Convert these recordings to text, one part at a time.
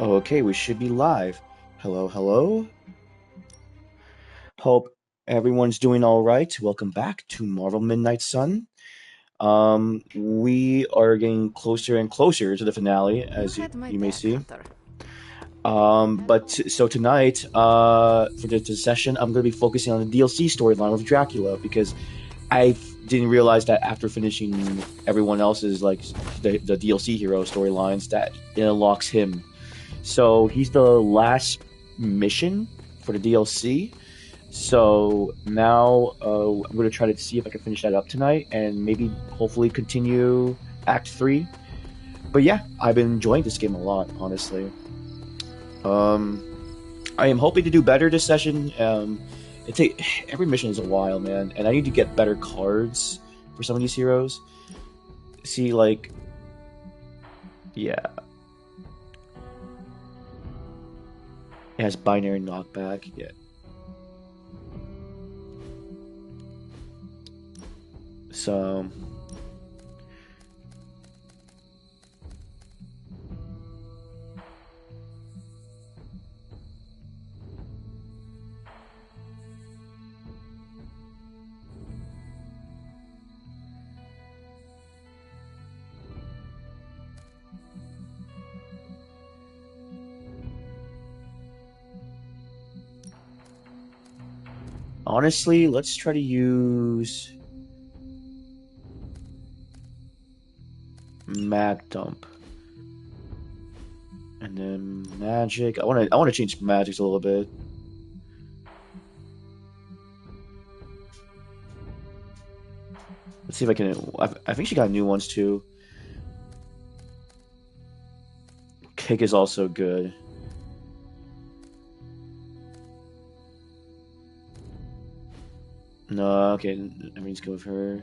Okay, we should be live. Hello, hello. Hope everyone's doing all right. Welcome back to Marvel Midnight Sun. We are getting closer and closer to the finale, You as you, had my you may back, see. Hunter. So tonight, for the session, I'm going to be focusing on the DLC storyline with Dracula because I didn't realize that after finishing everyone else's the DLC hero storylines that it unlocks him. So he's the last mission for the DLC. So now I'm going to try to see if I can finish that up tonight and maybe hopefully continue Act 3. But yeah, I've been enjoying this game a lot, honestly. Um, I am hoping to do better this session. Every mission is a while, man, and I need to get better cards for some of these heroes. See, yeah, it has binary knockback. Yeah, so honestly, let's try to use Mag Dump. And then magic. I wanna change magics a little bit. Let's see if I can. I think she got new ones too. Kick is also good. No, okay, everything's good with her.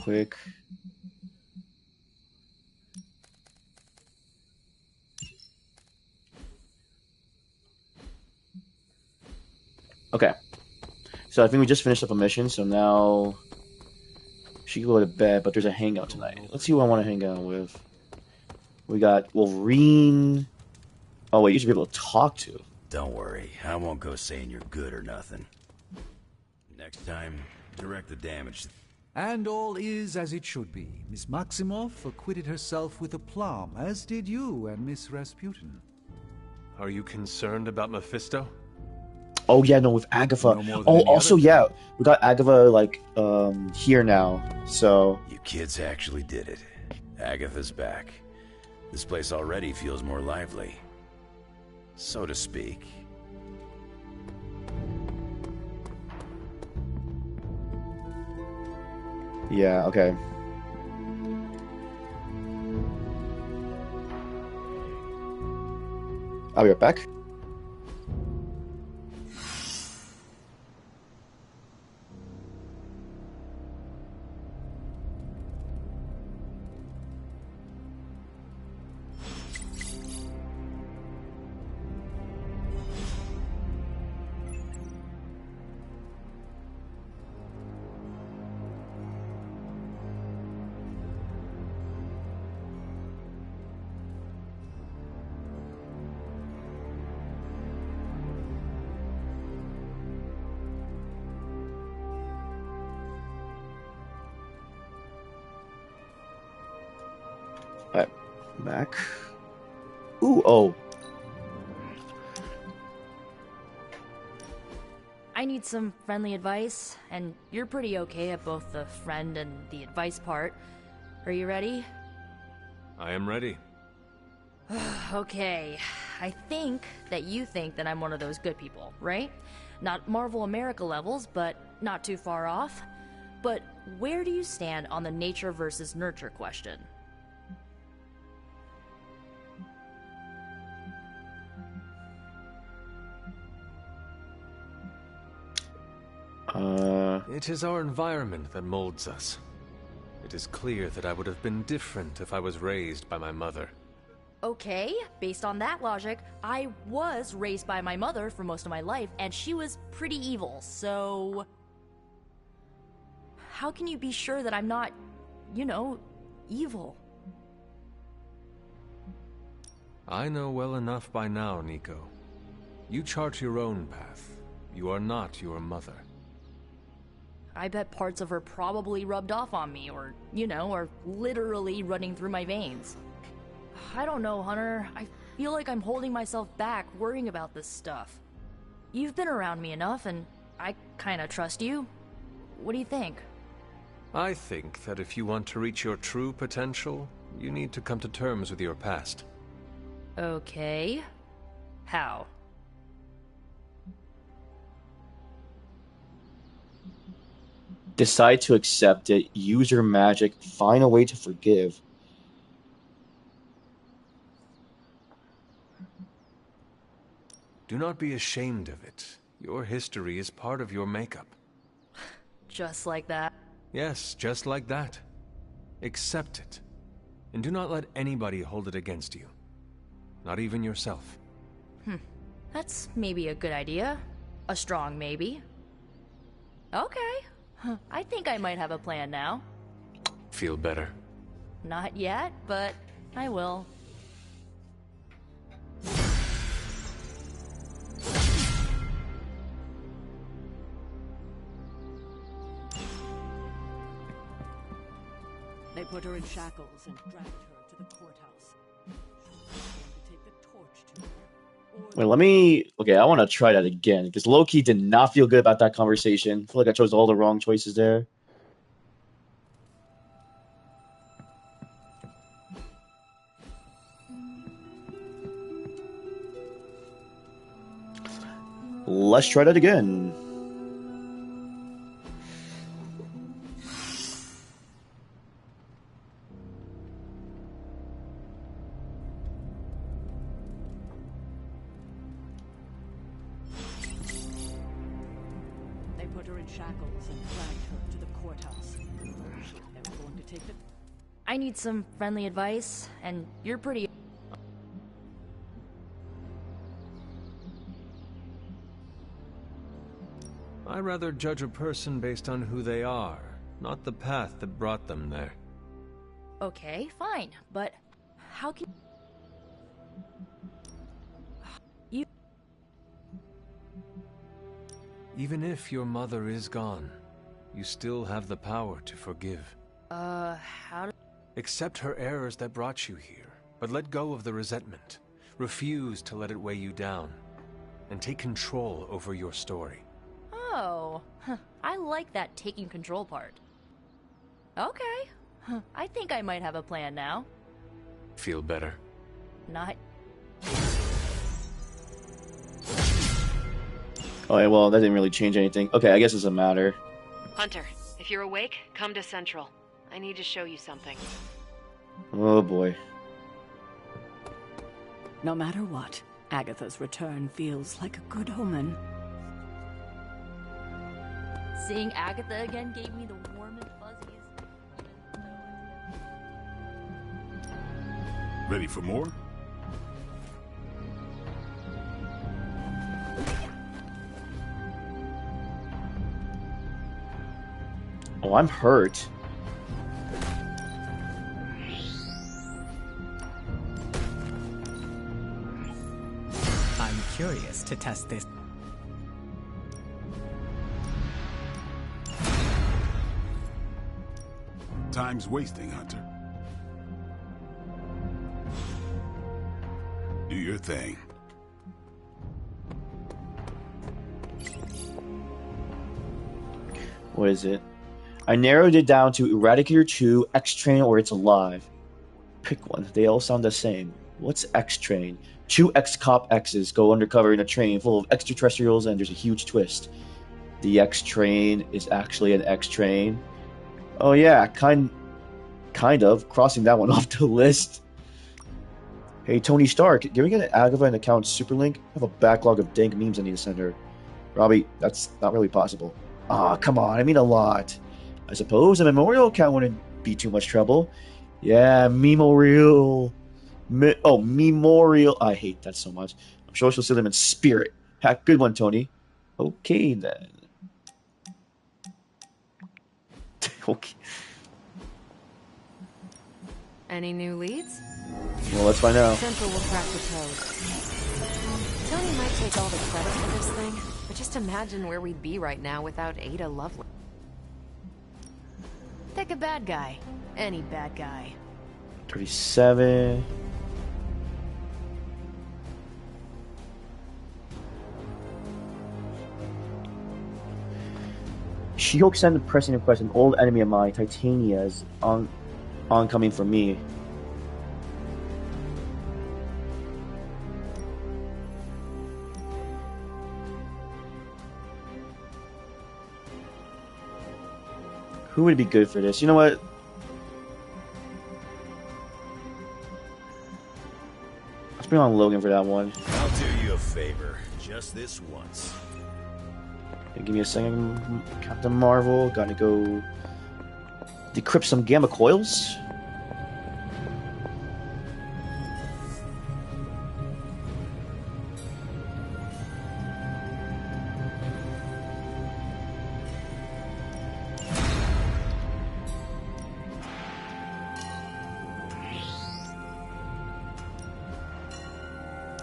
Quick. Okay, so I think we just finished up a mission. So now she can go to bed, but there's a hangout tonight. Let's see who I want to hang out with. We got Wolverine. Oh wait, you should be able to talk to. Don't worry, I won't go saying you're good or nothing. Next time, direct the damage. And all is as it should be. Miss Maximoff acquitted herself with aplomb, as did you and Miss Rasputin. Are you concerned about Mephisto? Oh yeah, no, with Agatha. No more than Oh, any also other. yeah, we got Agatha here now. So You kids actually did it. Agatha's back. This place already feels more lively. So to speak. yeah, okay. I'll be right back. Alright, back. Ooh, oh. I need some friendly advice, and you're pretty okay at both the friend and the advice part. Are you ready? I am ready. Okay, I think that you think that I'm one of those good people, right? Not Marvel America levels, but not too far off. But where do you stand on the nature versus nurture question? It is our environment that molds us. It is clear that I would have been different if I was raised by my mother. Okay, based on that logic, I was raised by my mother for most of my life, and she was pretty evil, so... How can you be sure that I'm not, you know, evil? I know well enough by now, Nico. You chart your own path. You are not your mother. I bet parts of her probably rubbed off on me, or, you know, are literally running through my veins. I don't know, Hunter. I feel like I'm holding myself back worrying about this stuff. You've been around me enough, and I kinda trust you. What do you think? I think that if you want to reach your true potential, you need to come to terms with your past. Okay. How? Decide to accept it, use your magic, find a way to forgive. Do not be ashamed of it. Your history is part of your makeup. Just like that? Yes, just like that. Accept it. And do not let anybody hold it against you. Not even yourself. That's maybe a good idea. A strong maybe. Okay. I think I might have a plan now. Feel better? Not yet, but I will. They put her in shackles and dragged her to the courthouse. She was going to take the torch to her. Wait, let me... Okay, I want to try that again, because low-key did not feel good about that conversation. I feel like I chose all the wrong choices there. Let's try that again. They put her in shackles and dragged her to the courthouse. She was never going to take the... I need some friendly advice, and you're pretty... I rather judge a person based on who they are, not the path that brought them there. Okay, fine, but how can... You... Even if your mother is gone, you still have the power to forgive. how do... Accept her errors that brought you here, but let go of the resentment. Refuse to let it weigh you down, and take control over your story. Oh, I like that taking control part. Okay, I think I might have a plan now. Feel better? Not... Okay, well, that didn't really change anything. Okay, I guess it doesn't matter. Hunter, if you're awake, come to Central. I need to show you something. Oh boy. No matter what, Agatha's return feels like a good omen. Seeing Agatha again gave me the warm and fuzzies. Ready for more? Oh, I'm hurt. I'm curious to test this. Time's wasting, Hunter. Do your thing. What is it? I narrowed it down to Eradicator 2, X-Train, or It's Alive. Pick one. They all sound the same. What's X-Train? Two X-Cop X's go undercover in a train full of extraterrestrials, and there's a huge twist. The X-Train is actually an X-Train. Oh yeah, kind of. Crossing that one off the list. Hey, Tony Stark, can we get Agatha an account Superlink? I have a backlog of dank memes I need to send her. Robbie, that's not really possible. Aw, come on, I mean a lot. I suppose a memorial account wouldn't be too much trouble. Yeah, memorial. Memorial. I hate that so much. I'm sure she'll see them in spirit. Ha, good one, Tony. Okay, then. Okay. Any new leads? Well, let's find out. Central will crack the code. Tony might take all the credit for this thing, but just imagine where we'd be right now without Ada Lovelace. Pick a bad guy. Any bad guy. 37. She-Hulk sent a pressing request. An old enemy of mine, Titania, is oncoming for me. Who would be good for this? You know what? Let's bring on Logan for that one. I'll do you a favor. Just this once. Give me a second, Captain Marvel. Gotta go decrypt some gamma coils.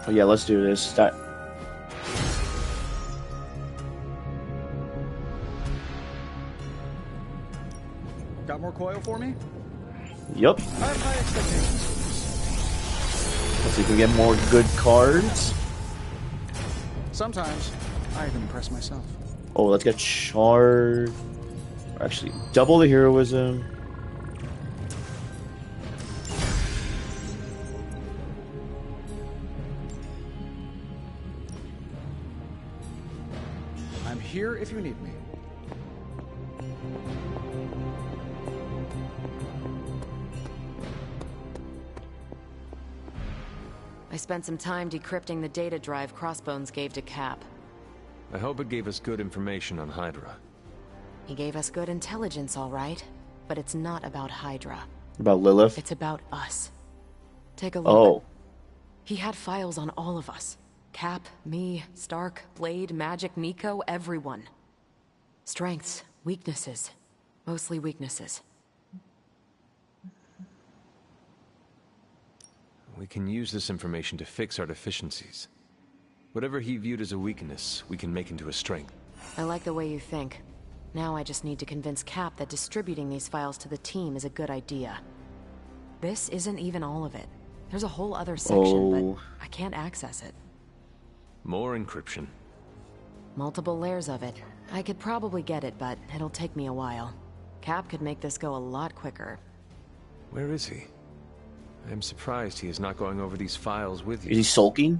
Oh yeah, let's do this. Got more coil for me? Yup. I have high expectations. Let's see if we can get more good cards. Sometimes I even impress myself. Oh, let's get Char. Actually, double the heroism. I'm here if you need me. I spent some time decrypting the data drive Crossbones gave to Cap. I hope it gave us good information on Hydra. He gave us good intelligence, all right. But it's not about Hydra. About Lilith? It's about us. Take a look. Oh. He had files on all of us. Cap, me, Stark, Blade, Magic, Nico, everyone. Strengths, weaknesses. Mostly weaknesses. We can use this information to fix our deficiencies. Whatever he viewed as a weakness, we can make into a strength. I like the way you think. Now I just need to convince Cap that distributing these files to the team is a good idea. This isn't even all of it. There's a whole other section, but I can't access it. More encryption. Multiple layers of it. I could probably get it, but it'll take me a while. Cap could make this go a lot quicker. Where is he? I am surprised he is not going over these files with you. Is he sulking?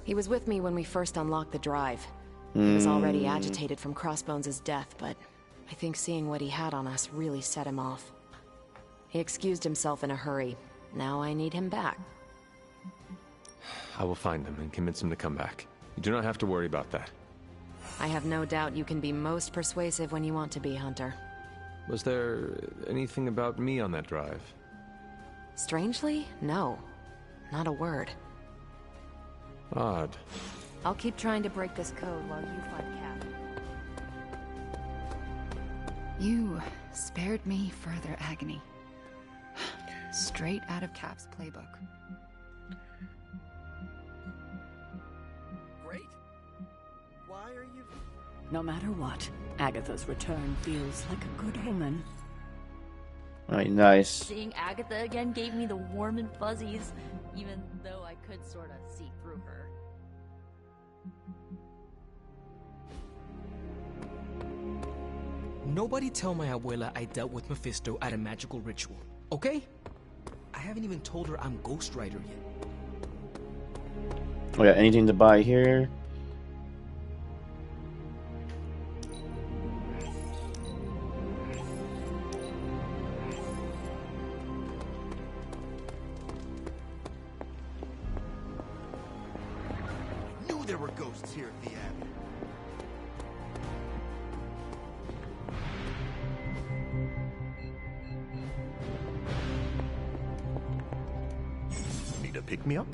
He was with me when we first unlocked the drive. He was already agitated from Crossbones' death, but I think seeing what he had on us really set him off. He excused himself in a hurry. Now I need him back. I will find him and convince him to come back. You do not have to worry about that. I have no doubt you can be most persuasive when you want to be, Hunter. Was there anything about me on that drive? Strangely, no. Not a word. Odd. I'll keep trying to break this code while you find Cap. You spared me further agony. Straight out of Cap's playbook. Great. Why are you... No matter what, Agatha's return feels like a good omen. Alright, nice. Seeing Agatha again gave me the warm and fuzzies, even though I could sort of see through her. Nobody tell my abuela I dealt with Mephisto at a magical ritual, okay? I haven't even told her I'm Ghost Rider yet. Oh yeah, anything to buy here? Knew there were ghosts here at the Abbey. a pick-me-up?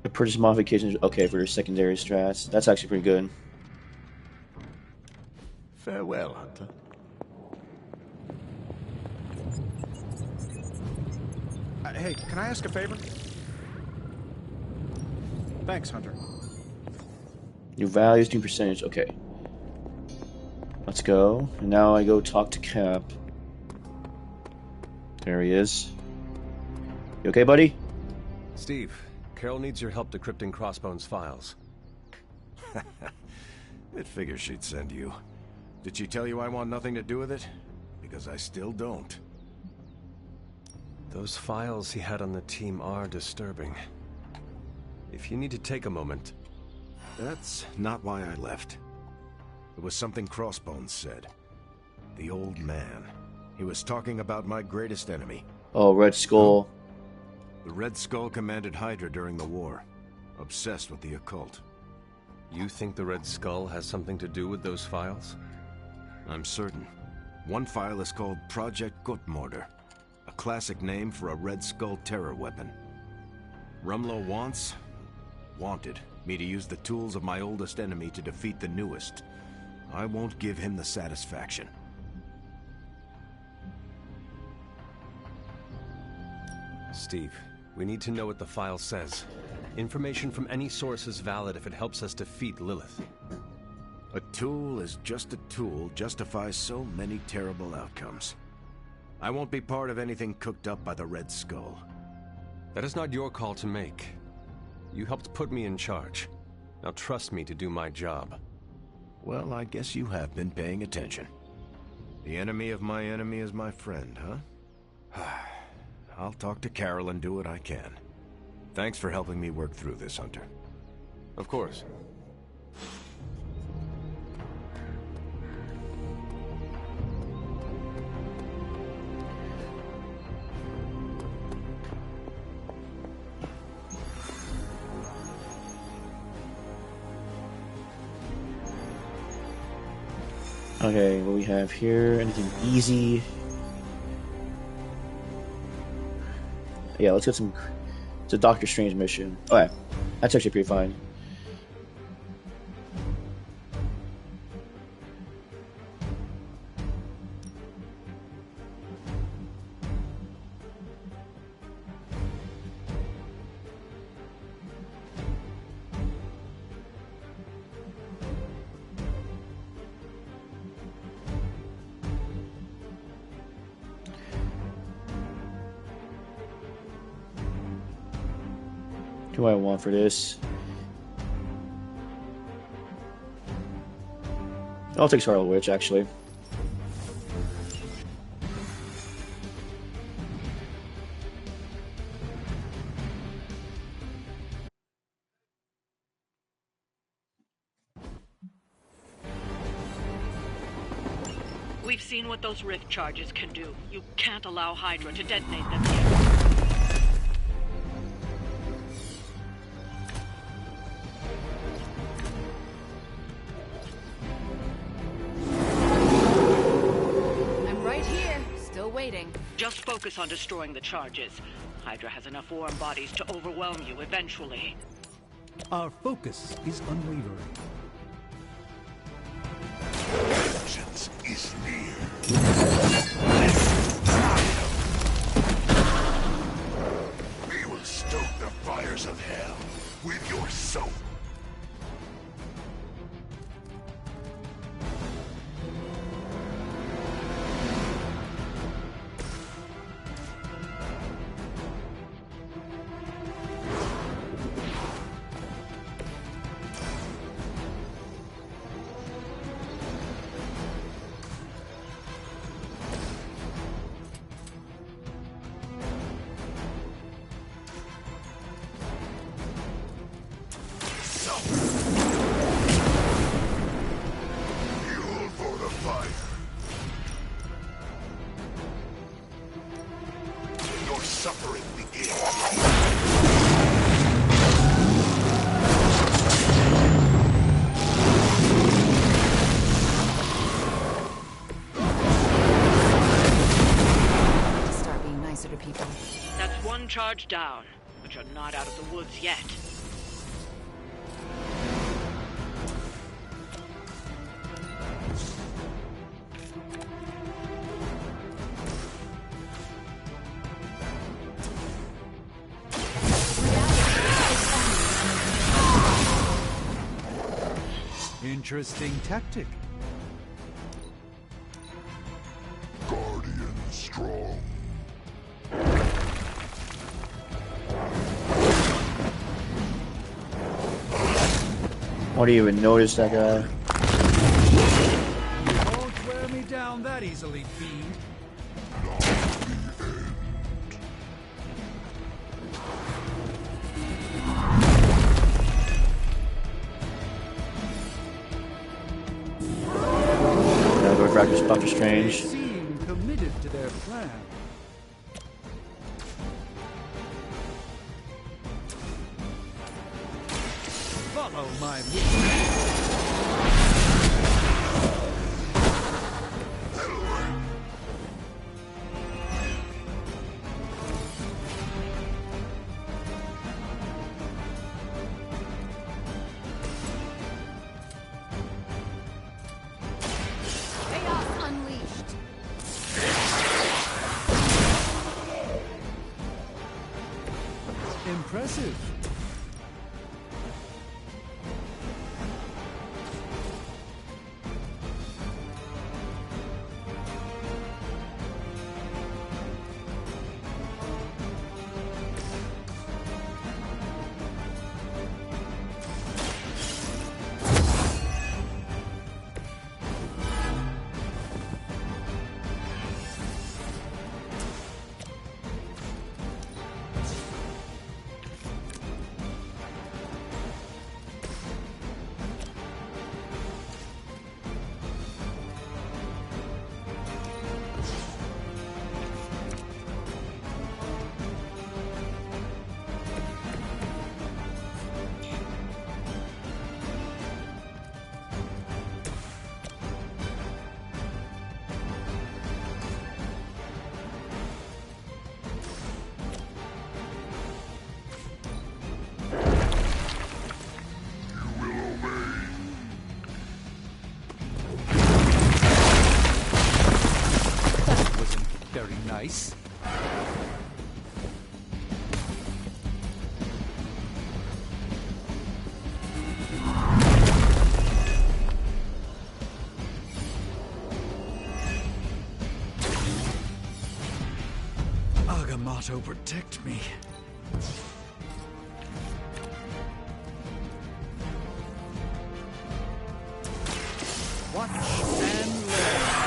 The purchase modifications, okay, for your secondary strats. That's actually pretty good. Farewell, Hunter. Hey, can I ask a favor? Thanks, Hunter. New values, new percentage. Okay. Let's go. And now I go talk to Cap. There he is. You okay, buddy? Steve, Carol needs your help decrypting Crossbone's files. It figures she'd send you. Did she tell you I want nothing to do with it? Because I still don't. Those files he had on the team are disturbing. If you need to take a moment... That's not why I left. It was something Crossbones said. The old man. He was talking about my greatest enemy. Oh, Red Skull. The Red Skull commanded Hydra during the war. Obsessed with the occult. You think the Red Skull has something to do with those files? I'm certain. One file is called Project Gutmorder, a classic name for a Red Skull terror weapon. Rumlow wanted me to use the tools of my oldest enemy to defeat the newest. I won't give him the satisfaction. Steve, we need to know what the file says. Information from any source is valid if it helps us defeat Lilith. A tool is just a tool justifies so many terrible outcomes. I won't be part of anything cooked up by the Red Skull. That is not your call to make. You helped put me in charge. Now trust me to do my job. Well, I guess you have been paying attention. The enemy of my enemy is my friend, huh? I'll talk to Carol and do what I can. Thanks for helping me work through this, Hunter. Of course. Okay, what we have here? Anything easy? Yeah, let's get some. It's a Doctor Strange mission. Okay, that's actually pretty fine. What do I want for this? I'll take Scarlet Witch, actually. We've seen what those rift charges can do. You can't allow Hydra to detonate them here. Just focus on destroying the charges. Hydra has enough warm bodies to overwhelm you eventually. Our focus is unwavering. Vengeance is near. We will stoke the fires of hell with your soul. That's one charge down. but you're not out of the woods yet. Interesting tactic. Guardian strong. Why do you even notice that guy? You won't wear me down that easily, fiend. Doctor Strange. They seem committed to their plan. Follow my movement. Impressive. Very nice. Agamotto, protect me. Watch and learn.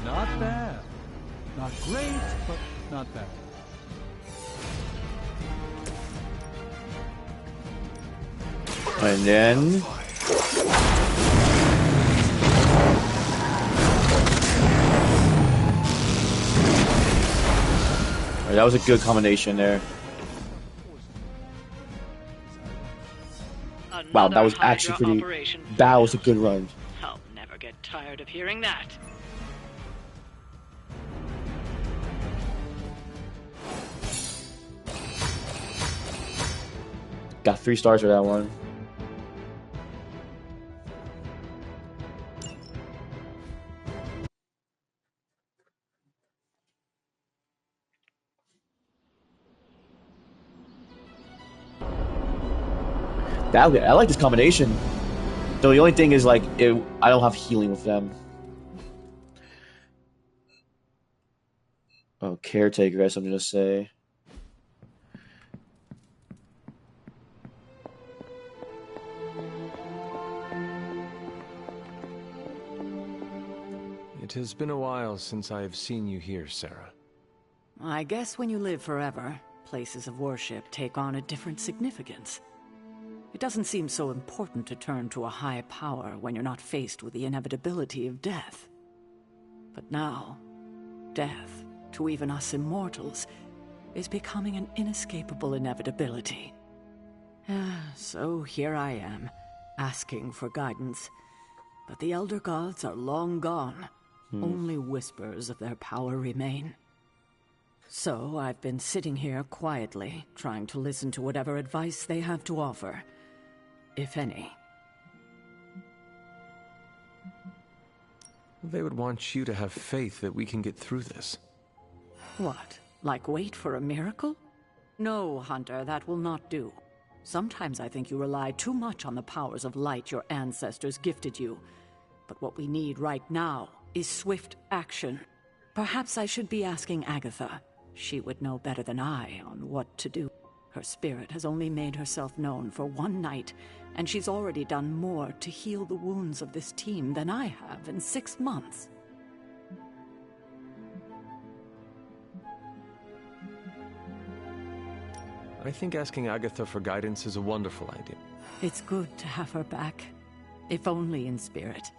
Not bad. Not great, but not bad. And then that was a good combination there. Wow, that was actually pretty. That was a good run. I'll never get tired of hearing that. Got 3 stars for that one. I like this combination. Though the only thing is, like, I don't have healing with them. Oh, caretaker has something to say. It has been a while since I have seen you here, Sarah. I guess when you live forever, places of worship take on a different significance. It doesn't seem so important to turn to a high power when you're not faced with the inevitability of death. But now, death, to even us immortals, is becoming an inescapable inevitability. So here I am, asking for guidance. But the Elder Gods are long gone. Only whispers of their power remain. So I've been sitting here quietly, trying to listen to whatever advice they have to offer, if any. They would want you to have faith that we can get through this. What? Like wait for a miracle? No, Hunter, that will not do. Sometimes I think you rely too much on the powers of light your ancestors gifted you. But what we need right now is swift action. Perhaps I should be asking Agatha. She would know better than I on what to do. Her spirit has only made herself known for one night, and she's already done more to heal the wounds of this team than I have in 6 months. I think asking Agatha for guidance is a wonderful idea. It's good to have her back, if only in spirit.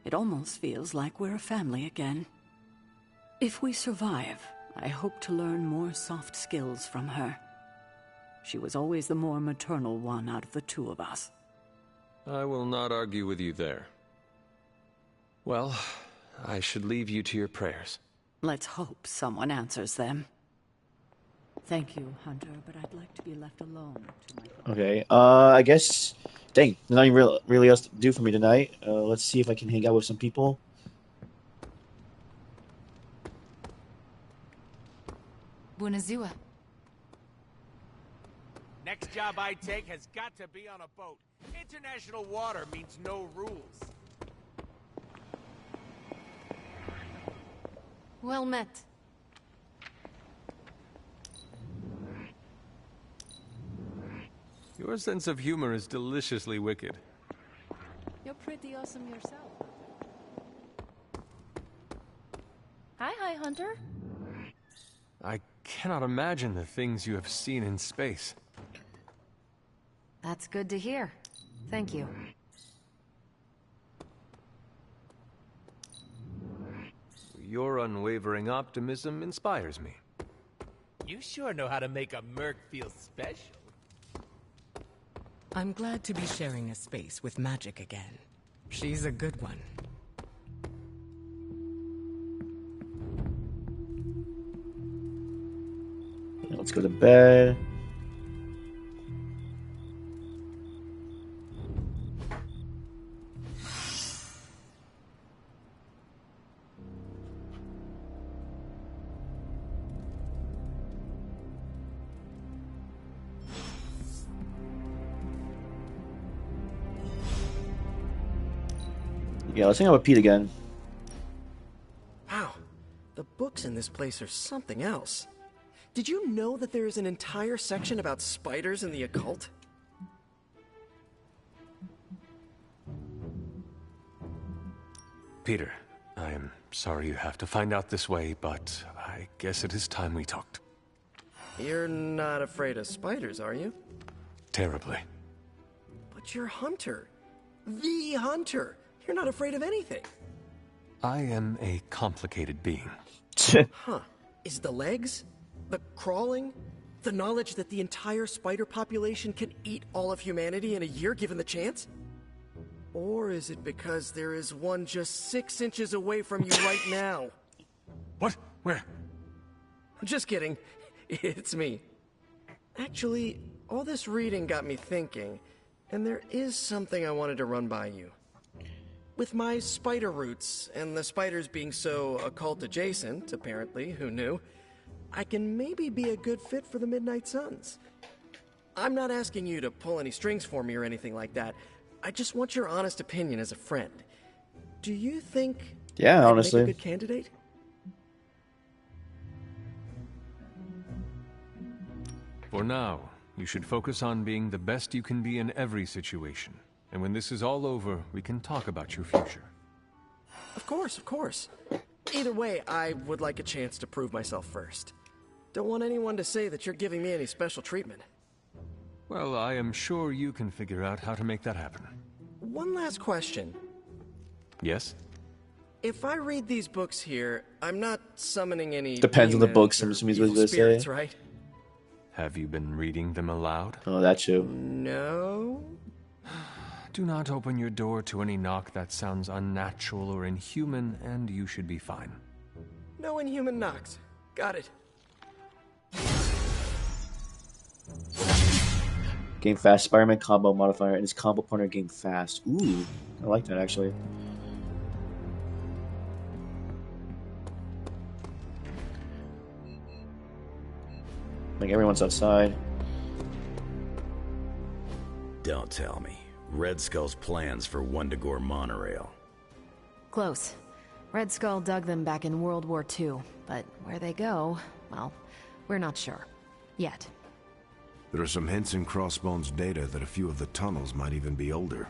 It almost feels like we're a family again. If we survive, I hope to learn more soft skills from her. She was always the more maternal one out of the two of us. I will not argue with you there. Well, I should leave you to your prayers. Let's hope someone answers them. Thank you, Hunter, but I'd like to be left alone to my... Okay, I guess... Dang, there's nothing really else to do for me tonight. Let's see if I can hang out with some people. Bunazua. Next job I take has got to be on a boat. International water means no rules. Well met. Your sense of humor is deliciously wicked. You're pretty awesome yourself. Hi, Hunter. I cannot imagine the things you have seen in space. That's good to hear. Thank you. Your unwavering optimism inspires me. You sure know how to make a merc feel special. I'm glad to be sharing a space with Magic again. She's a good one. Let's go to bed. Yeah, let's hang out with Pete again. Wow, the books in this place are something else. Did you know that there is an entire section about spiders and the occult? Peter, I am sorry you have to find out this way, but I guess it is time we talked. You're not afraid of spiders, are you? Terribly. But you're Hunter. The Hunter. You're not afraid of anything. I am a complicated being. Huh. Is the legs? The crawling? The knowledge that the entire spider population can eat all of humanity in a year given the chance? Or is it because there is one just 6 inches away from you right now? What? Where? Just kidding. It's me. Actually, all this reading got me thinking, and there is something I wanted to run by you. With my spider roots, and the spiders being so occult-adjacent, apparently, who knew, I can maybe be a good fit for the Midnight Suns. I'm not asking you to pull any strings for me or anything like that. I just want your honest opinion as a friend. Do you think Yeah, honestly. I'd make a good candidate? For now, you should focus on being the best you can be in every situation. And when this is all over, we can talk about your future. Of course, of course. Either way, I would like a chance to prove myself first. Don't want anyone to say that you're giving me any special treatment. Well, I am sure you can figure out how to make that happen. One last question. Yes? if I read these books here, I'm not summoning any. Depends on the book. demons Some or means what evil they spirits, say. right? Have you been reading them aloud? Oh, that too. No. Do not open your door to any knock that sounds unnatural or inhuman, and you should be fine. No inhuman knocks. Got it. Game fast. Spider-Man combo modifier and his combo partner game fast. Ooh, I like that actually. Like everyone's outside. Don't tell me. Red Skull's plans for Wundagore monorail. Close. Red Skull dug them back in World War II, but where they go, well, we're not sure. Yet. There are some hints in Crossbone's data that a few of the tunnels might even be older.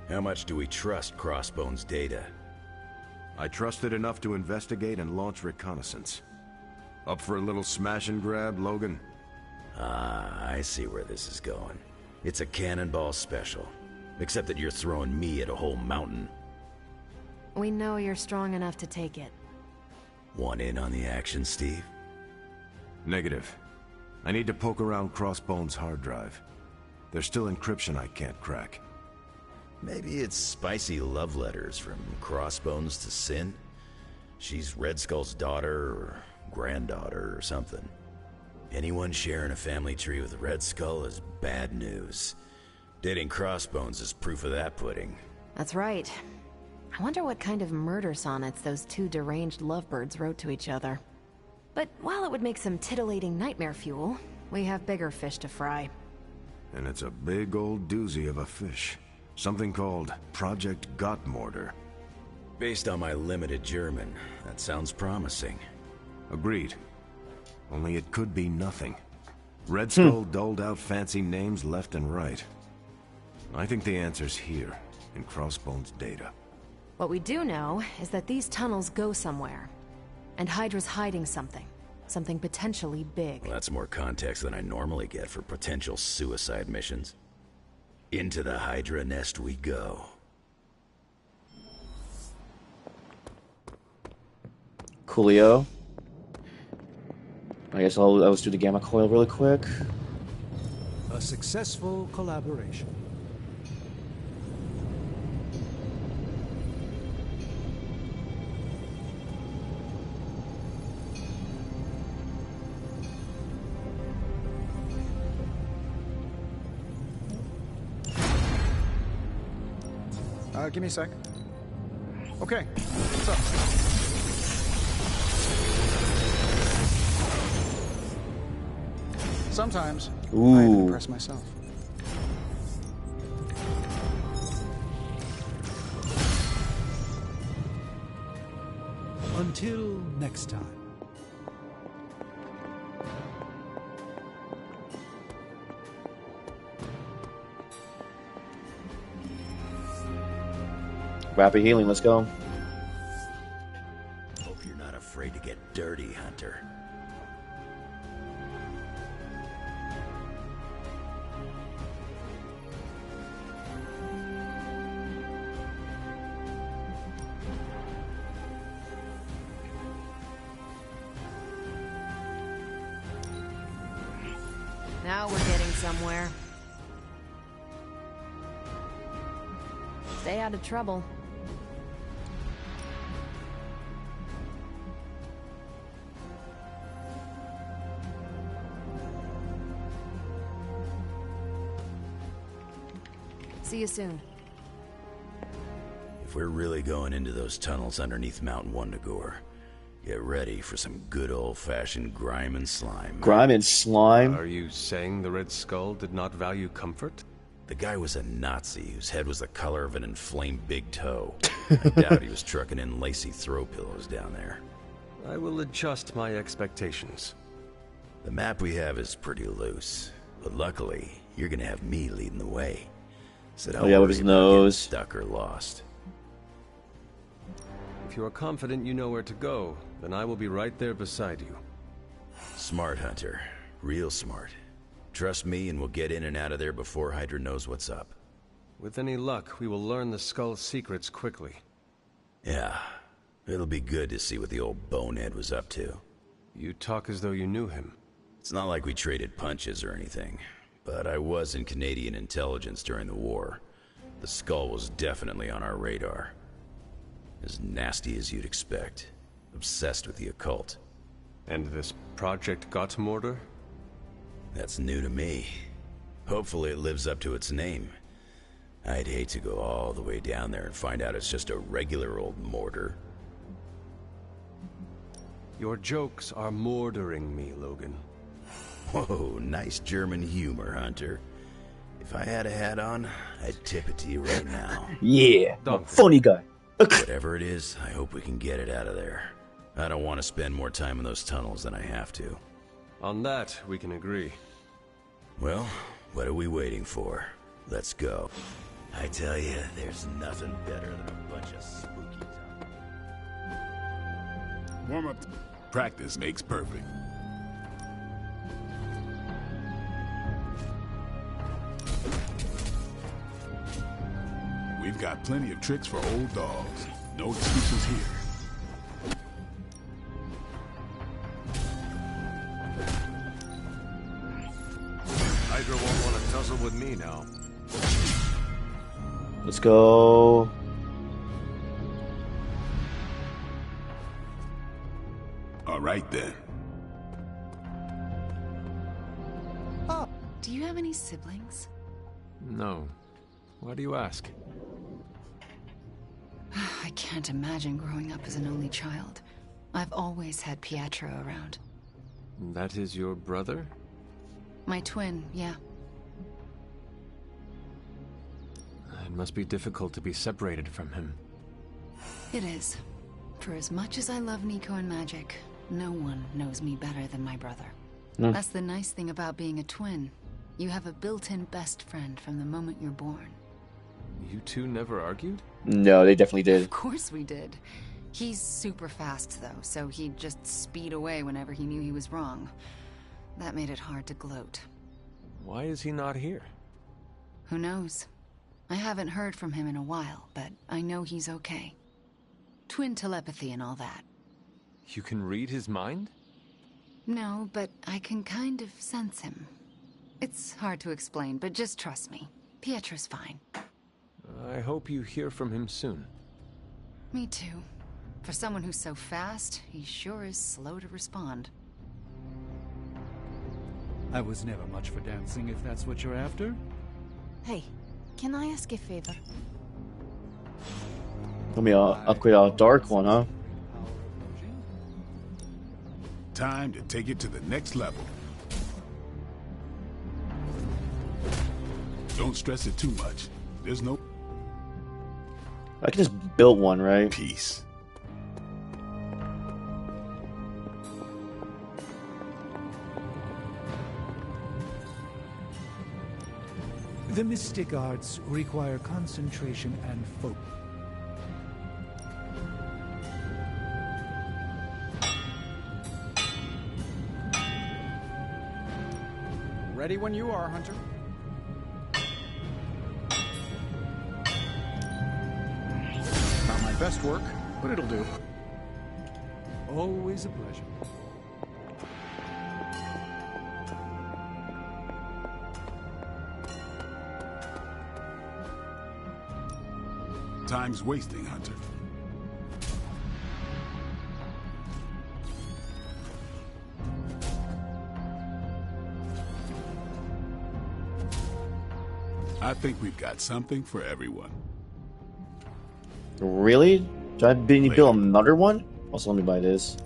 How much do we trust Crossbone's data? I trust it enough to investigate and launch reconnaissance. Up for a little smash and grab, Logan? Ah, I see where this is going. It's a cannonball special. Except that you're throwing me at a whole mountain. We know you're strong enough to take it. Want in on the action, Steve? Negative. I need to poke around Crossbone's hard drive. There's still encryption I can't crack. Maybe it's spicy love letters from Crossbones to Sin? She's Red Skull's daughter or granddaughter or something. Anyone sharing a family tree with Red Skull is bad news. Dating Crossbones is proof of that pudding. That's right. I wonder what kind of murder sonnets those two deranged lovebirds wrote to each other. But while it would make some titillating nightmare fuel, we have bigger fish to fry. And it's a big old doozy of a fish. Something called Project Gottmorder. Based on my limited German, that sounds promising. Agreed. Only it could be nothing. Red Skull doled out fancy names left and right. I think the answer's here, in Crossbone's data. What we do know is that these tunnels go somewhere. And Hydra's hiding something. Something potentially big. Well, that's more context than I normally get for potential suicide missions. Into the Hydra nest we go. Coolio. I guess let's do the gamma coil really quick. A successful collaboration. Give me a sec. Okay, what's up? Sometimes I even impress myself. Until next time. Rapid healing, let's go. Hope you're not afraid to get dirty, Hunter. Now we're getting somewhere. Stay out of trouble. See you soon. If we're really going into those tunnels underneath Mount Wundagore, get ready for some good old-fashioned grime and slime. Grime and slime? Are you saying the Red Skull did not value comfort? The guy was a Nazi whose head was the color of an inflamed big toe. I doubt he was trucking in lacy throw pillows down there. I will adjust my expectations. The map we have is pretty loose, but luckily, you're gonna have me leading the way. So don't with his nose. Stuck or lost. If you are confident you know where to go, then I will be right there beside you. Smart, Hunter. Real smart. Trust me and we'll get in and out of there before Hydra knows what's up. With any luck, we will learn the Skull's secrets quickly. Yeah. It'll be good to see what the old bonehead was up to. You talk as though you knew him. It's not like we traded punches or anything, but I was in Canadian intelligence during the war. The skull was definitely on our radar. As nasty as you'd expect. Obsessed with the occult. And this Project Gottmorder? That's new to me. Hopefully it lives up to its name. I'd hate to go all the way down there and find out it's just a regular old mortar. Your jokes are mordering me, Logan. Whoa, nice German humor, Hunter. If I had a hat on, I'd tip it to you right now. Yeah, funny guy. Whatever it is, I hope we can get it out of there. I don't want to spend more time in those tunnels than I have to. On that, we can agree. Well, what are we waiting for? Let's go. I tell you, there's nothing better than a bunch of spooky Warm up. Practice makes perfect. We've got plenty of tricks for old dogs. No excuses here. Hydra won't want to tussle with me now. Let's go. All right then. Oh, do you have any siblings? No. Why do you ask? I can't imagine growing up as an only child. I've always had Pietro around. That is your brother? My twin, yeah. It must be difficult to be separated from him. It is. For as much as I love Nico and magic, no one knows me better than my brother. That's the nice thing about being a twin. You have a built-in best friend from the moment you're born. You two never argued? No, they definitely did. Of course we did. He's super fast, though, so he'd just speed away whenever he knew he was wrong. That made it hard to gloat. Why is he not here? Who knows? I haven't heard from him in a while, but I know he's okay. Twin telepathy and all that. You can read his mind? No, but I can kind of sense him. It's hard to explain, but just trust me. Pietro's fine. I hope you hear from him soon. Me too. For someone who's so fast, he sure is slow to respond. I was never much for dancing, if that's what you're after. Hey, can I ask a favor? Let me upgrade our dark one, huh? Time to take it to the next level. Don't stress it too much. There's no... I can just build one, right? Peace. The mystic arts require concentration and focus. Ready when you are, Hunter. Not my best work, but it'll do. Always a pleasure. Time's wasting, Hunter. I think we've got something for everyone. Really? Do I need to build another one? Also, let me buy this.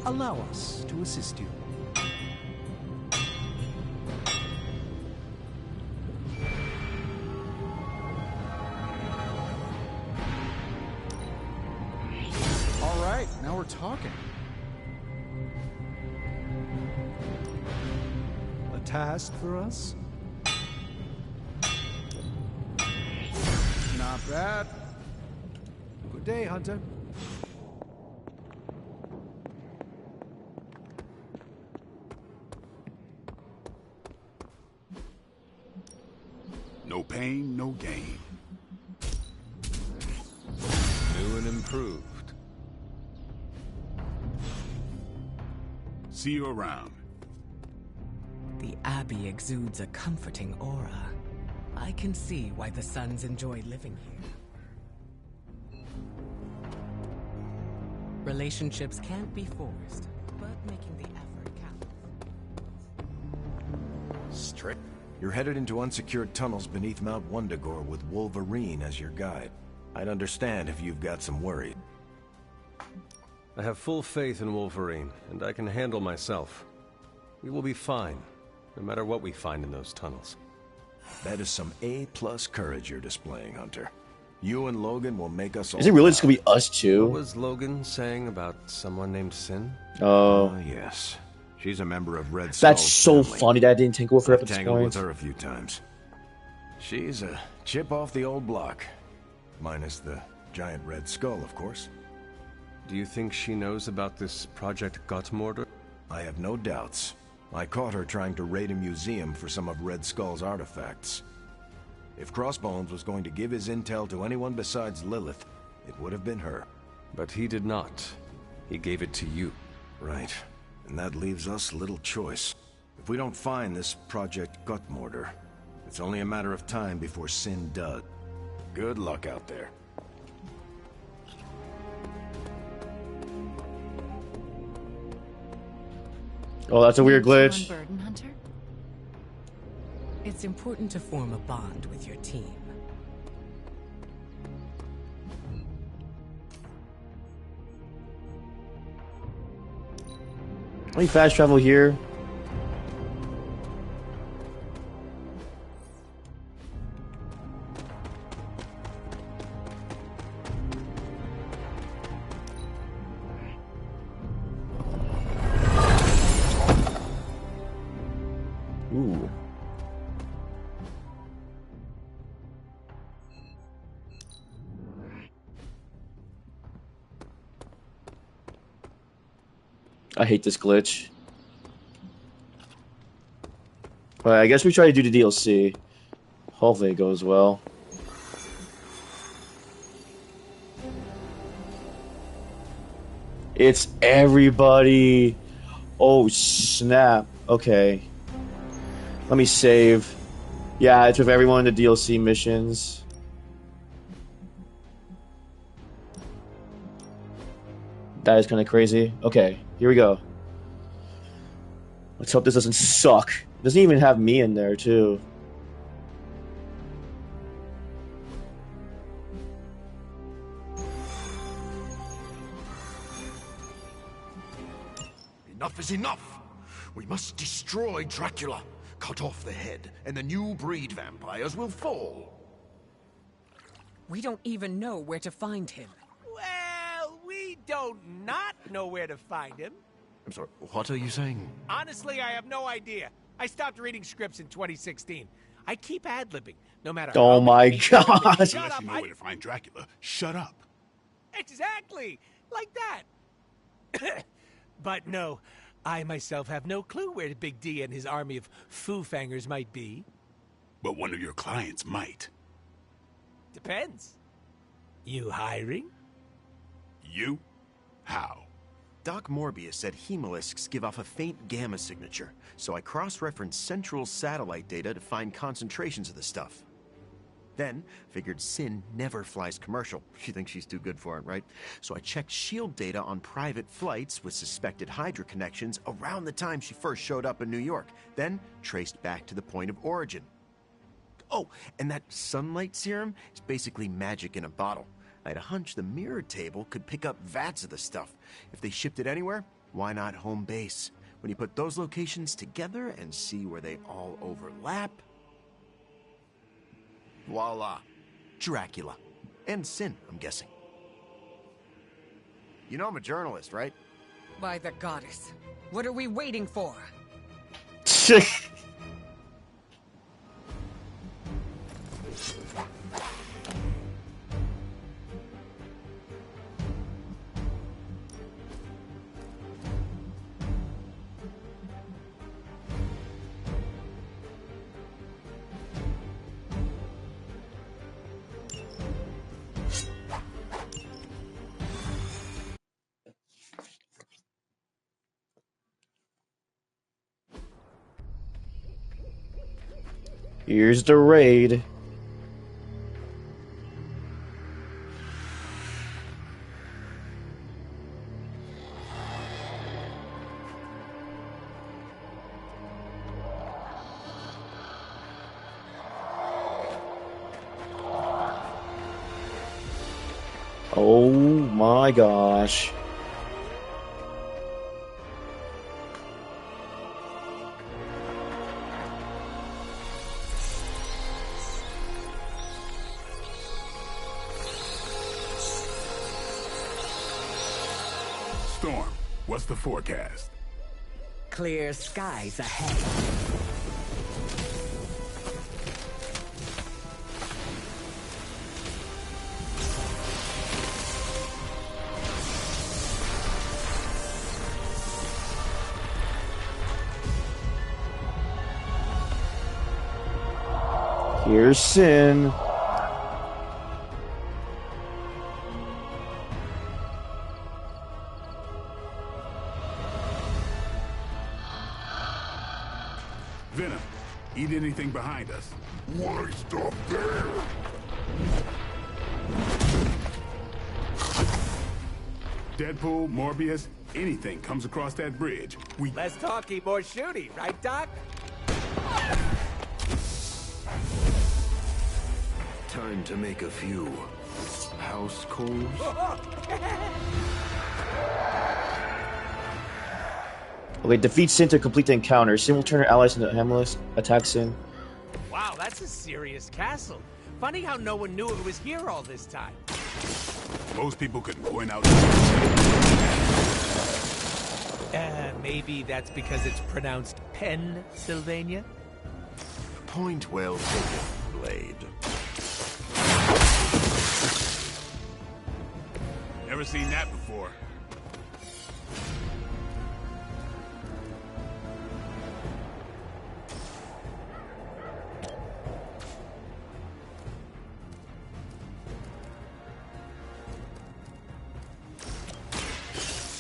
Allow us to assist you. All right, now we're talking. A task for us? Not bad. Good day, Hunter. No pain, no gain. New and improved. See you around. The Abbey exudes a comforting aura. I can see why the Sons enjoy living here. Relationships can't be forced, but making the effort counts. Strict. You're headed into unsecured tunnels beneath Mount Wundagore with Wolverine as your guide. I'd understand if you've got some worry. I have full faith in Wolverine, and I can handle myself. We will be fine, no matter what we find in those tunnels. That is some A-plus courage you're displaying, Hunter. You and Logan will make us all... Is it really just gonna be us two? What was Logan saying about someone named Sin? Oh. Yes. She's a member of Red Skull's That's so family. funny that I didn't tangle with her I've at this tangled point. with her a few times. She's a chip off the old block. Minus the giant red skull, of course. Do you think she knows about this Project Gottmorder? I have no doubts. I caught her trying to raid a museum for some of Red Skull's artifacts. If Crossbones was going to give his intel to anyone besides Lilith, it would have been her. But he did not. He gave it to you. Right. And that leaves us little choice. If we don't find this Project Gottmorder, it's only a matter of time before Sin does. Good luck out there. Oh, that's a weird glitch. Burden Hunter? It's important to form a bond with your team. Let me fast travel here. Ooh. I hate this glitch. But I guess we try to do the DLC. Hopefully it goes well. It's everybody. Oh, snap. Okay. Let me save. Yeah, it's with everyone in the DLC missions. That is kind of crazy. Okay, here we go. Let's hope this doesn't suck. It doesn't even have me in there, too. Enough is enough. We must destroy Dracula. Cut off the head, and the new breed vampires will fall. We don't even know where to find him. Well, we don't not know where to find him. I'm sorry, what are you saying? Honestly, I have no idea. I stopped reading scripts in 2016. I keep ad-libbing, no matter Oh how my many god. Unless you know where to find Dracula, shut up. Exactly, like that. But no, I myself have no clue where Big D and his army of foo-fangers might be. But one of your clients might. Depends. You hiring? You? How? Doc Morbius said hemolisks give off a faint gamma signature, so I cross-referenced central satellite data to find concentrations of the stuff. Then, figured Sin never flies commercial. She thinks she's too good for it, right? So I checked SHIELD data on private flights with suspected Hydra connections around the time she first showed up in New York, then traced back to the point of origin. Oh, and that sunlight serum is basically magic in a bottle. I had a hunch the mirror table could pick up vats of the stuff. If they shipped it anywhere, why not home base? When you put those locations together and see where they all overlap... voila. Dracula. And Sin, I'm guessing. You know I'm a journalist, right? By the goddess. What are we waiting for? Here's the raid. Oh my gosh. Storm, what's the forecast? Clear skies ahead. Here's Sin. Venom, eat anything behind us. Why stop there? Deadpool, Morbius, anything comes across that bridge. Less talking, more shooting, right, Doc? Time to make a few house calls. Okay, defeat Sin to complete the encounter. Sin will turn her allies into Hamlet, attack Sin. Wow, that's a serious castle. Funny how no one knew it was here all this time. Most people couldn't point out. Maybe that's because it's pronounced Pennsylvania? Point well taken, Blade. Never seen that before.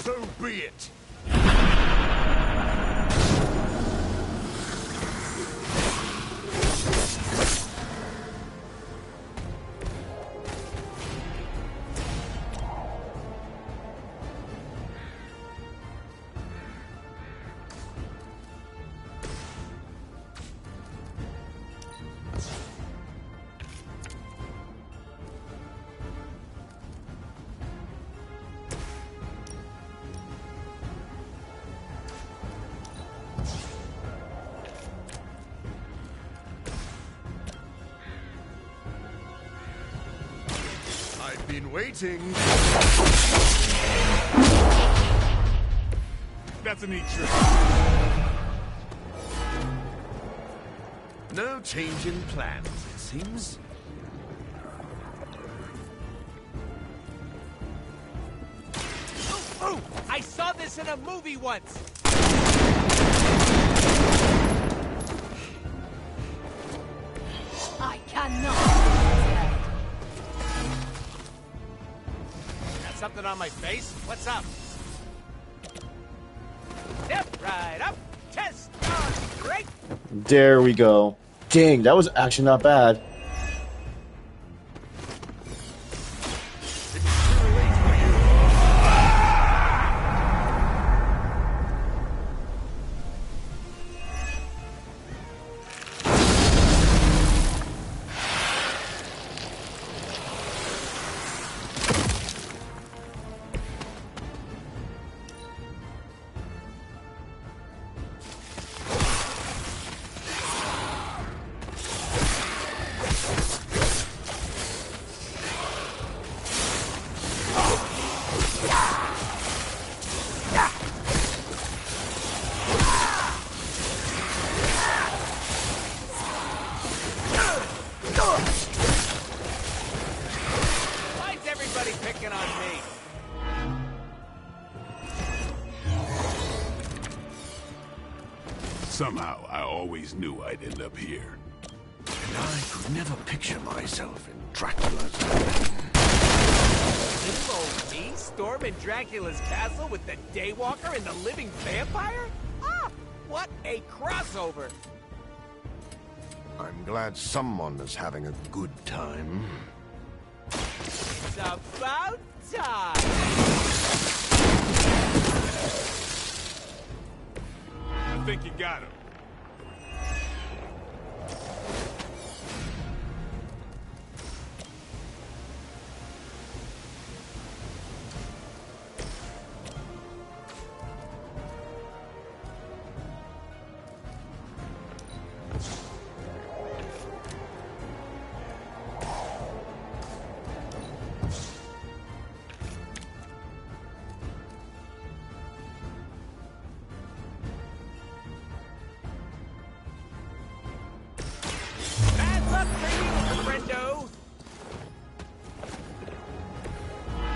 So be it. I've been waiting. That's a neat trick. No change in plans, it seems. Oh, I saw this in a movie once. I cannot. Got something on my face? What's up? Step right up. Chest on straight. There we go. Dang, that was actually not bad. Why's everybody picking on me? Somehow, I always knew I'd end up here. And I could never picture myself in Dracula's Little old me storming Dracula's castle with the Daywalker and the living vampire? Ah, what a crossover! I'm glad someone is having a good time. It's about time! I think you got him.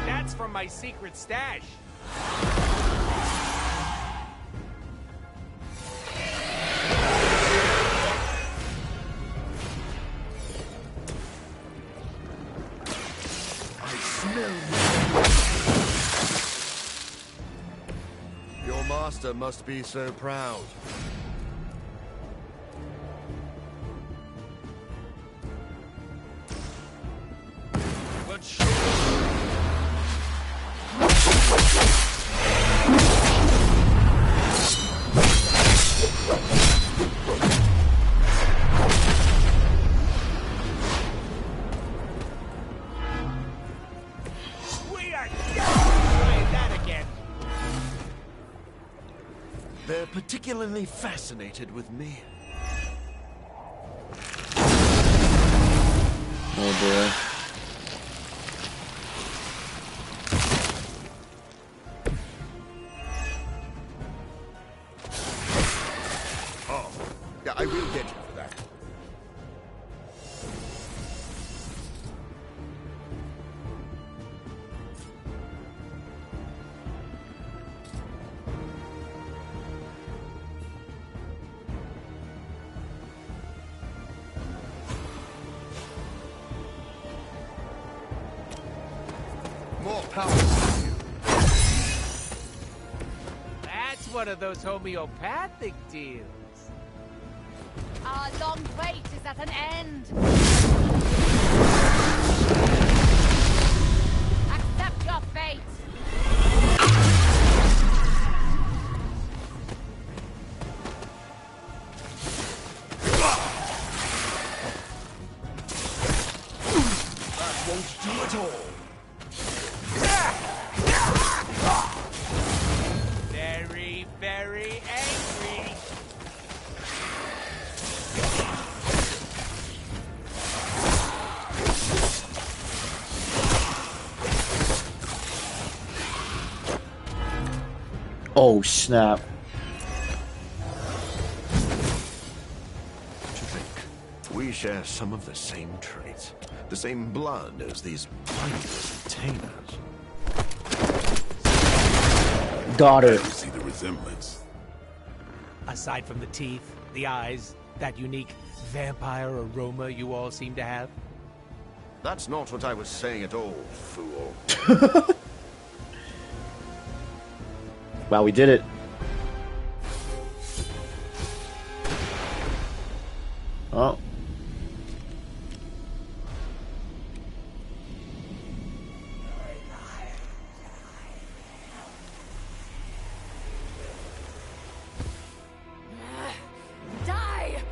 That's from my secret stash. I smell you. Your master must be so proud. They're particularly fascinated with me. Oh boy. Oh, yeah, I will get you for that. More power to you. That's one of those homeopathic deals. Our long wait is at an end. Accept your fate. That won't do it all. Very, very angry. Oh, snap. What do you think? We share some of the same traits. The same blood as these mindless retainers. Got I it. don't see the resemblance. Aside from the teeth, the eyes, that unique vampire aroma you all seem to have. That's not what I was saying at all, fool. Wow, we did it. Oh. Die!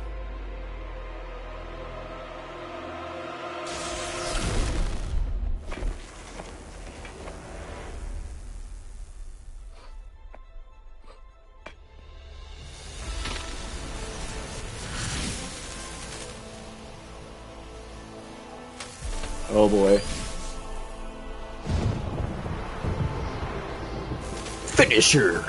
Oh boy. Finisher.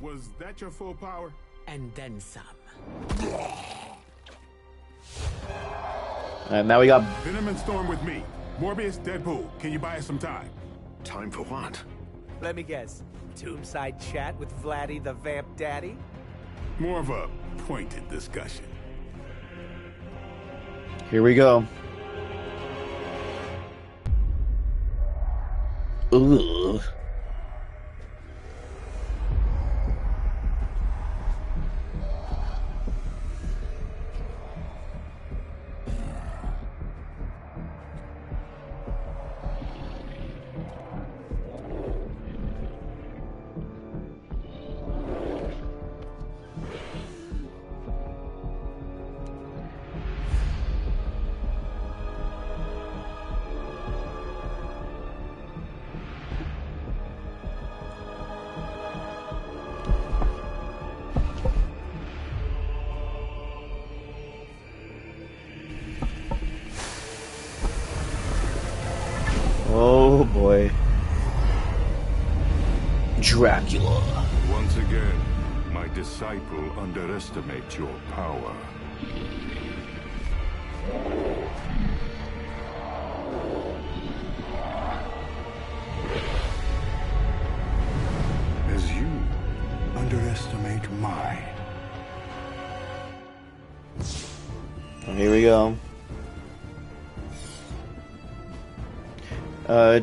Was that your full power? And then some. And now we got Venom and Storm with me. Morbius, Deadpool, can you buy us some time? Time for what? Let me guess. Tombside chat with Vladdy the Vamp Daddy? More of a pointed discussion. Here we go. Ugh. Oh boy. Dracula. Once again, my disciple underestimates your power. As you underestimate mine. Here we go.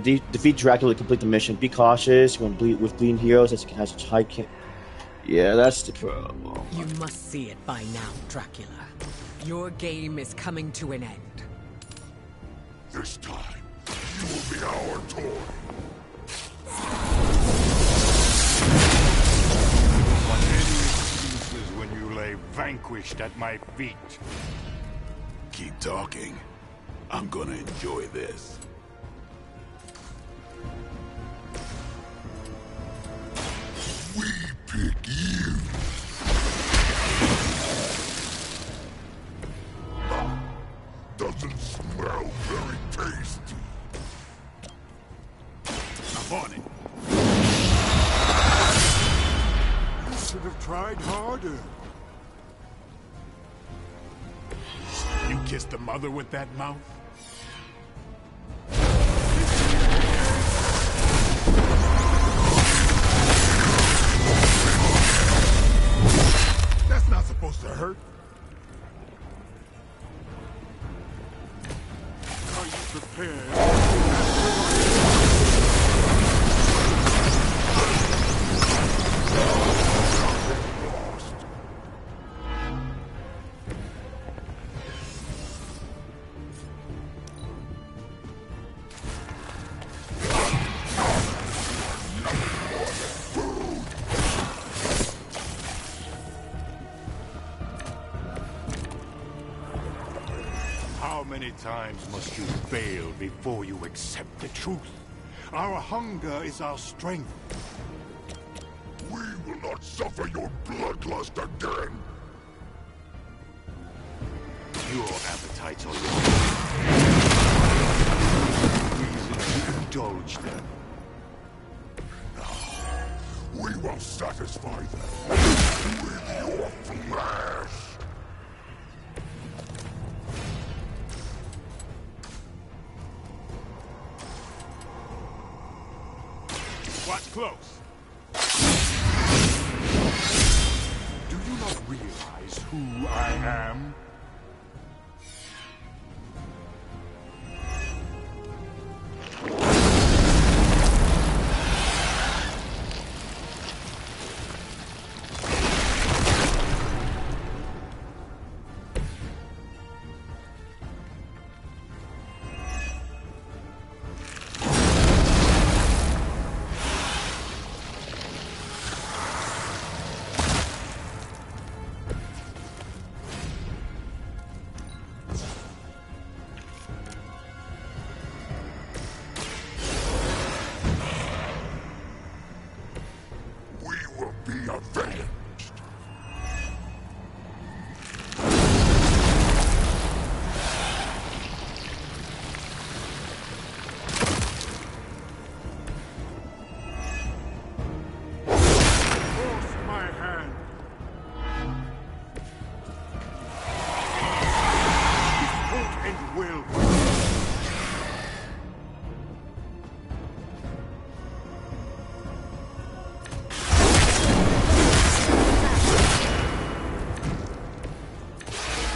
Defeat Dracula to complete the mission. Be cautious when with bleeding heroes as it has such high Yeah, that's the problem. You must see it by now, Dracula. Your game is coming to an end. This time, you will be our toy. But any excuses when you lay vanquished at my feet. Keep talking. I'm gonna enjoy this. We pick you. Doesn't smell very tasty. I'm on it. You should have tried harder. You kissed a mother with that mouth? That's not supposed to hurt. Are you prepared? How many times must you fail before you accept the truth? Our hunger is our strength. We will not suffer your bloodlust again. Your appetites are yours. Reason to indulge them. We will satisfy them with your flesh. Watch close. Do you not realize who I am?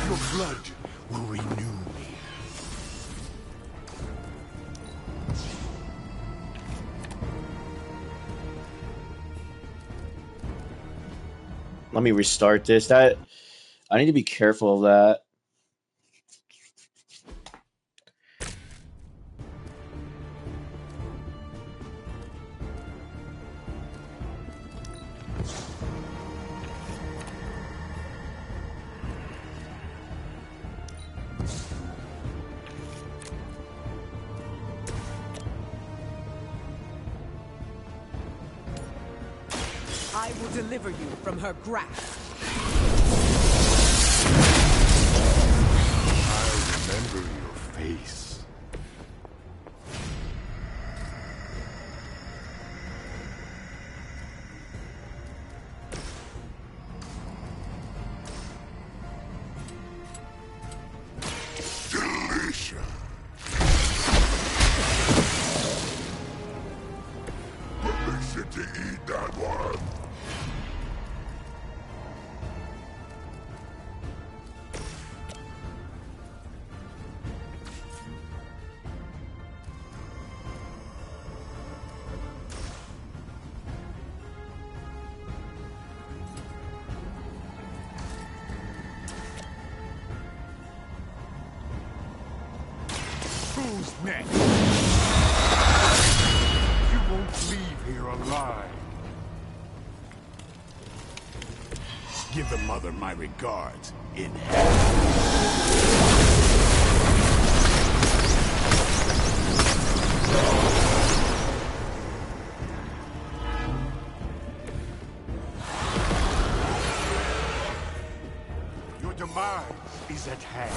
Your blood will renew me. Let me restart this. That I need to be careful of that. I will deliver you from her grasp. I remember your face. Delicious. Permission to eat that one. Who's next? You won't leave here alive. Give the mother my regards in Your demise is at hand.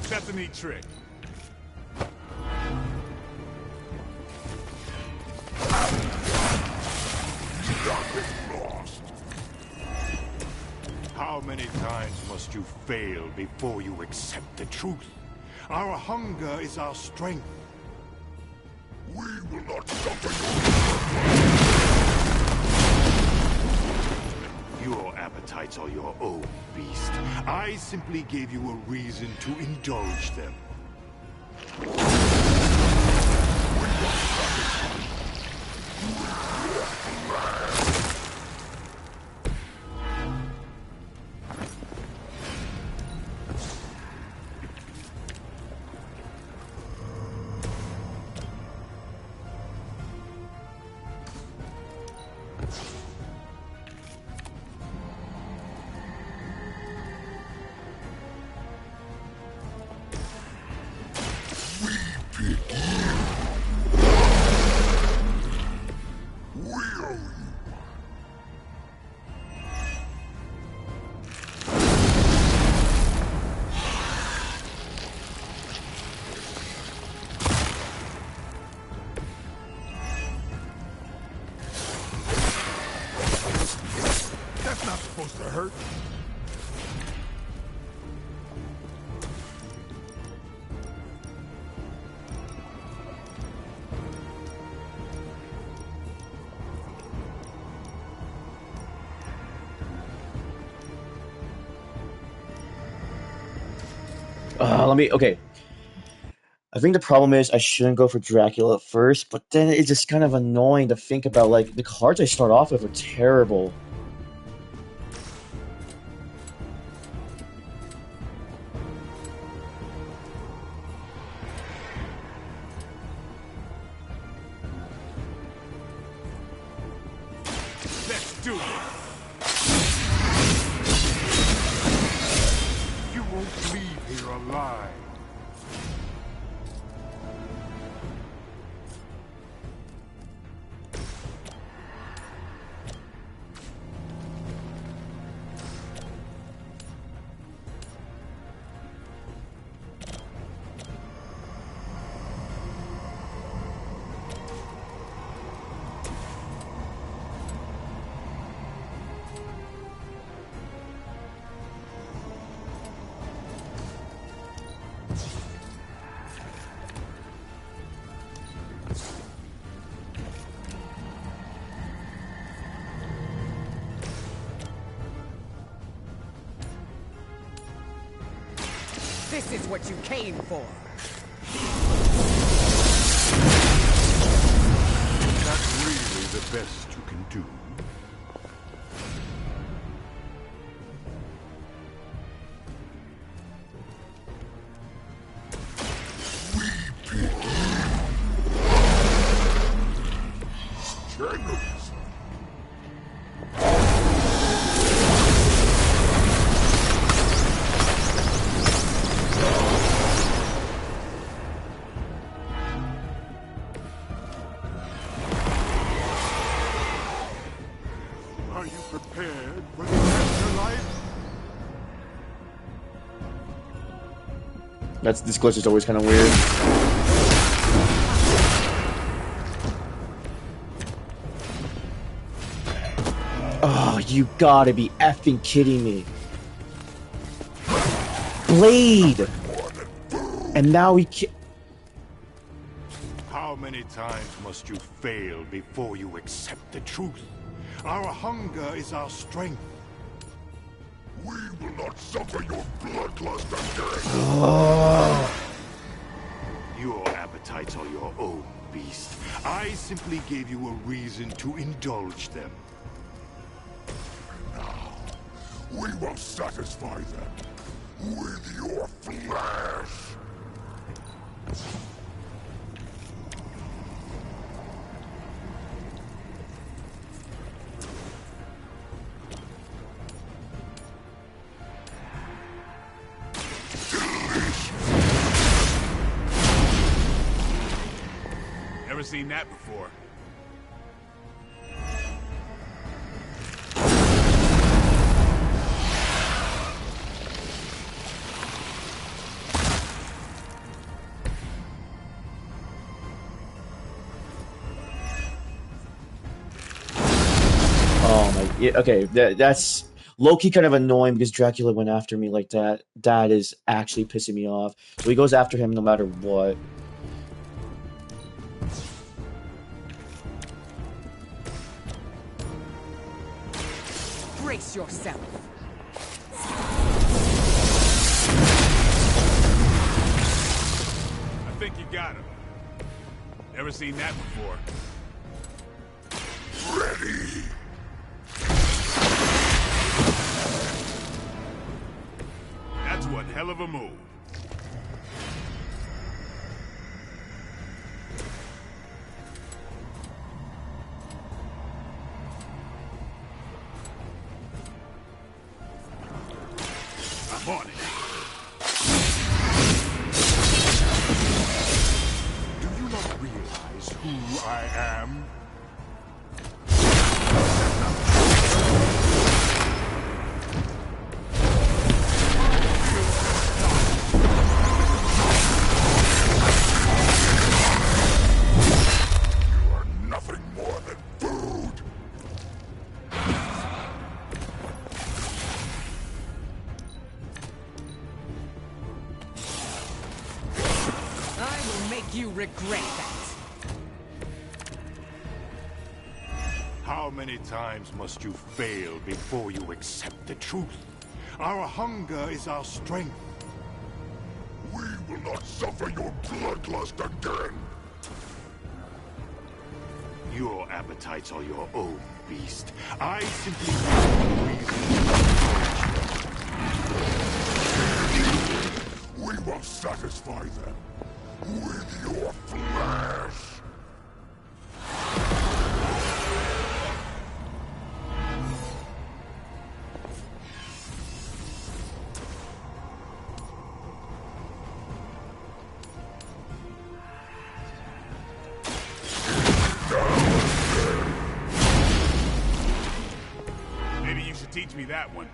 That's a neat trick. Nothing lost. How many times must you fail before you accept the truth? Our hunger is our strength. We will not suffer your appetites are your own, beast. I simply gave you a reason to indulge them. That's not supposed to hurt. Okay. I think the problem is I shouldn't go for Dracula first, but then it's just kind of annoying to think about. Like, the cards I start off with are terrible. Let's do it. You won't leave here alive. This is what you came for. Is that really the best you can do? Are you prepared for the afterlife? This glitch is always kind of weird. Oh, you gotta be effing kidding me. Blade! And now he How many times must you fail before you accept the truth? Our hunger is our strength. We will not suffer your bloodlust again. Your appetites are your own, beast. I simply gave you a reason to indulge them. Now, we will satisfy them with your flesh. Never seen that before. Oh my, yeah, okay, that's low-key kind of annoying because Dracula went after me like that. That is actually pissing me off. So he goes after him no matter what. Brace yourself. I think you got him. Never seen that before. Ready. That's one hell of a move. I'm on it. Do you not realize who I am? You are nothing more than food. I will make you regret that. How many times must you fail before you accept the truth? Our hunger is our strength. We will not suffer your bloodlust again. Your appetites are your own, beast. I simply we will satisfy them with your flesh. Maybe you should teach me that one.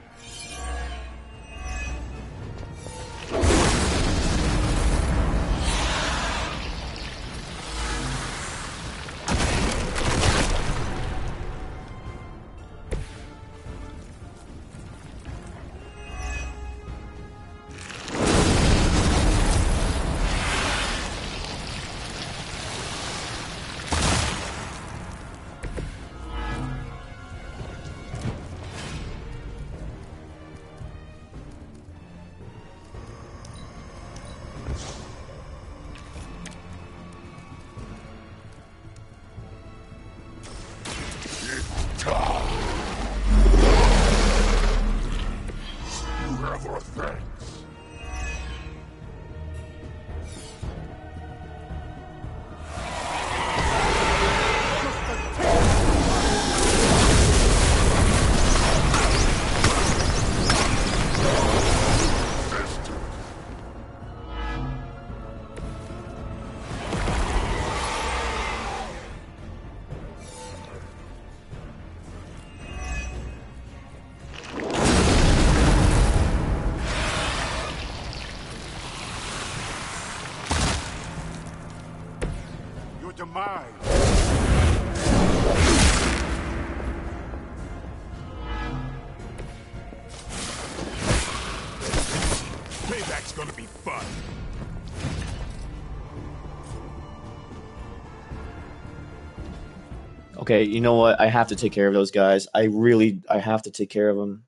Okay, you know what? I have to take care of those guys. I have to take care of them.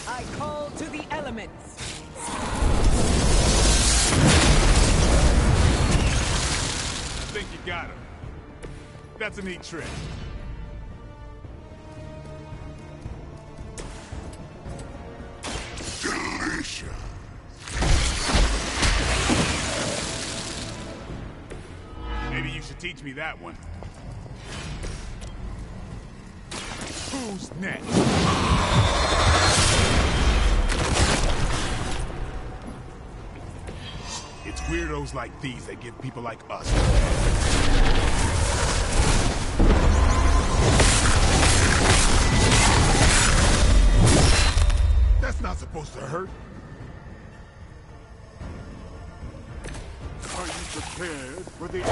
I call to the elements. I think you got him. That's a neat trick. Delicious. Maybe you should teach me that one. Who's next? It's weirdos like these that give people like us. That's not supposed to hurt. Are you prepared for the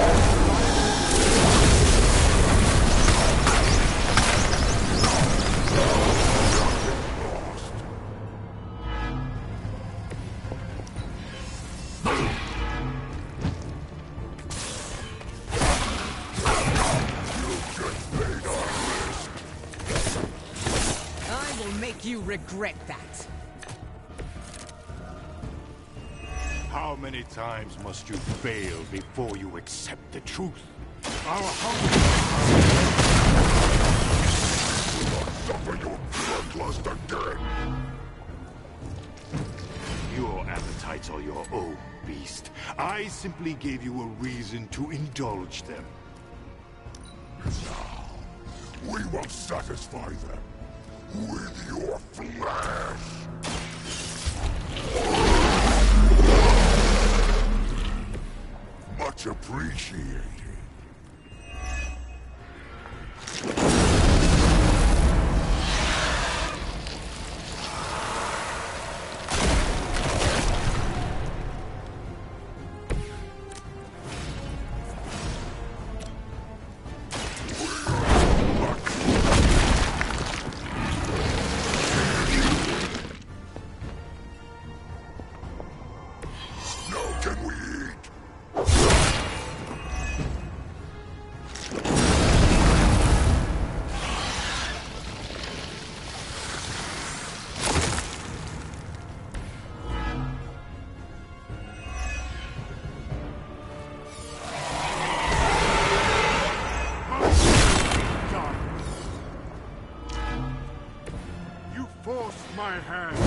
I will make you regret that. How many times must you fail before you accept the truth? Our hunger will not suffer your bloodlust again. Your appetites are your own, beast. I simply gave you a reason to indulge them. Now, we will satisfy them with your flesh. Much appreciated. Now can we eat? You forced my hand.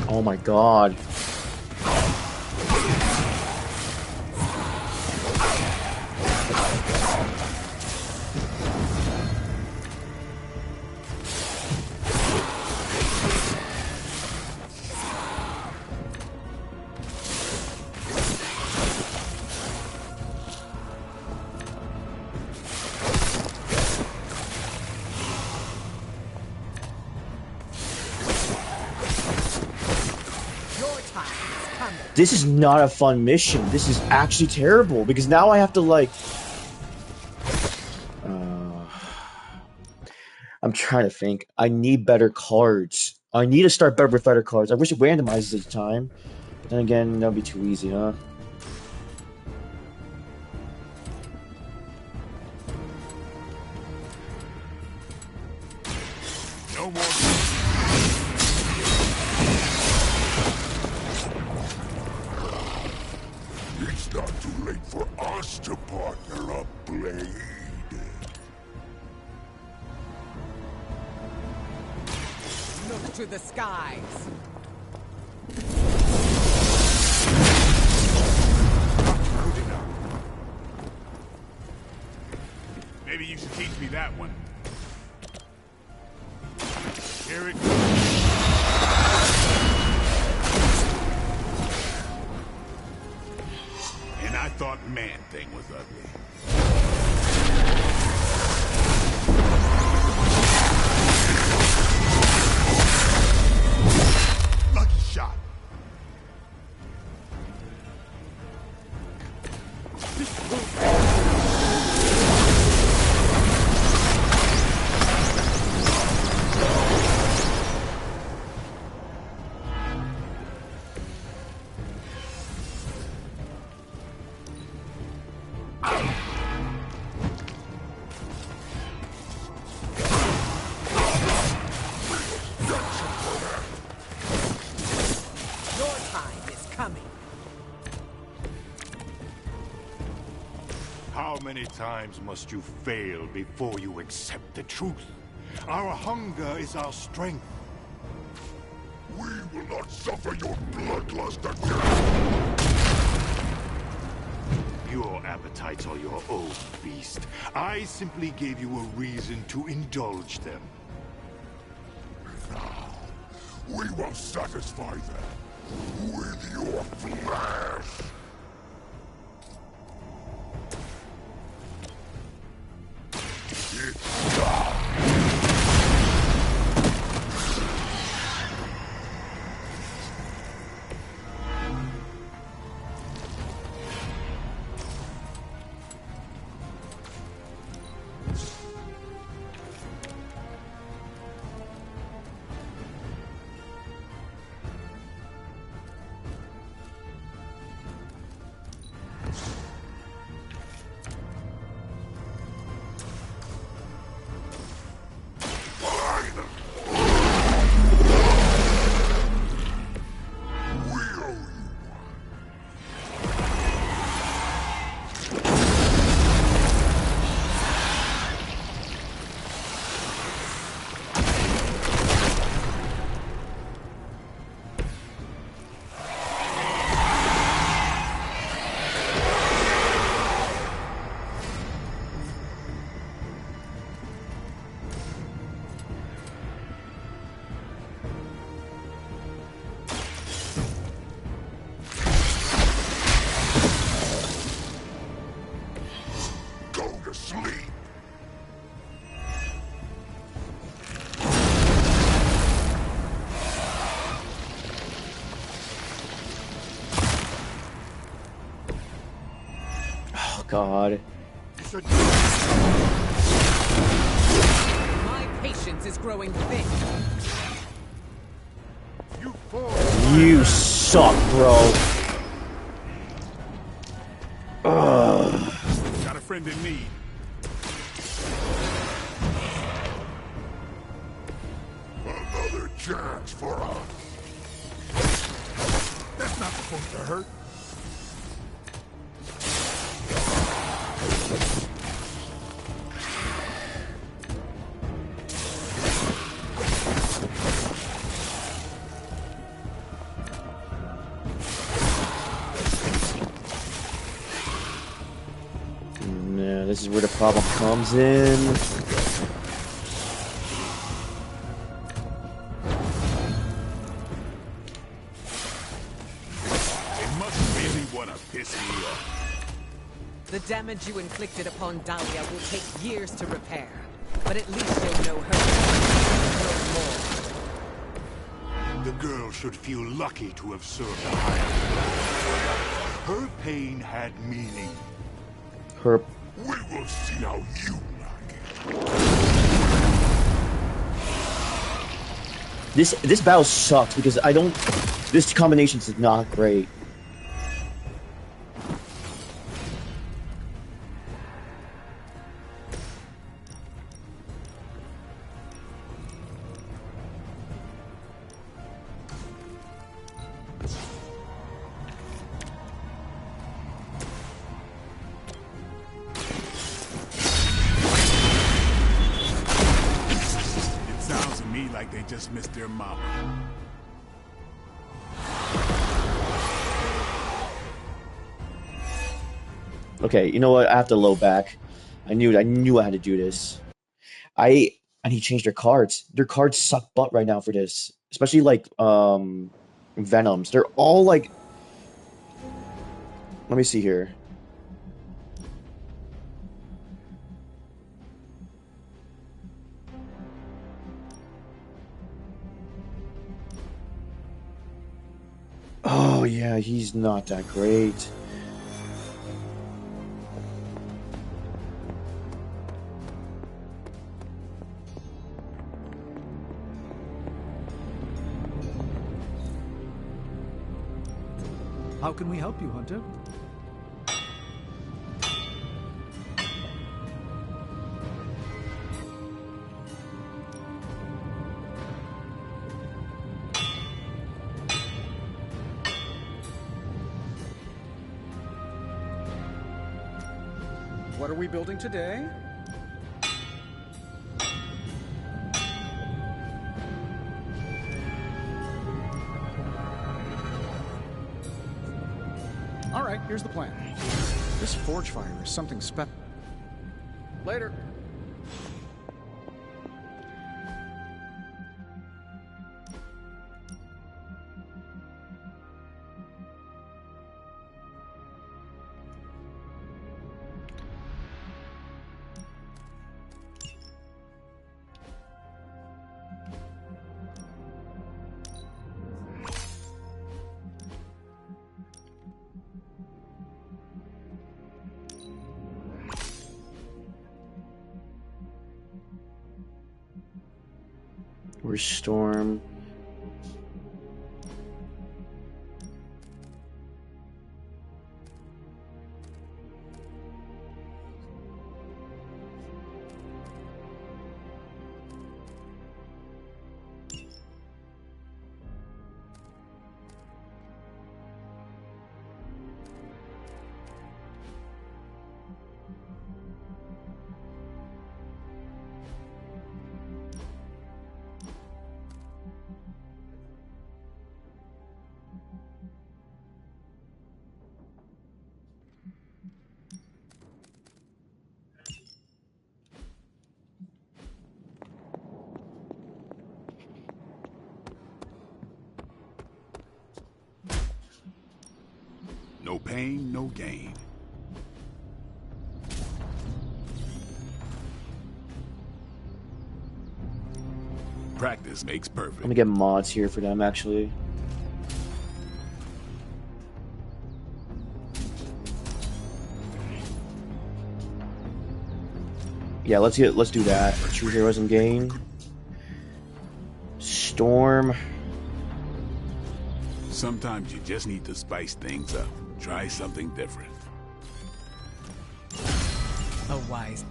Oh my god. This is not a fun mission. This is actually terrible because now I have to like. I'm trying to think. I need better cards. I need to start better with better cards. I wish it randomizes each time, but then again, that'd be too easy, huh? No more. It's not too late for us to partner up, Blade. Look to the skies. Good enough. Maybe you should teach me that one. Here it goes. And I thought Man-Thing was ugly. Lucky shot. How many times must you fail before you accept the truth? Our hunger is our strength. We will not suffer your bloodlust again. Your appetites are your own, beast. I simply gave you a reason to indulge them. Now, we will satisfy them with your flesh. It's done. God. My patience is growing thin. You suck, bro. Ugh. Got a friend in need. Another chance for us. That's not supposed to hurt. Yeah, this is where the problem comes in. They must really want to piss me off. The damage you inflicted upon Dahlia will take years to repair, but at least you'll know her. No more. The girl should feel lucky to have served a higher. Her pain had meaning. Her. We will see how you like it. This battle sucks because I don't. This combination is not great. They just missed their mama. Okay, you know what? I have to load back. I knew I had to do this. I need to change their cards. Their cards suck butt right now for this. Especially like Venoms. They're all like, let me see here. Oh yeah, he's not that great. How can we help you, Hunter? What are we building today? All right, here's the plan. This forge fire is something special. Later. Where's Storm? No pain, no gain. Practice makes perfect. I'm gonna get mods here for them, actually. Yeah, let's do that. True heroes and gain. Storm. Sometimes you just need to spice things up. Try something different. A wise.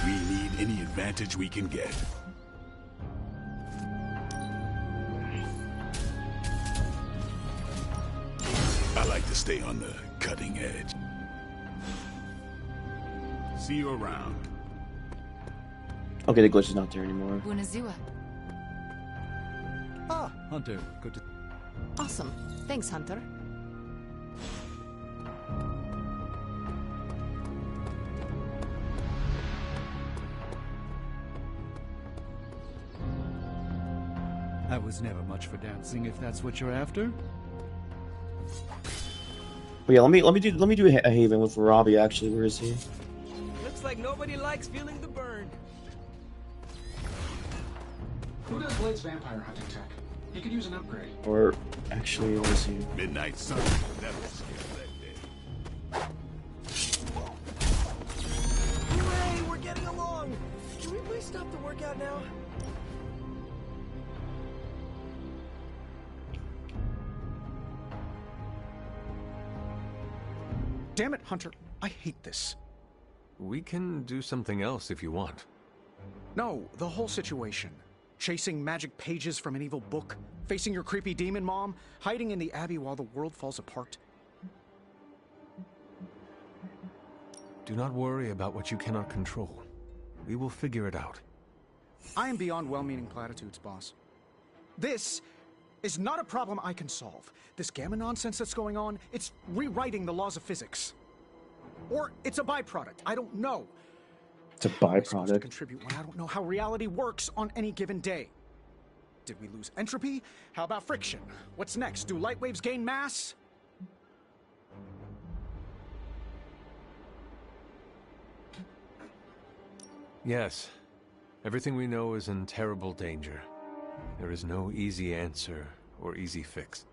We need any advantage we can get. I like to stay on the cutting edge. See you around. Okay, the glitch is not there anymore. Bunazua. Ah, Hunter, good to... Awesome. Thanks, Hunter. I was never much for dancing, if that's what you're after. But yeah, let me do a Haven with Robbie. Actually, where is he? Looks like nobody likes feeling the burn. Who does Blade's vampire hunting tech? He could use an upgrade. Or actually, where is he? Midnight Sun. That was Hooray, we're getting along. Can we please stop the workout now? Damn it, Hunter. I hate this. We can do something else if you want. No, the whole situation. Chasing magic pages from an evil book, facing your creepy demon mom, hiding in the Abbey while the world falls apart. Do not worry about what you cannot control. We will figure it out. I am beyond well-meaning platitudes, boss. This is not a problem I can solve. This gamma nonsense that's going on, it's rewriting the laws of physics. Or it's a byproduct. I don't know. It's a byproduct. To contribute when I don't know how reality works on any given day. Did we lose entropy? How about friction? What's next? Do light waves gain mass? Yes. Everything we know is in terrible danger. There is no easy answer or easy fix.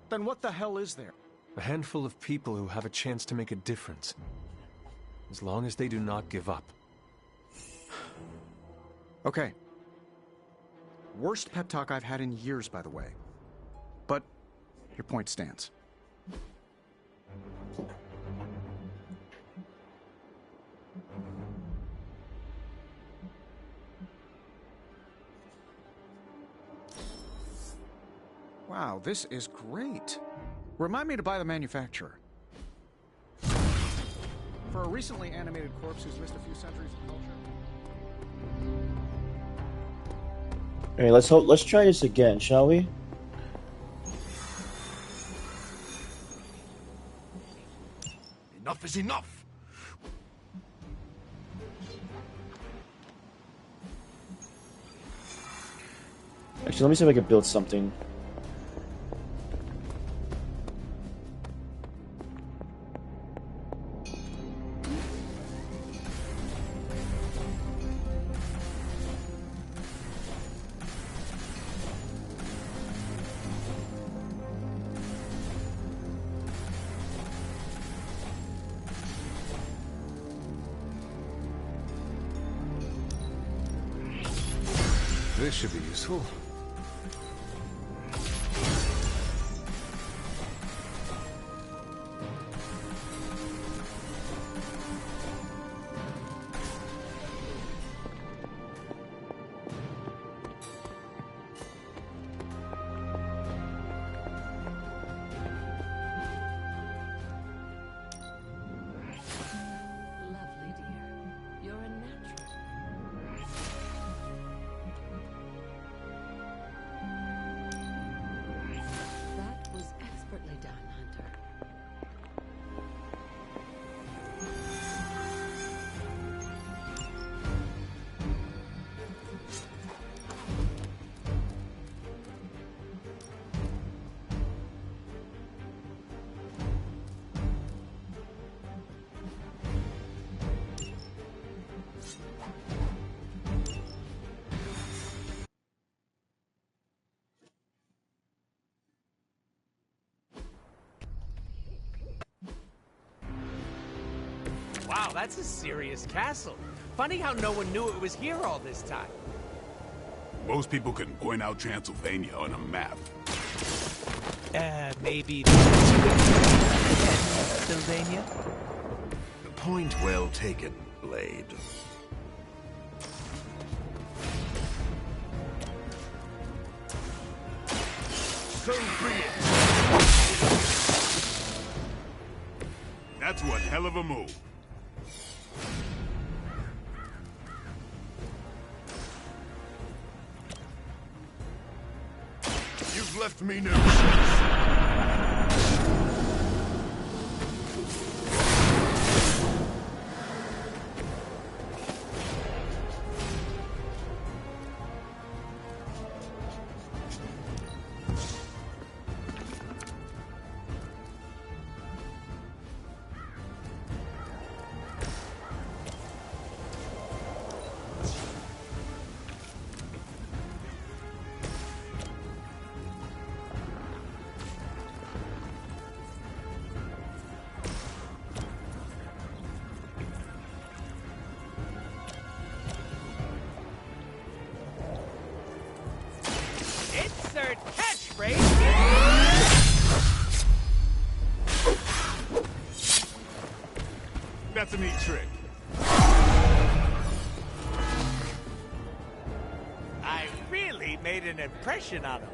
Then what the hell is there? A handful of people who have a chance to make a difference. As long as they do not give up. Okay. Worst pep talk I've had in years, by the way. But your point stands. Wow, this is great. Remind me to buy the manufacturer. For a recently animated corpse who's missed a few centuries of culture. Hey, let's try this again, shall we? Enough is enough! Actually, let me see if I can build something. This should be useful. Wow, that's a serious castle. Funny how no one knew it was here all this time. Most people couldn't point out Transylvania on a map. Maybe... Transylvania? Point well taken, Blade. So be it! That's one hell of a move. You've left me no choice. Insert catchphrase. That's a neat trick. I really made an impression on him.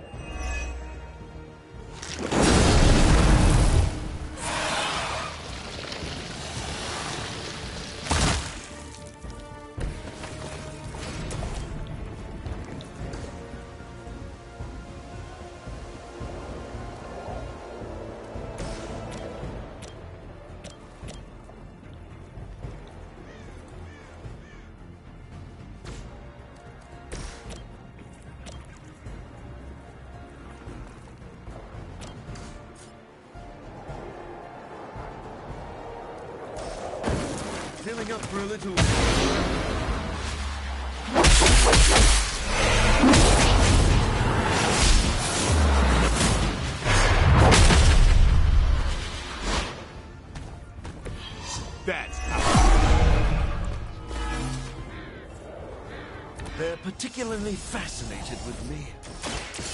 Filling up for a little... That's how. They're particularly fascinated with me.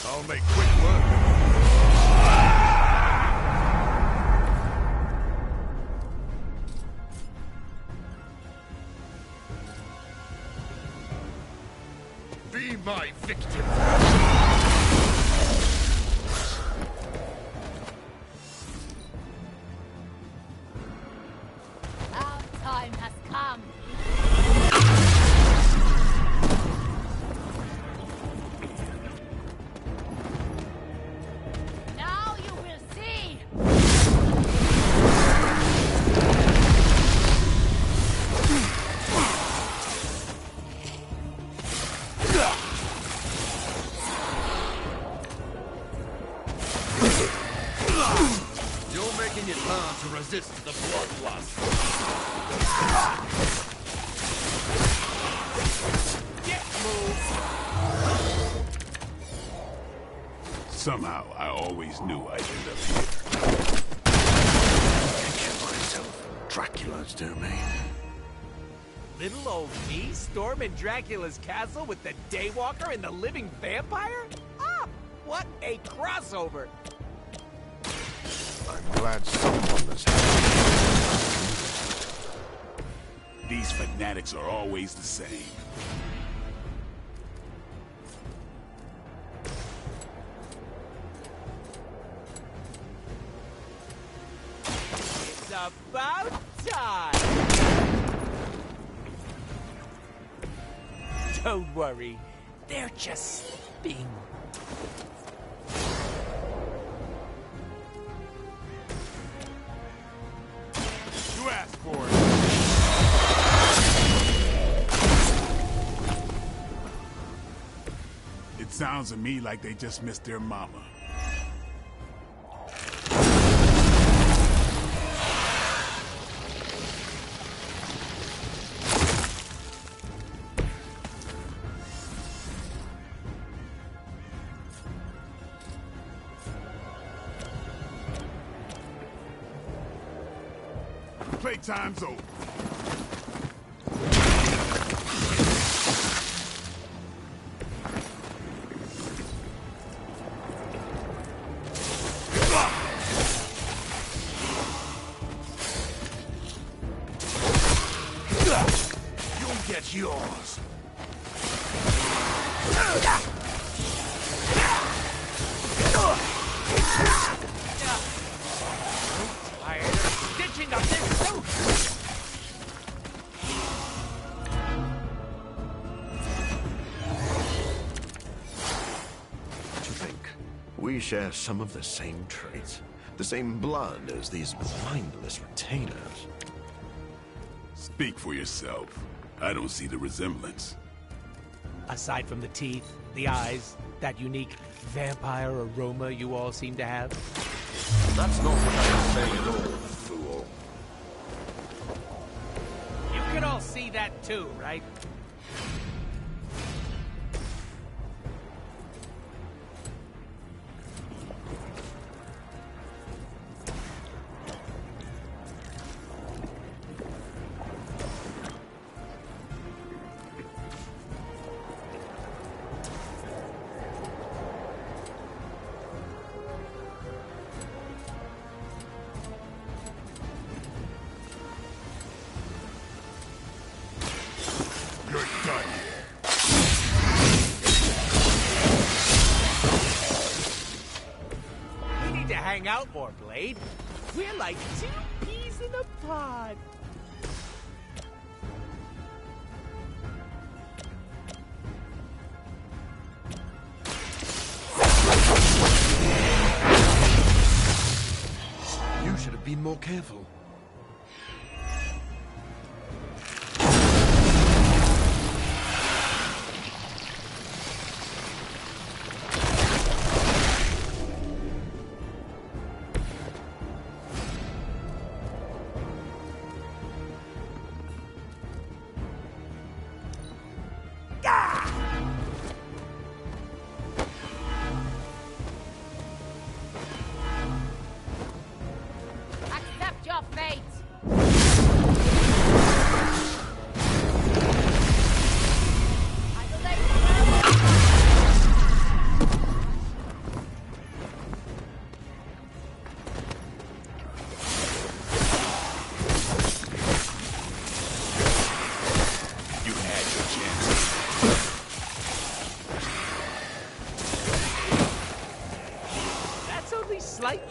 I'll make quick work. Be my victim. Our time has come. Now you will see. You're making it hard to resist the bloodlust. Somehow, I always knew I'd end up here. Picture myself Dracula's domain. Little old me storming Dracula's castle with the Daywalker and the living vampire? Ah, what a crossover! I'm glad someone has had These fanatics are always the same. It's about time! Don't worry, they're just sleeping. You asked for it. It sounds to me like they just missed their mama. Playtime's over. You'll get yours. Tired of stitching up this suit! To think, we share some of the same traits, the same blood as these mindless retainers. Speak for yourself. I don't see the resemblance. Aside from the teeth, the eyes, that unique vampire aroma you all seem to have. That's not what I was saying at all, fool. You can all see that too, right? You're done. We need to hang out more, Blade. We're like two peas in a pod. You should have been more careful. Accept your fate.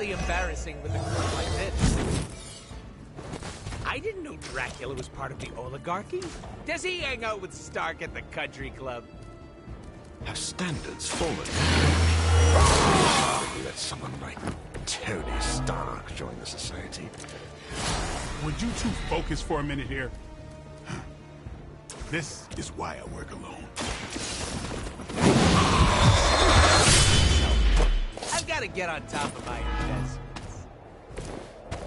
definitely embarrassing with a group like this. I didn't know Dracula was part of the oligarchy. Does he hang out with Stark at the country club? Have standards fallen? Let someone like Tony Stark join the society. Would you two focus for a minute here? This is why I work alone. I've got to get on top of my investments.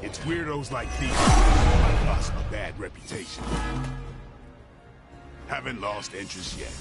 It's weirdos like these who give us a bad reputation. Haven't lost interest yet.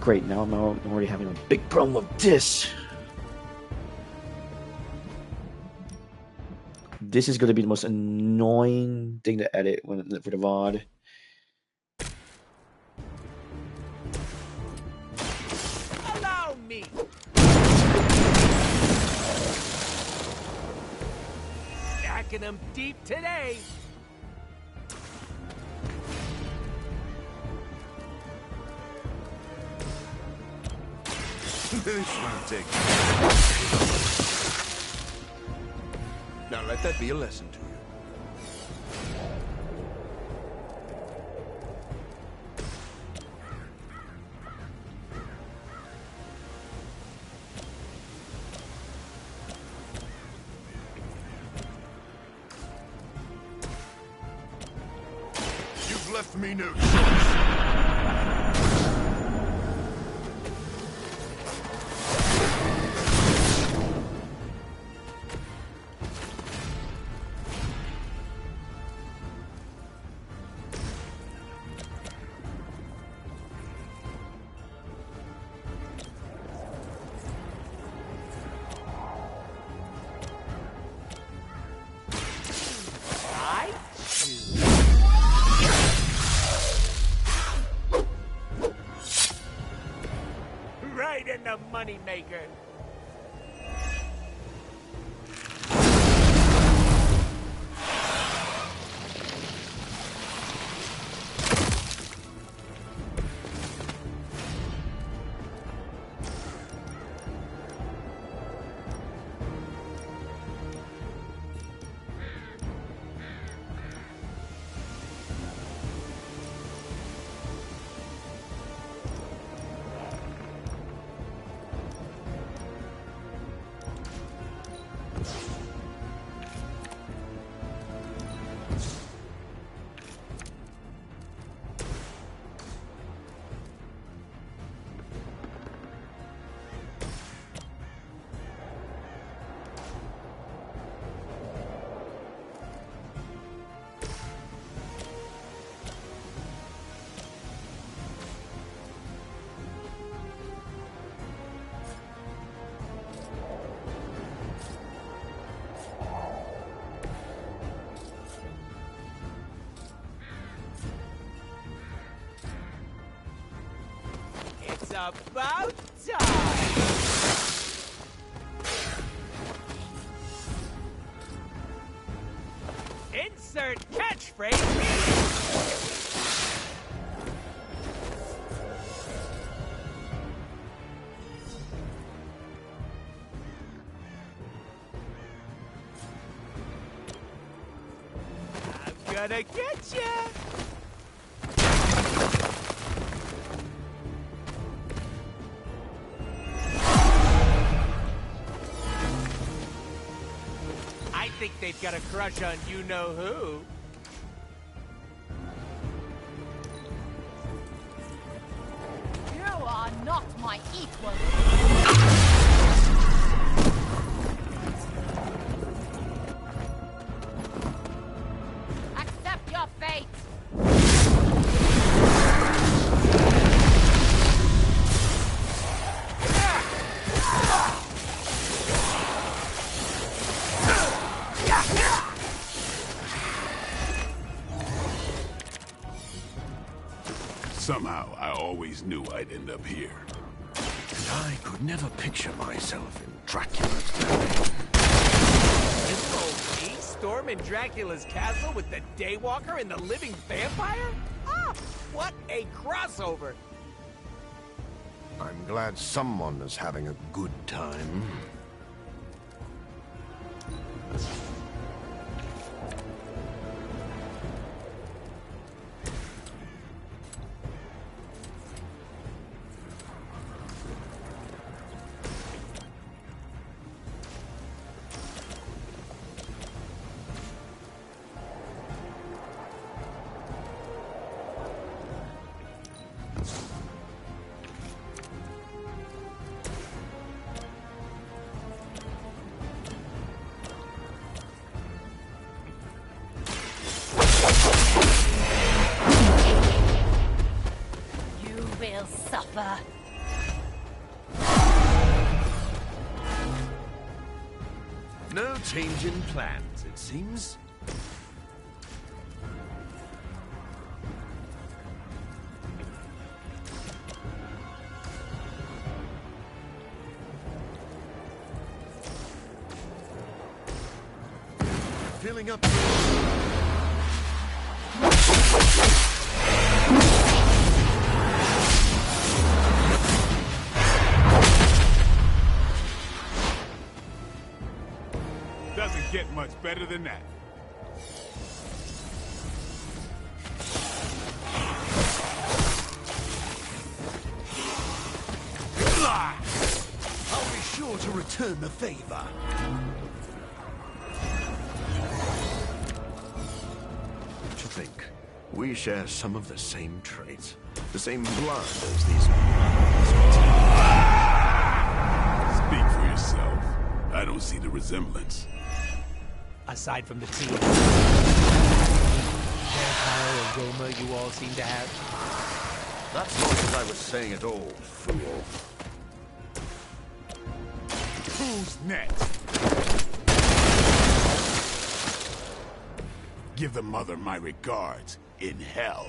Great, now I'm already having a big problem with this. This is going to be the most annoying thing to edit for the VOD. Allow me. Stacking them deep today. This won't take. Now let that be a lesson to you. You've left me no choice. Right in the moneymaker. It's about time! Insert catchphrase! I'm gonna get ya! think they've got a crush on you-know-who. You are not my equal. Accept your fate. Somehow, I always knew I'd end up here. And I could never picture myself in Dracula's domain. This old me storming Dracula's castle with the Daywalker and the living vampire? Ah, what a crossover! I'm glad someone is having a good time. Will suffer. No change in plans, it seems. Filling up. Doesn't get much better than that. I'll be sure to return the favor. Don't you think we share some of the same traits? The same blood as these... Speak for yourself. I don't see the resemblance. Aside from the team. Vampire aroma you all seem to have. That's not what I was saying at all, fool. Who's next? Give the mother my regards in hell.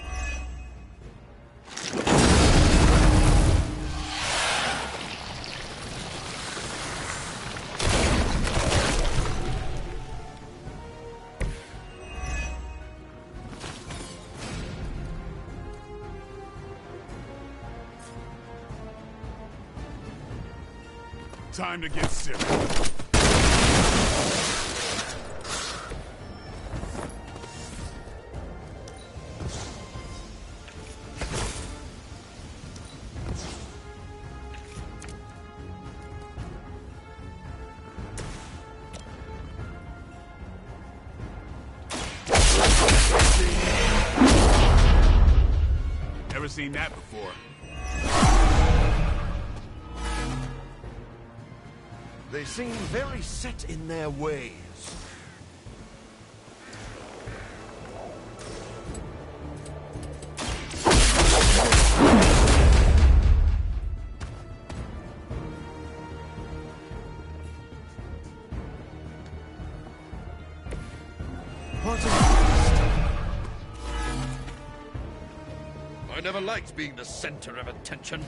Time to get serious. Never seen that before. They seem very set in their ways. What a waste. I never liked being the center of attention.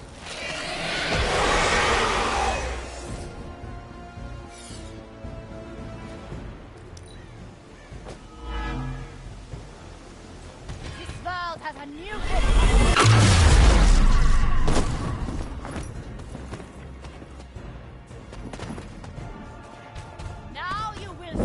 Has a new now you will.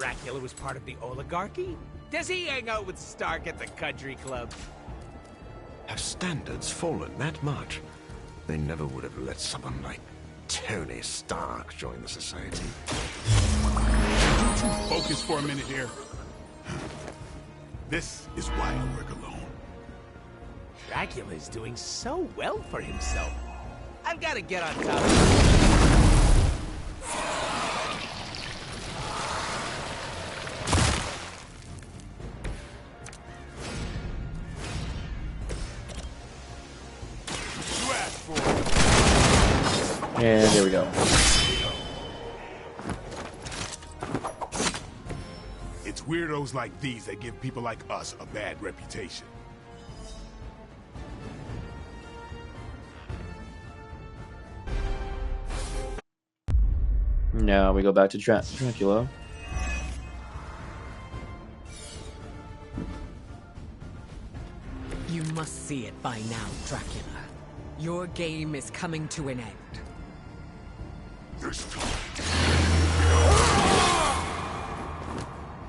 Dracula was part of the oligarchy? Does he hang out with Stark at the country club? Have standards fallen that much? They never would have let someone like Tony Stark join the society. Focus for a minute here. This is why I work alone. Dracula is doing so well for himself. I've got to get on top of it. And there we go. It's weirdos like these that give people like us a bad reputation. Now we go back to Dracula. You must see it by now, Dracula. Your game is coming to an end. This time.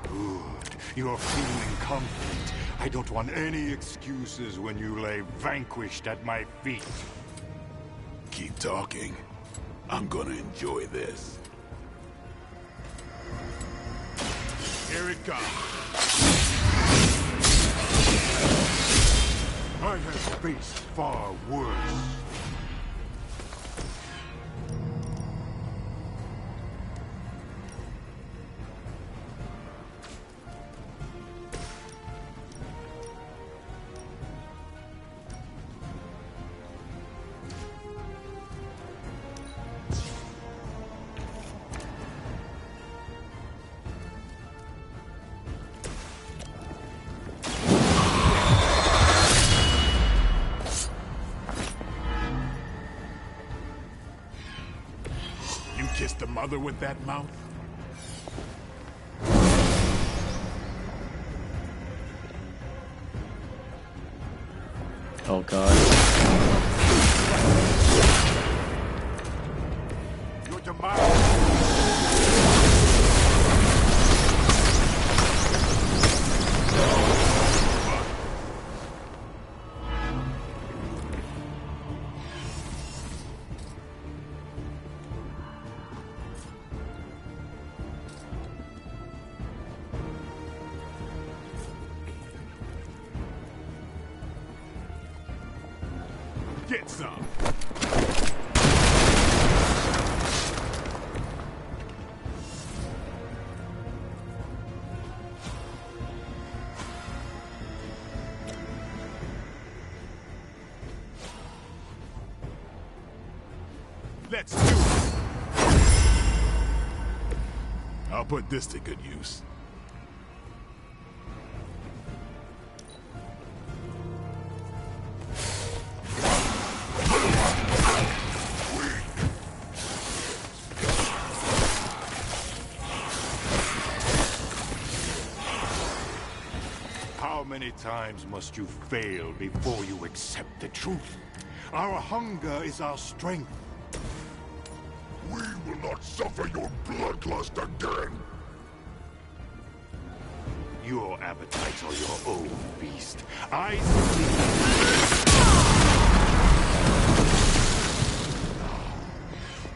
Good. You're feeling confident. I don't want any excuses when you lay vanquished at my feet. Keep talking. I'm gonna enjoy this. Here it comes. I have faced far worse. Kiss the mother with that mouth? Oh god. Your demise. Get some. Let's do it. I'll put this to good use. How many times must you fail before you accept the truth? Our hunger is our strength. We will not suffer your bloodlust again. Your appetites are your own beast. I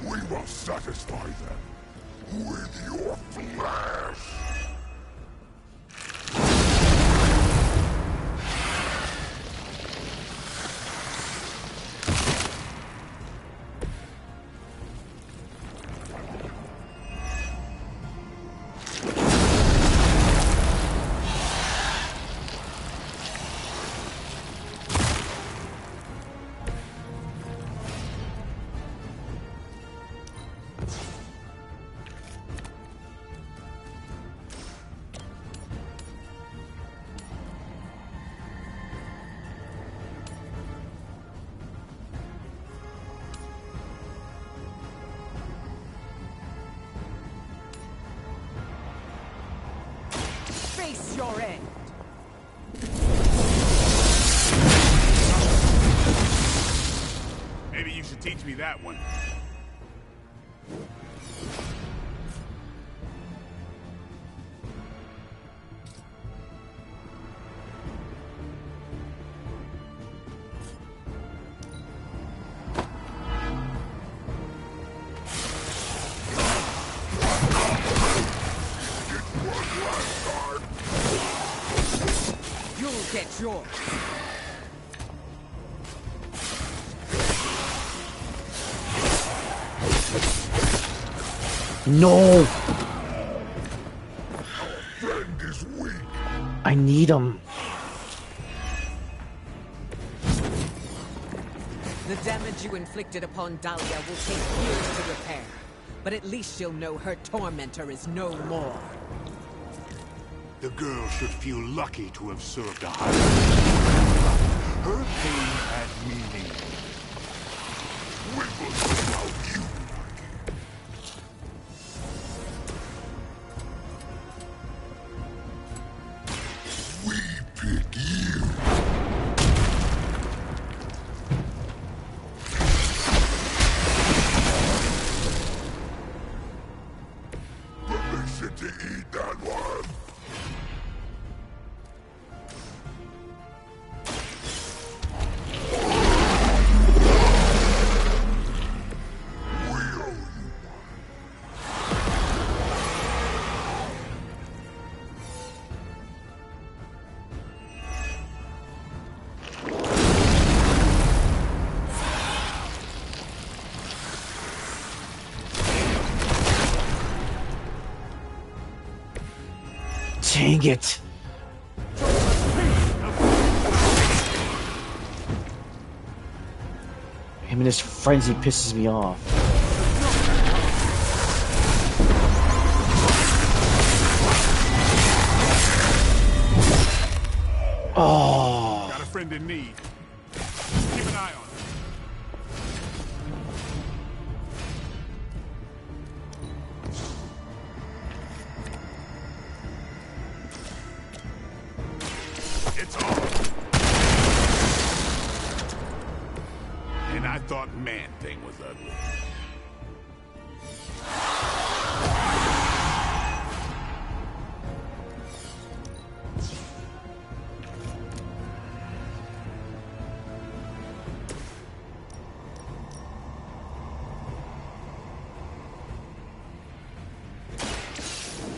we will satisfy them with your flesh. Face your end. Maybe you should teach me that one. get yours. No! Friend is weak. I need him. The damage you inflicted upon Dahlia will take years to repair. But at least she'll know her tormentor is no more. The girl should feel lucky to have served a higher. Her pain had meaning. We will see how you like it. We pick you. Permission to eat that one. Dang it. Him and his frenzy pisses me off. Oh. Got a friend in need. Keep an eye on him. It's on. And I thought Man-Thing was ugly.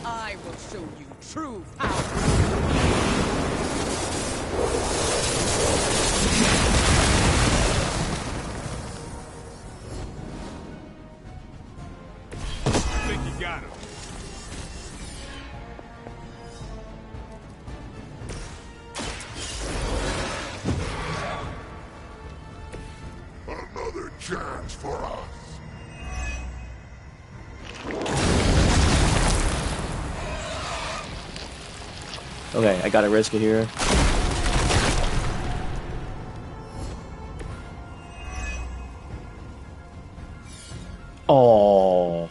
I will show you true power. I think you got him. Another chance for us. Okay, I gotta risk it here. Oh.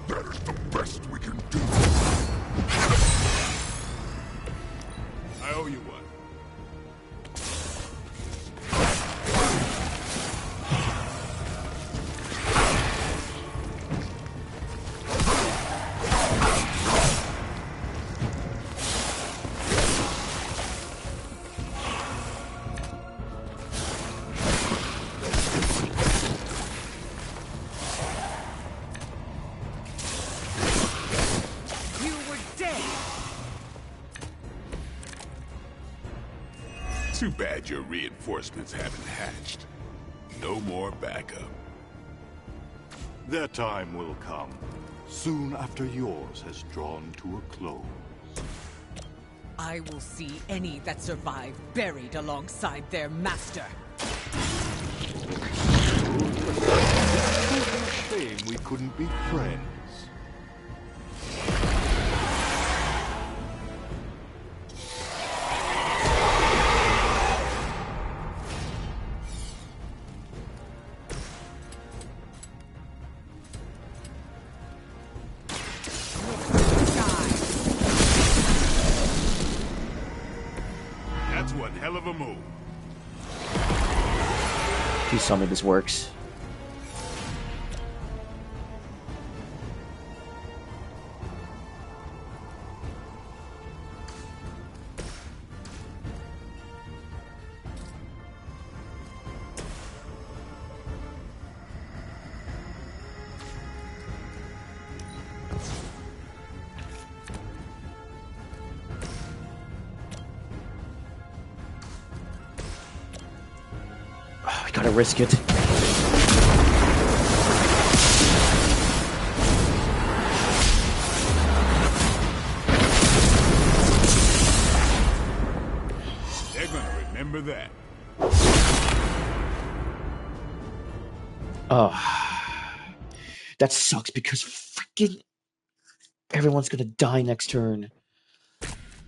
That is the best we can do. I owe you one. You were dead. Too bad your reinforcements haven't hatched. No more backup. Their time will come, soon after yours has drawn to a close. I will see any that survive buried alongside their master. Shame we couldn't be friends. That's one hell of a move. Please tell me this works. gotta risk it. They're gonna remember that. Oh, that sucks because freaking everyone's gonna die next turn.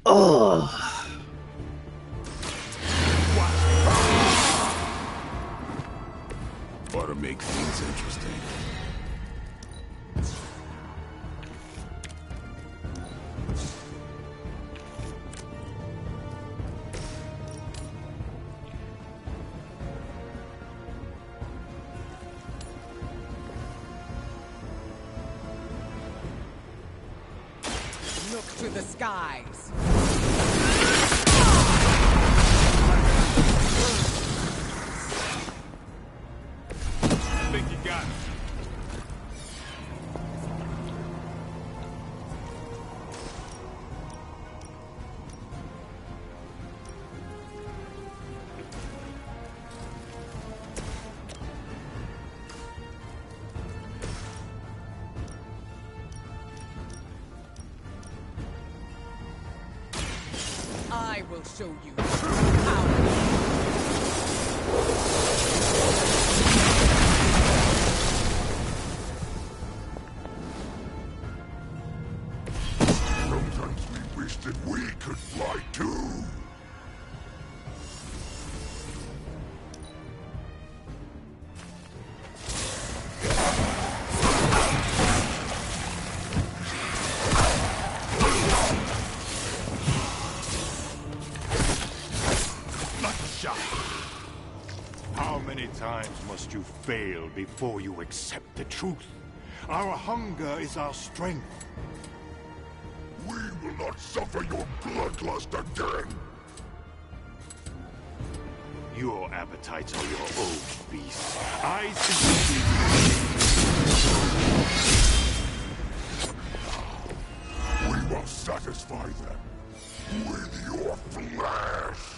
Oh. Ought to make things interesting. Look to the skies. I think you got it. I will show you true power. Sometimes we wish that we could fly too. How many times must you fail before you accept the truth? Our hunger is our strength. We will not suffer your bloodlust again. Your appetites are your own beast. I simply... We will satisfy them with your flesh.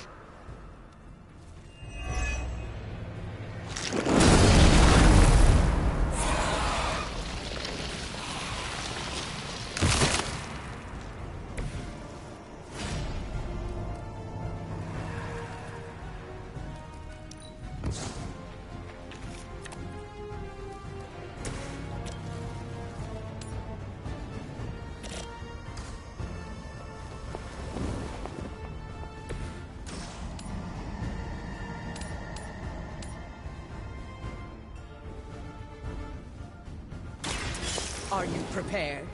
Are you prepared?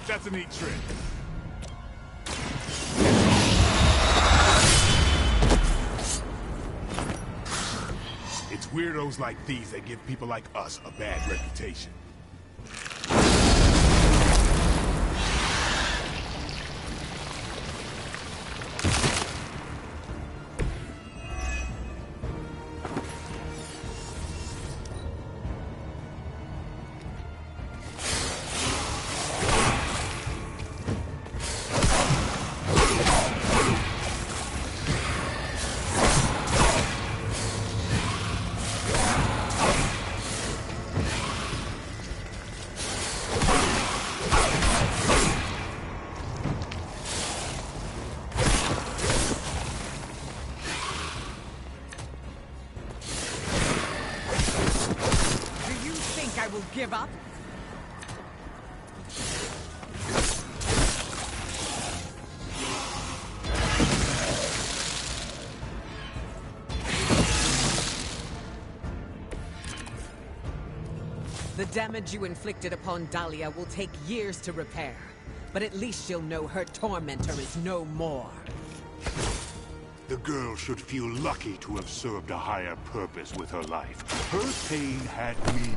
That's a neat trick. It's weirdos like these that give people like us a bad reputation. I will give up? The damage you inflicted upon Dahlia will take years to repair, but at least she'll know her tormentor is no more. The girl should feel lucky to have served a higher purpose with her life. Her pain had meaning.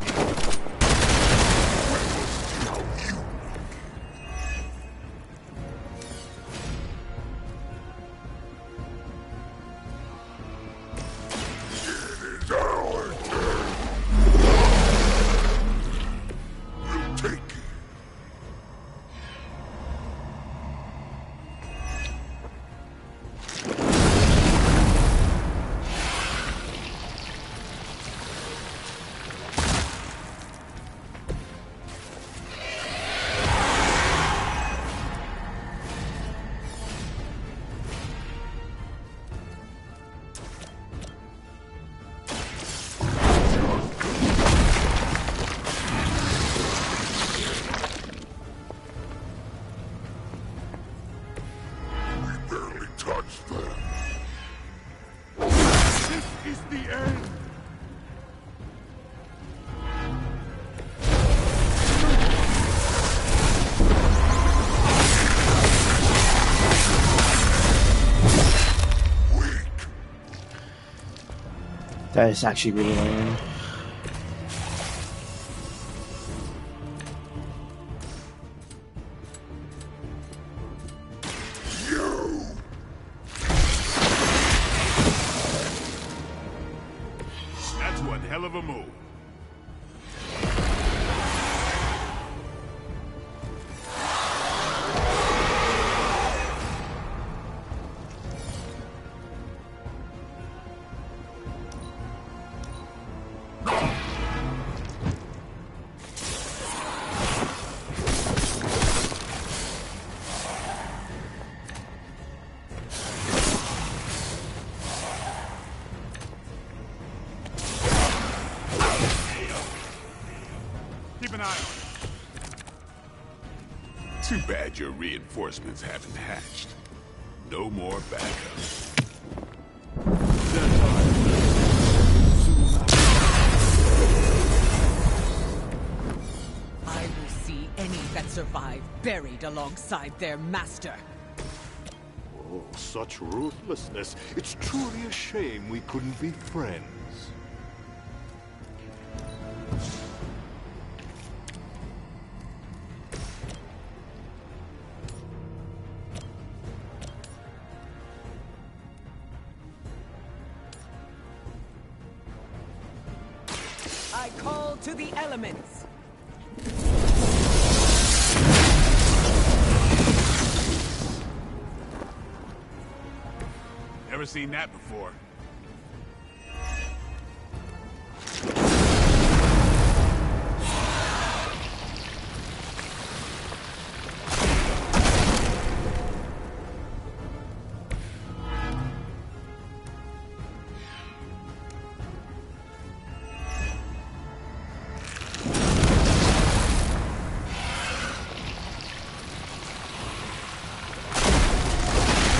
That is actually really lame. That's one hell of a move. Keep an eye on it. Too bad your reinforcements haven't hatched. No more backup. I will see any that survive buried alongside their master. Oh, such ruthlessness. It's truly a shame we couldn't be friends. I call to the elements. Never seen that before.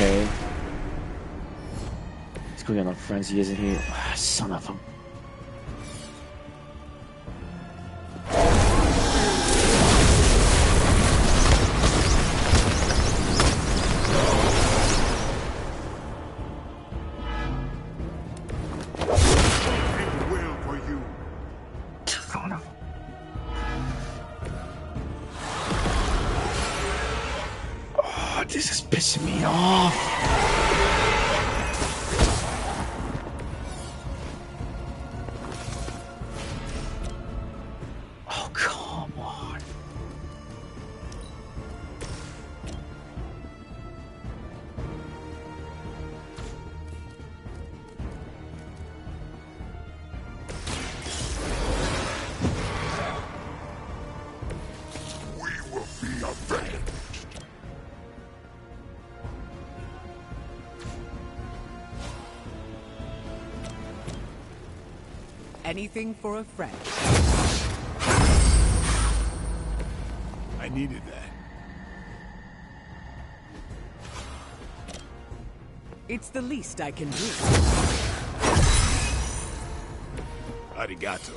Okay. What's going on, friends? He isn't here. Ah, son of a... Well for you. Son of... Oh, this is pissing me off. Oh, come on. We will be avenged. Anything for a friend. I needed that. It's the least I can do. Arigato.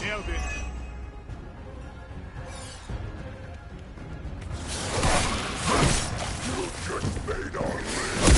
Nailed it. You just made our list.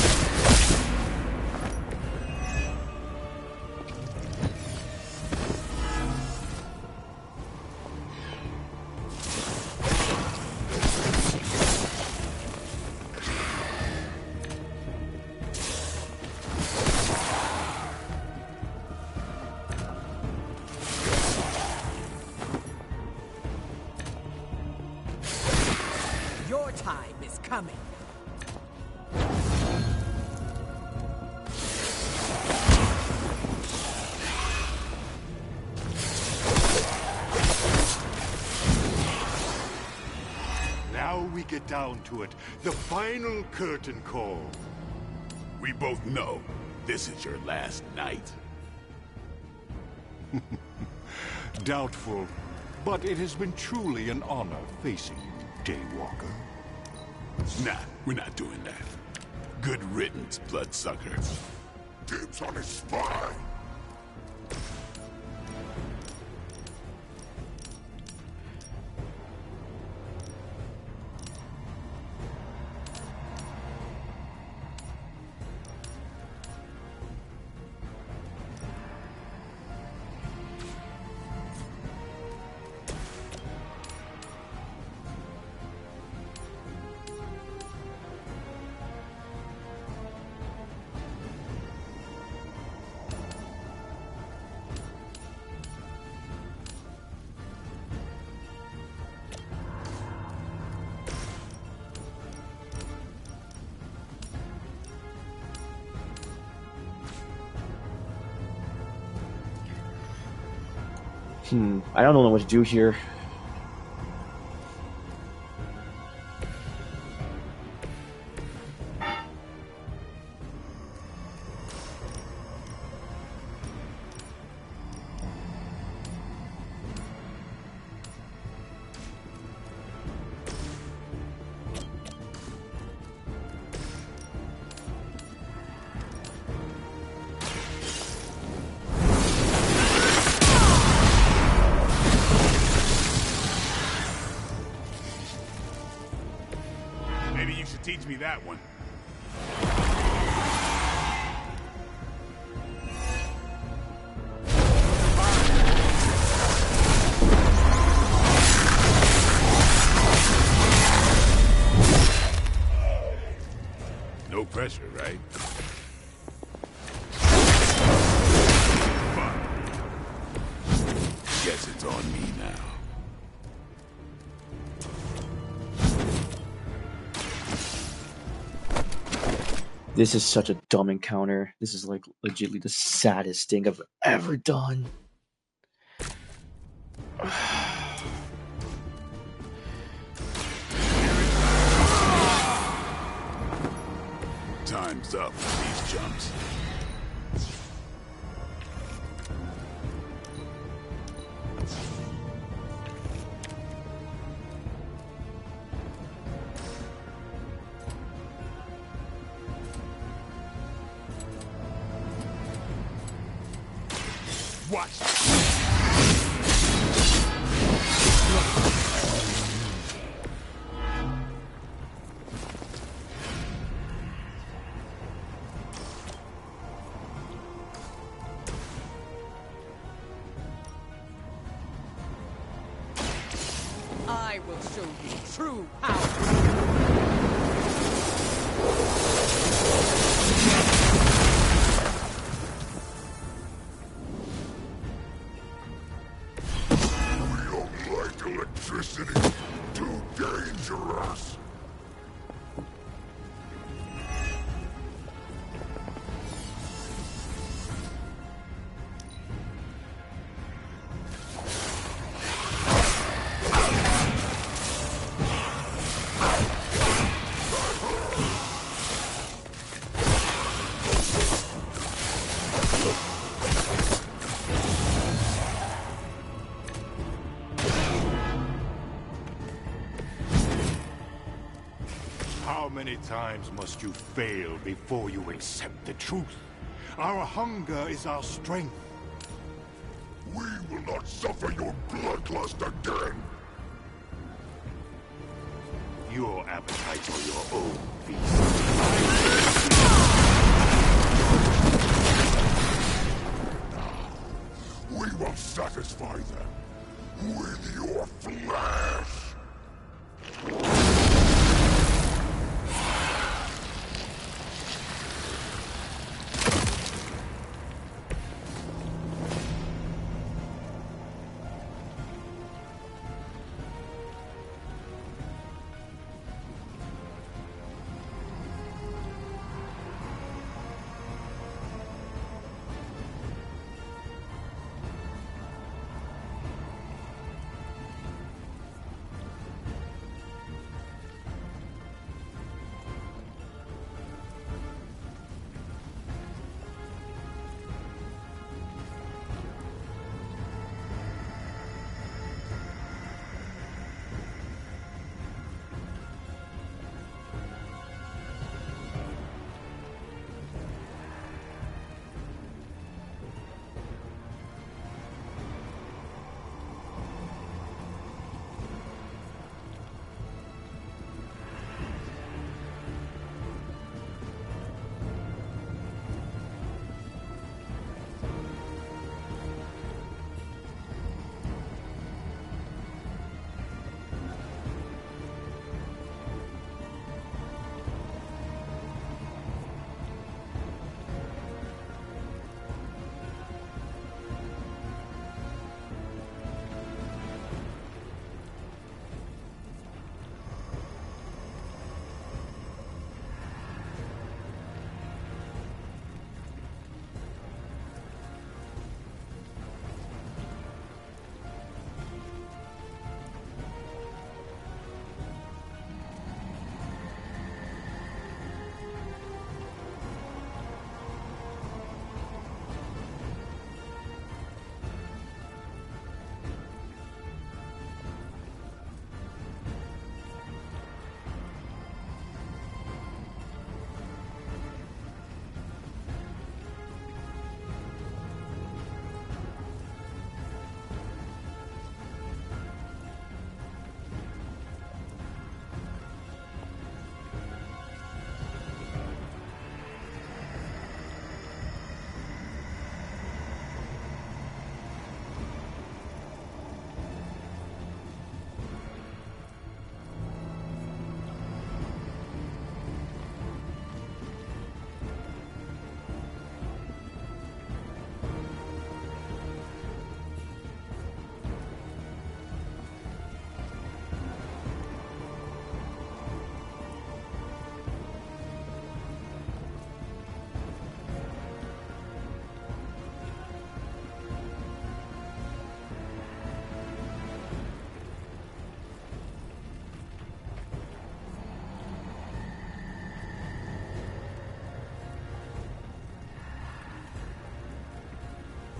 Your time is coming. Now we get down to it. The final curtain call. We both know this is your last night. Doubtful, but it has been truly an honor facing you, Daywalker. Nah, we're not doing that. Good riddance, bloodsucker. Dibs on his spine. I don't know what to do here. Maybe you should teach me that one. No pressure, right? Fine. Guess it's on me now. This is such a dumb encounter. This is like legitimately the saddest thing I've ever done. Time's up for these chumps. Watch. I will show you true power. We don't like electricity. Too dangerous. How many times must you fail before you accept the truth? Our hunger is our strength. We will not suffer your bloodlust again. Your appetite for your own feast. We will satisfy them with your flesh.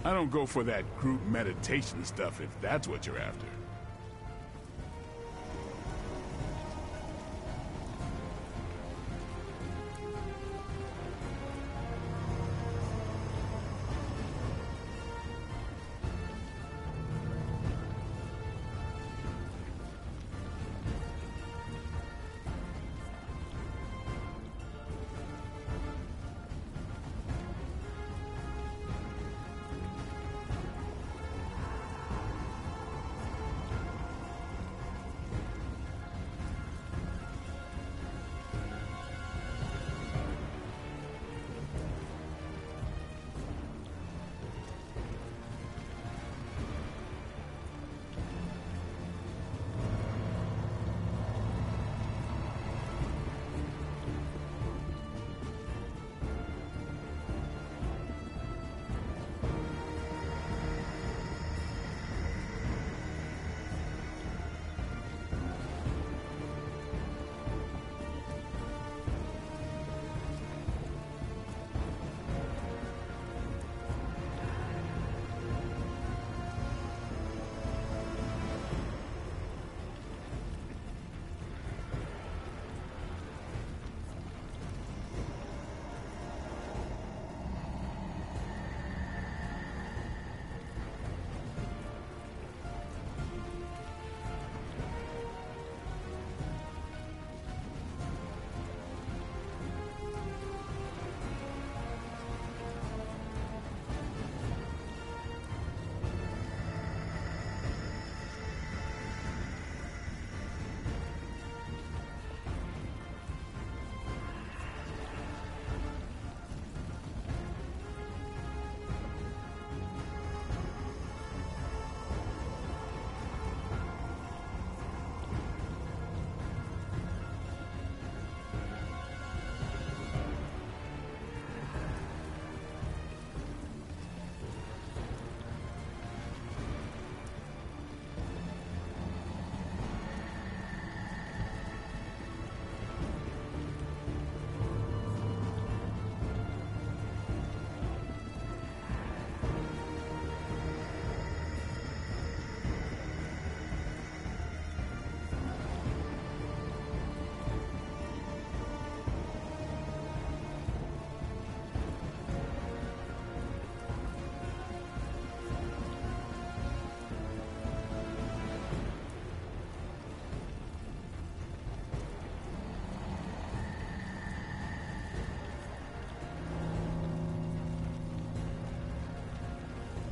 I don't go for that group meditation stuff if that's what you're after.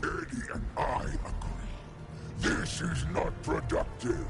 Eddie and I agree. This is not productive.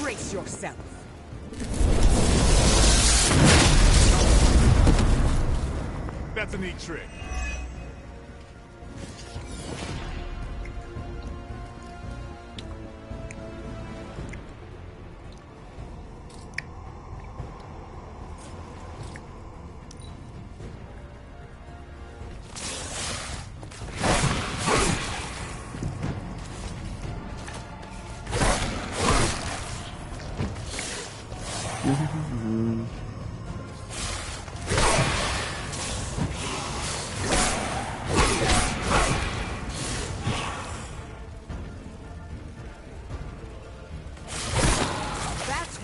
Brace yourself. That's a neat trick.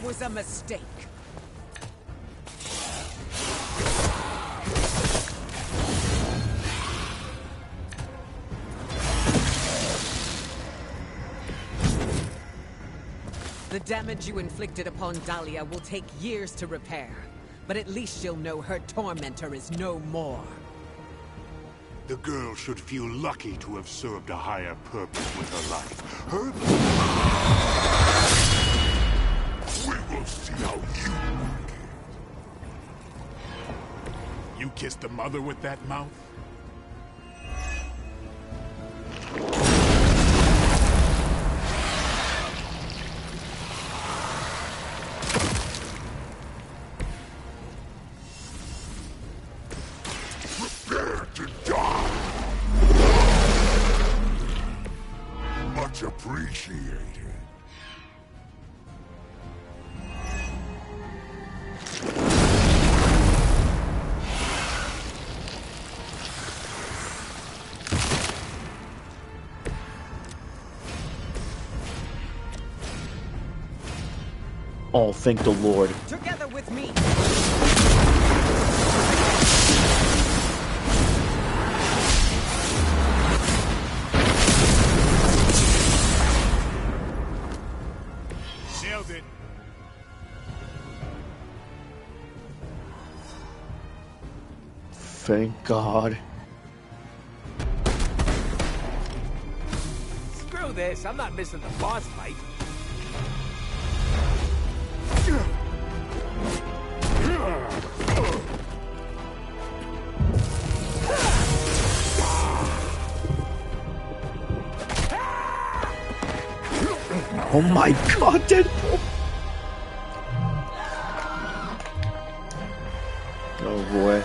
Was a mistake. The damage you inflicted upon Dahlia will take years to repair, but at least she'll know her tormentor is no more. The girl should feel lucky to have served a higher purpose with her life. We will see how you work it. You kissed the mother with that mouth? Prepare to die. Much appreciated. Oh, thank the Lord. Together with me. Nailed it. Thank God. Screw this, I'm not missing the boss fight. Oh my God, Deadpool! Oh boy.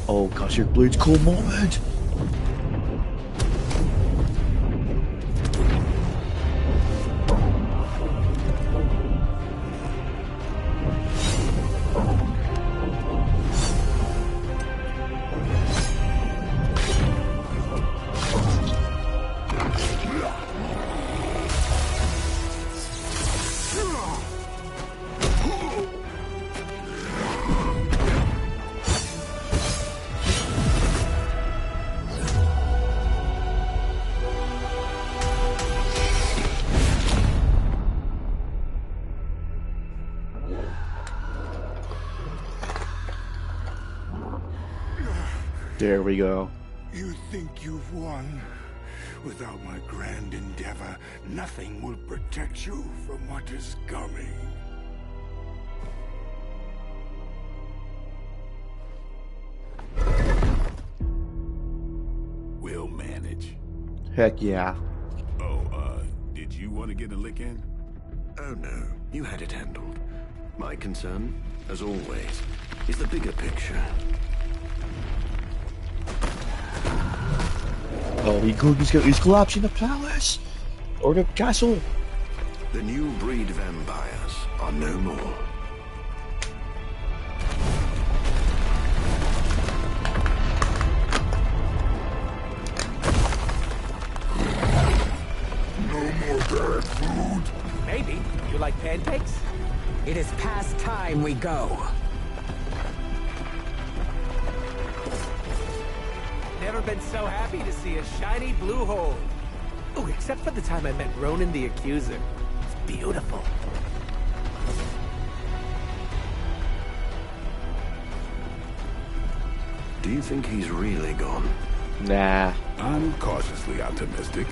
Oh, Cosmic Blade's cool moment! There we go. You think you've won? Without my grand endeavor, nothing will protect you from what is coming. We'll manage. Heck yeah. Oh, did you want to get a lick in? Oh no, you had it handled. My concern, as always, is the bigger picture. Oh, he's collapsing the palace! Or the castle! The new breed vampires are no more. No more bad food? Maybe. You like pancakes? It is past time time we go. Never been so happy to see a shiny blue hole. Oh, except for the time I met Ronan the Accuser. It's beautiful. Do you think he's really gone? Nah. I'm cautiously optimistic.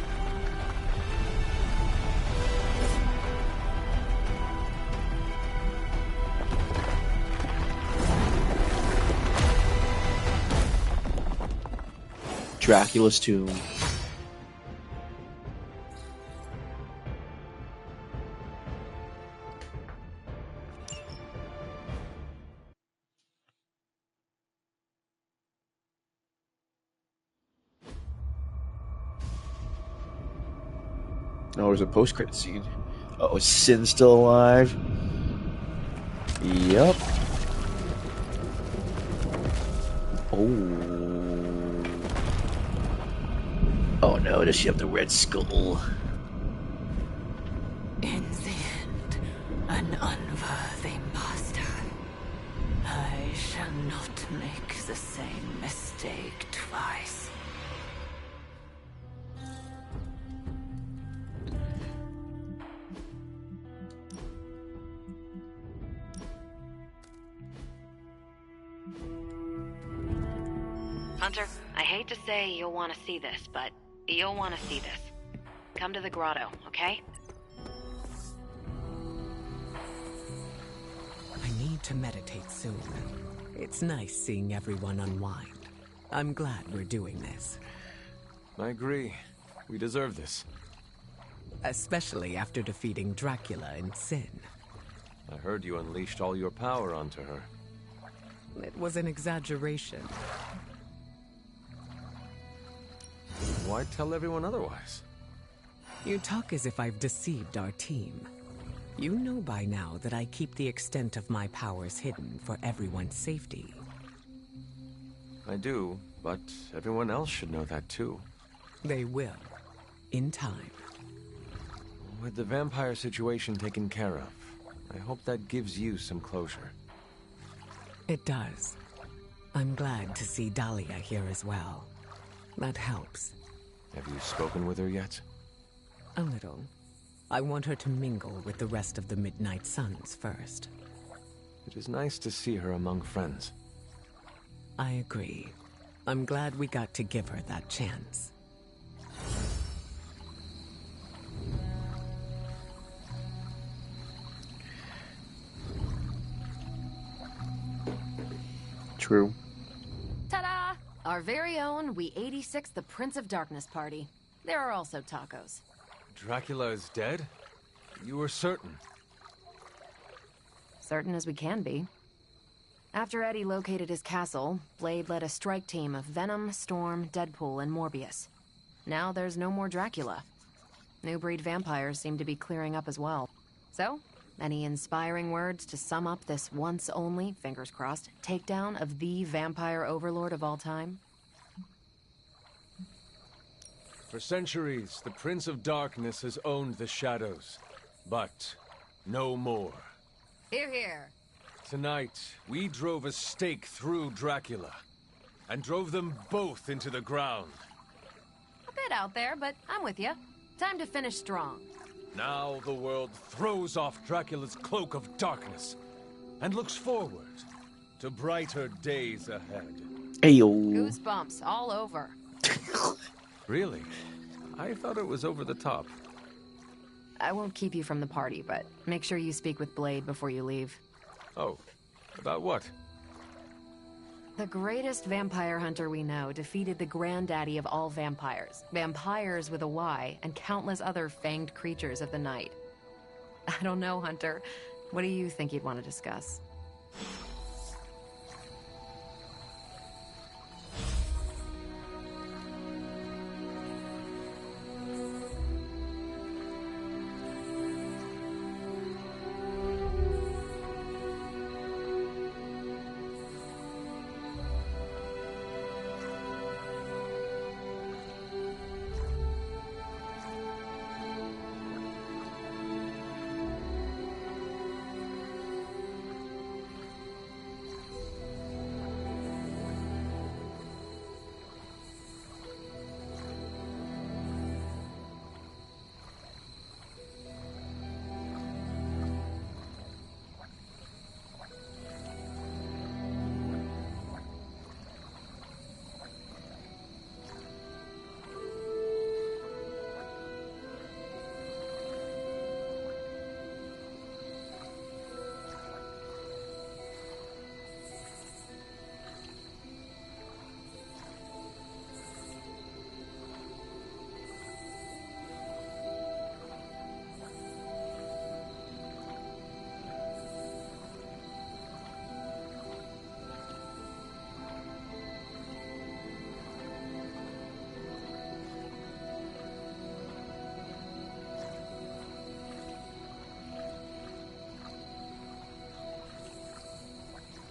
Dracula's tomb. Oh, there's a post-credit scene. Oh, is Sin still alive? Yep. Oh no, does she have the red skull? In the end, an unworthy master. I shall not make the same mistake twice. Hunter, I hate to say you'll want to see this, but you'll want to see this. Come to the grotto, okay? I need to meditate soon. It's nice seeing everyone unwind. I'm glad we're doing this. I agree. We deserve this. Especially after defeating Dracula and Sin. I heard you unleashed all your power onto her. It was an exaggeration. Why tell everyone otherwise? You talk as if I've deceived our team. You know by now that I keep the extent of my powers hidden for everyone's safety. I do, but everyone else should know that too. They will. In time. With the vampire situation taken care of, I hope that gives you some closure. It does. I'm glad to see Dahlia here as well. That helps. Have you spoken with her yet? A little. I want her to mingle with the rest of the Midnight Suns first. It is nice to see her among friends. I agree. I'm glad we got to give her that chance. True. Ta-da! Our very own We 86 the Prince of Darkness party. There are also tacos. Dracula is dead? You were certain? Certain as we can be. After Eddie located his castle, Blade led a strike team of Venom, Storm, Deadpool, and Morbius. Now there's no more Dracula. New breed vampires seem to be clearing up as well. So, any inspiring words to sum up this once only, fingers crossed, takedown of the vampire overlord of all time? For centuries, the Prince of Darkness has owned the shadows. But no more. Hear, hear. Tonight, we drove a stake through Dracula, and drove them both into the ground. A bit out there, but I'm with you. Time to finish strong. Now the world throws off Dracula's cloak of darkness, and looks forward to brighter days ahead. Ayo. Goosebumps all over. Really? I thought it was over the top. I won't keep you from the party, but make sure you speak with Blade before you leave. Oh, about what? The greatest vampire hunter we know defeated the granddaddy of all vampires, vampires with a Y, and countless other fanged creatures of the night. I don't know, Hunter. What do you think you'd want to discuss?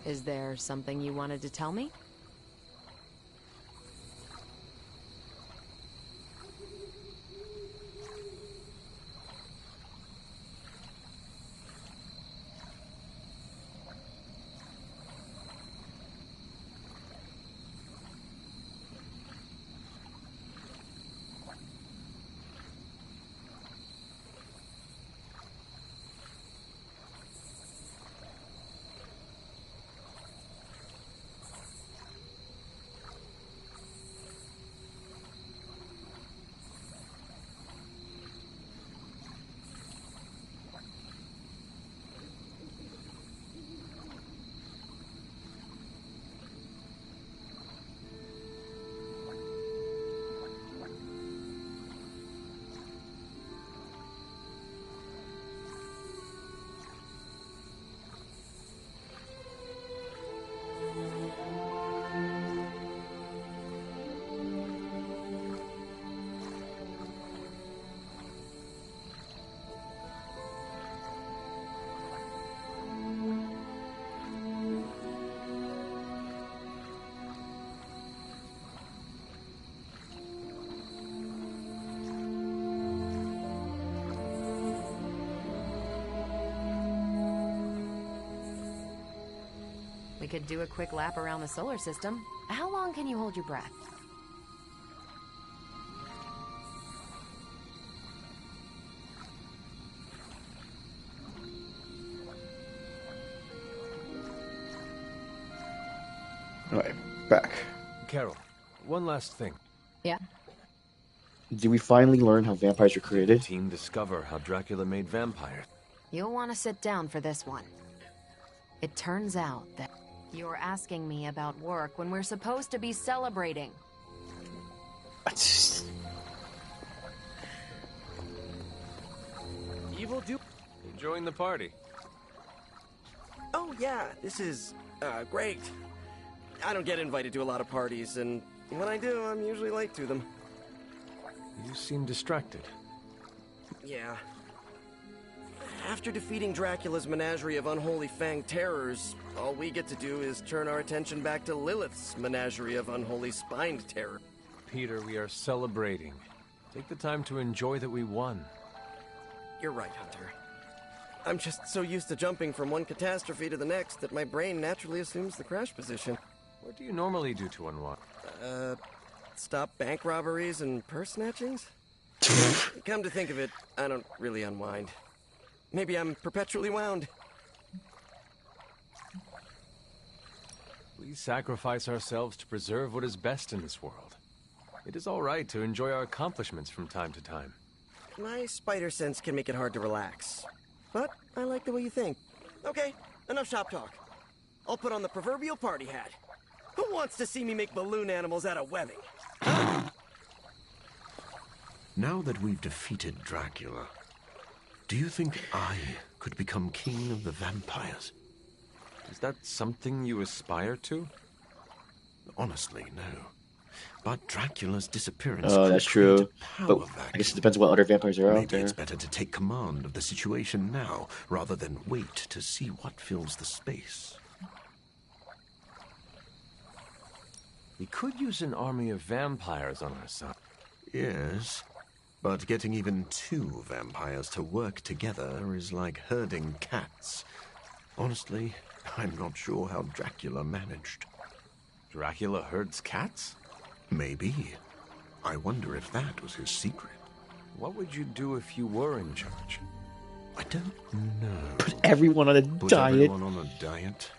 Is there something you wanted to tell me? We could do a quick lap around the solar system. How long can you hold your breath? Alright, back. Carol, one last thing. Yeah? Did we finally learn how vampires are created? Did the team discover how Dracula made vampires? You'll want to sit down for this one. It turns out that you're asking me about work when we're supposed to be celebrating. Evil do. Enjoying the party. Oh yeah, this is great. I don't get invited to a lot of parties, and when I do, I'm usually late to them. You seem distracted. Yeah. After defeating Dracula's menagerie of unholy fanged terrors, all we get to do is turn our attention back to Lilith's menagerie of unholy spined terror. Peter, we are celebrating. Take the time to enjoy that we won. You're right, Hunter. I'm just so used to jumping from one catastrophe to the next that my brain naturally assumes the crash position. What do you normally do to unwind? Stop bank robberies and purse snatchings? Come to think of it, I don't really unwind. Maybe I'm perpetually wound. We sacrifice ourselves to preserve what is best in this world. It is all right to enjoy our accomplishments from time to time. My spider sense can make it hard to relax. But I like the way you think. Okay, enough shop talk. I'll put on the proverbial party hat. Who wants to see me make balloon animals out of webbing? Now that we've defeated Dracula, do you think I could become king of the vampires? Is that something you aspire to? Honestly, no. But Dracula's disappearance... Oh, that's true. But I guess it depends what other vampires are out Maybe there. it's better to take command of the situation now, rather than wait to see what fills the space. We could use an army of vampires on our side. Yes, but getting even 2 vampires to work together is like herding cats. Honestly, I'm not sure how Dracula managed. Dracula herds cats? Maybe. I wonder if that was his secret. What would you do if you were in charge? I don't know. Put everyone on a diet. Everyone on a diet?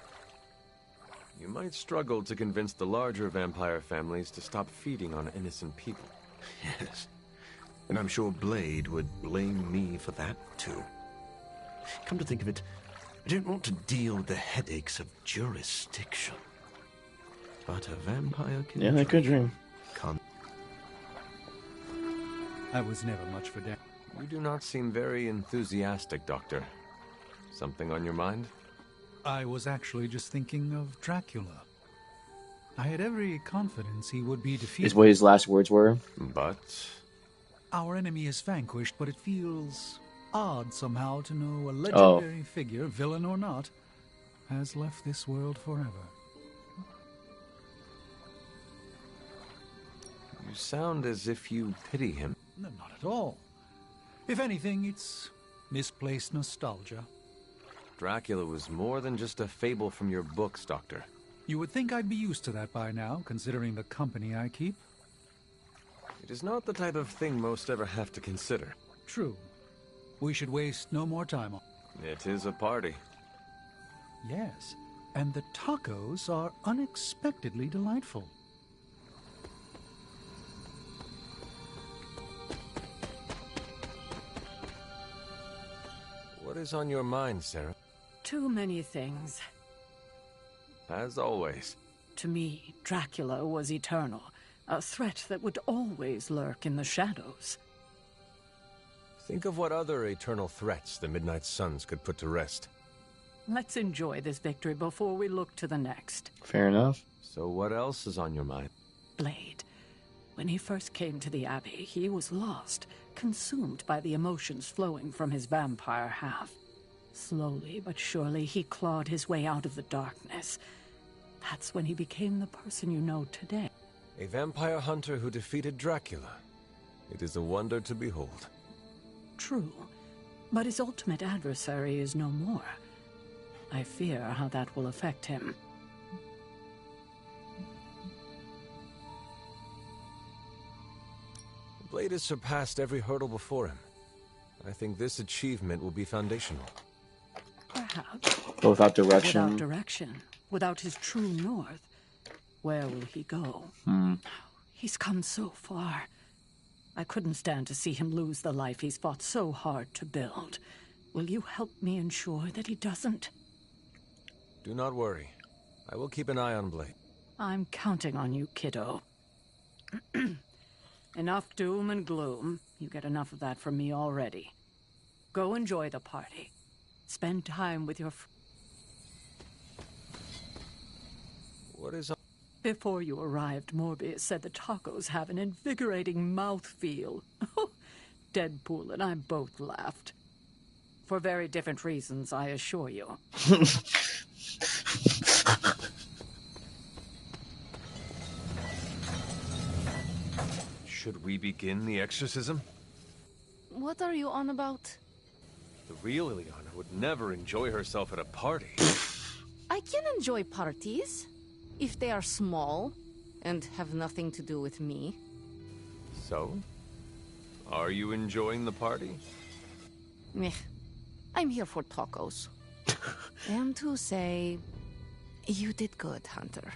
You might struggle to convince the larger vampire families to stop feeding on innocent people. Yes. And I'm sure Blade would blame me for that, too. Come to think of it, I don't want to deal with the headaches of jurisdiction. But a vampire can... Yeah, I could dream. I was never much for that. You do not seem very enthusiastic, Doctor. Something on your mind? I was actually just thinking of Dracula. I had every confidence he would be defeated. Is what his last words were. But... Our enemy is vanquished, but it feels odd somehow to know a legendary figure, villain or not, has left this world forever. You sound as if you pity him. No, not at all. If anything, it's misplaced nostalgia. Dracula was more than just a fable from your books, Doctor. You would think I'd be used to that by now, considering the company I keep. It is not the type of thing most ever have to consider. True. We should waste no more time on it. It is a party. Yes, and the tacos are unexpectedly delightful. What is on your mind, Sarah? Too many things. As always. To me, Dracula was eternal, a threat that would always lurk in the shadows. Think of what other eternal threats the Midnight Suns could put to rest. Let's enjoy this victory before we look to the next. Fair enough. So what else is on your mind? Blade. When he first came to the Abbey, he was lost, consumed by the emotions flowing from his vampire half. Slowly but surely, he clawed his way out of the darkness. That's when he became the person you know today. A vampire hunter who defeated Dracula. It is a wonder to behold. True, but his ultimate adversary is no more. I fear how that will affect him. Blade has surpassed every hurdle before him. I think this achievement will be foundational. Perhaps. But without direction. Without direction, without his true north, where will he go? He's come so far. I couldn't stand to see him lose the life he's fought so hard to build. Will you help me ensure that he doesn't? Do not worry. I will keep an eye on Blade. I'm counting on you, kiddo. Enough doom and gloom. You get enough of that from me already. Go enjoy the party. Spend time with your What is on... Before you arrived, Morbius said the tacos have an invigorating mouthfeel. Deadpool and I both laughed. For very different reasons, I assure you. Should we begin the exorcism? What are you on about? The real Ileana would never enjoy herself at a party. I can enjoy parties, if they are small and have nothing to do with me. So? Are you enjoying the party? Meh. I'm here for tacos. And to say, you did good, Hunter.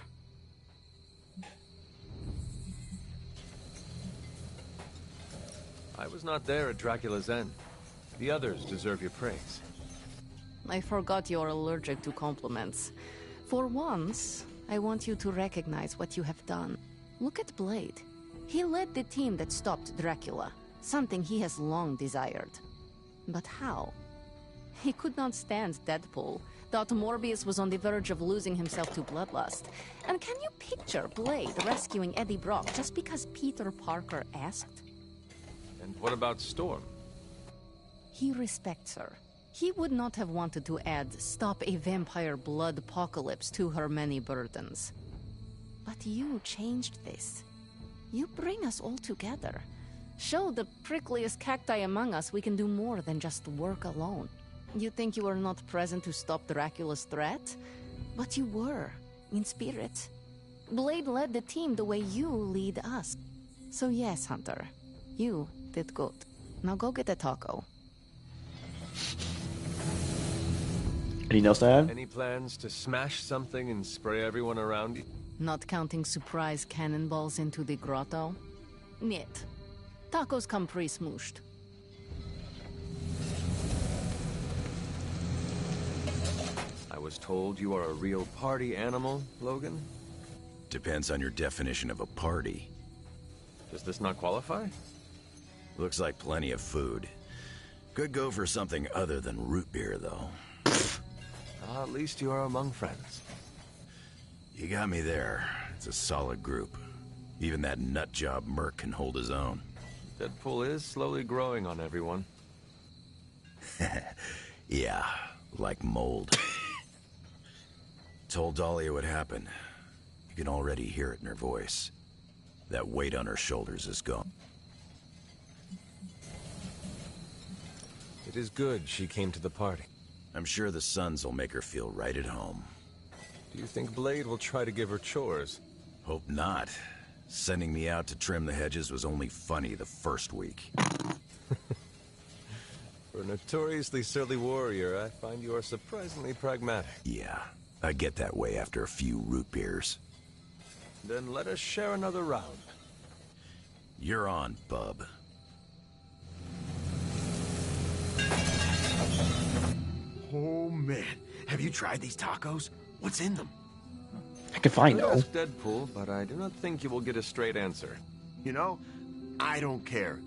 I was not there at Dracula's end. The others deserve your praise. I forgot you're allergic to compliments. For once, I want you to recognize what you have done. Look at Blade. He led the team that stopped Dracula, something he has long desired. But how? He could not stand Deadpool, thought Morbius was on the verge of losing himself to bloodlust. And can you picture Blade rescuing Eddie Brock just because Peter Parker asked? And what about Storm? He respects her. He would not have wanted to add "stop a vampire blood apocalypse" to her many burdens. But you changed this. You bring us all together. Show the prickliest cacti among us we can do more than just work alone. You think you were not present to stop Dracula's threat? But you were, in spirit. Blade led the team the way you lead us. So yes, Hunter, you did good. Now go get a taco. Anything else to add? Any plans to smash something and spray everyone around you? Not counting surprise cannonballs into the grotto? Niet. Tacos come pre-smooshed. I was told you are a real party animal, Logan? Depends on your definition of a party. Does this not qualify? Looks like plenty of food. Could go for something other than root beer, though. At least you are among friends. You got me there. It's a solid group. Even that nutjob Merc can hold his own. Deadpool is slowly growing on everyone. Yeah, like mold. Told Dahlia what happened. You can already hear it in her voice. That weight on her shoulders is gone. It is good she came to the party. I'm sure the Sons will make her feel right at home. Do you think Blade will try to give her chores? Hope not. Sending me out to trim the hedges was only funny the first week. For a notoriously surly warrior, I find you are surprisingly pragmatic. Yeah, I get that way after a few root beers. Then let us share another round. You're on, bub. Oh man, have you tried these tacos? What's in them? Heck if I know. Ask Deadpool, but I do not think you will get a straight answer. You know, I don't care.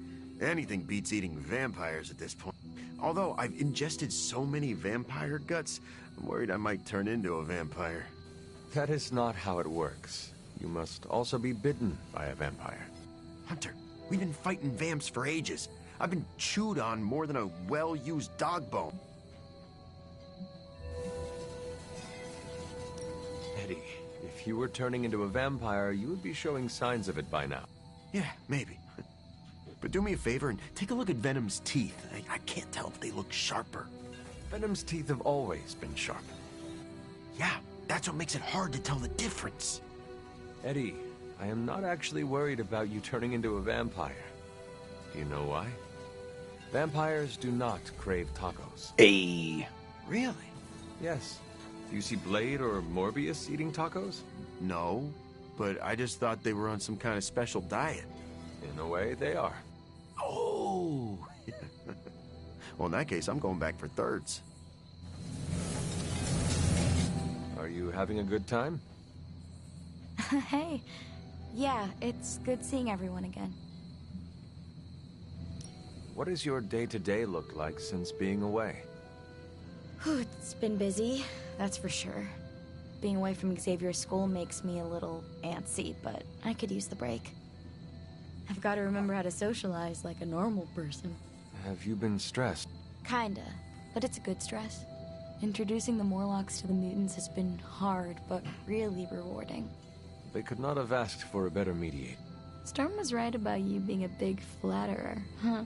Anything beats eating vampires at this point. Although I've ingested so many vampire guts, I'm worried I might turn into a vampire. That is not how it works. You must also be bitten by a vampire. Hunter, we've been fighting vamps for ages. I've been chewed on more than a well-used dog bone. Eddie, if you were turning into a vampire, you would be showing signs of it by now. Yeah, maybe. But do me a favor and take a look at Venom's teeth. I can't tell if they look sharper. Venom's teeth have always been sharp. Yeah, that's what makes it hard to tell the difference. Eddie, I am not actually worried about you turning into a vampire. Do you know why? Vampires do not crave tacos. Hey. Really? Yes. Do you see Blade or Morbius eating tacos? No, but I just thought they were on some kind of special diet. In a way, they are. Oh! Well, in that case, I'm going back for thirds. Are you having a good time? Hey. Yeah, it's good seeing everyone again. What does your day-to-day look like since being away? It's been busy, that's for sure. Being away from Xavier's school makes me a little antsy, but I could use the break. I've got to remember how to socialize like a normal person. Have you been stressed? Kinda, but it's a good stress. Introducing the Morlocks to the mutants has been hard, but really rewarding. They could not have asked for a better mediator. Storm was right about you being a big flatterer, huh?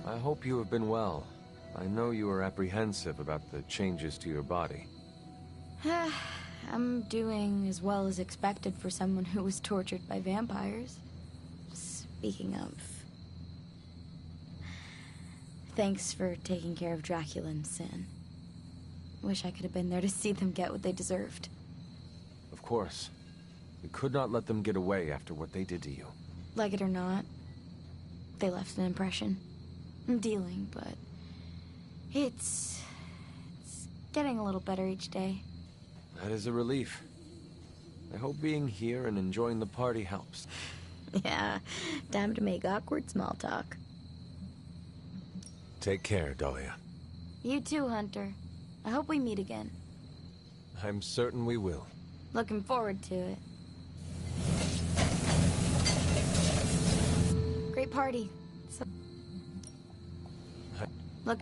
I hope you have been well. I know you are apprehensive about the changes to your body. I'm doing as well as expected for someone who was tortured by vampires. Speaking of... Thanks for taking care of Dracula and Sin. Wish I could have been there to see them get what they deserved. Of course. We could not let them get away after what they did to you. Like it or not, they left an impression. I'm dealing, but... It's getting a little better each day. That is a relief. I hope being here and enjoying the party helps. Yeah, time to make awkward small talk. Take care, Dahlia. You too, Hunter. I hope we meet again. I'm certain we will. Looking forward to it. Great party. Look.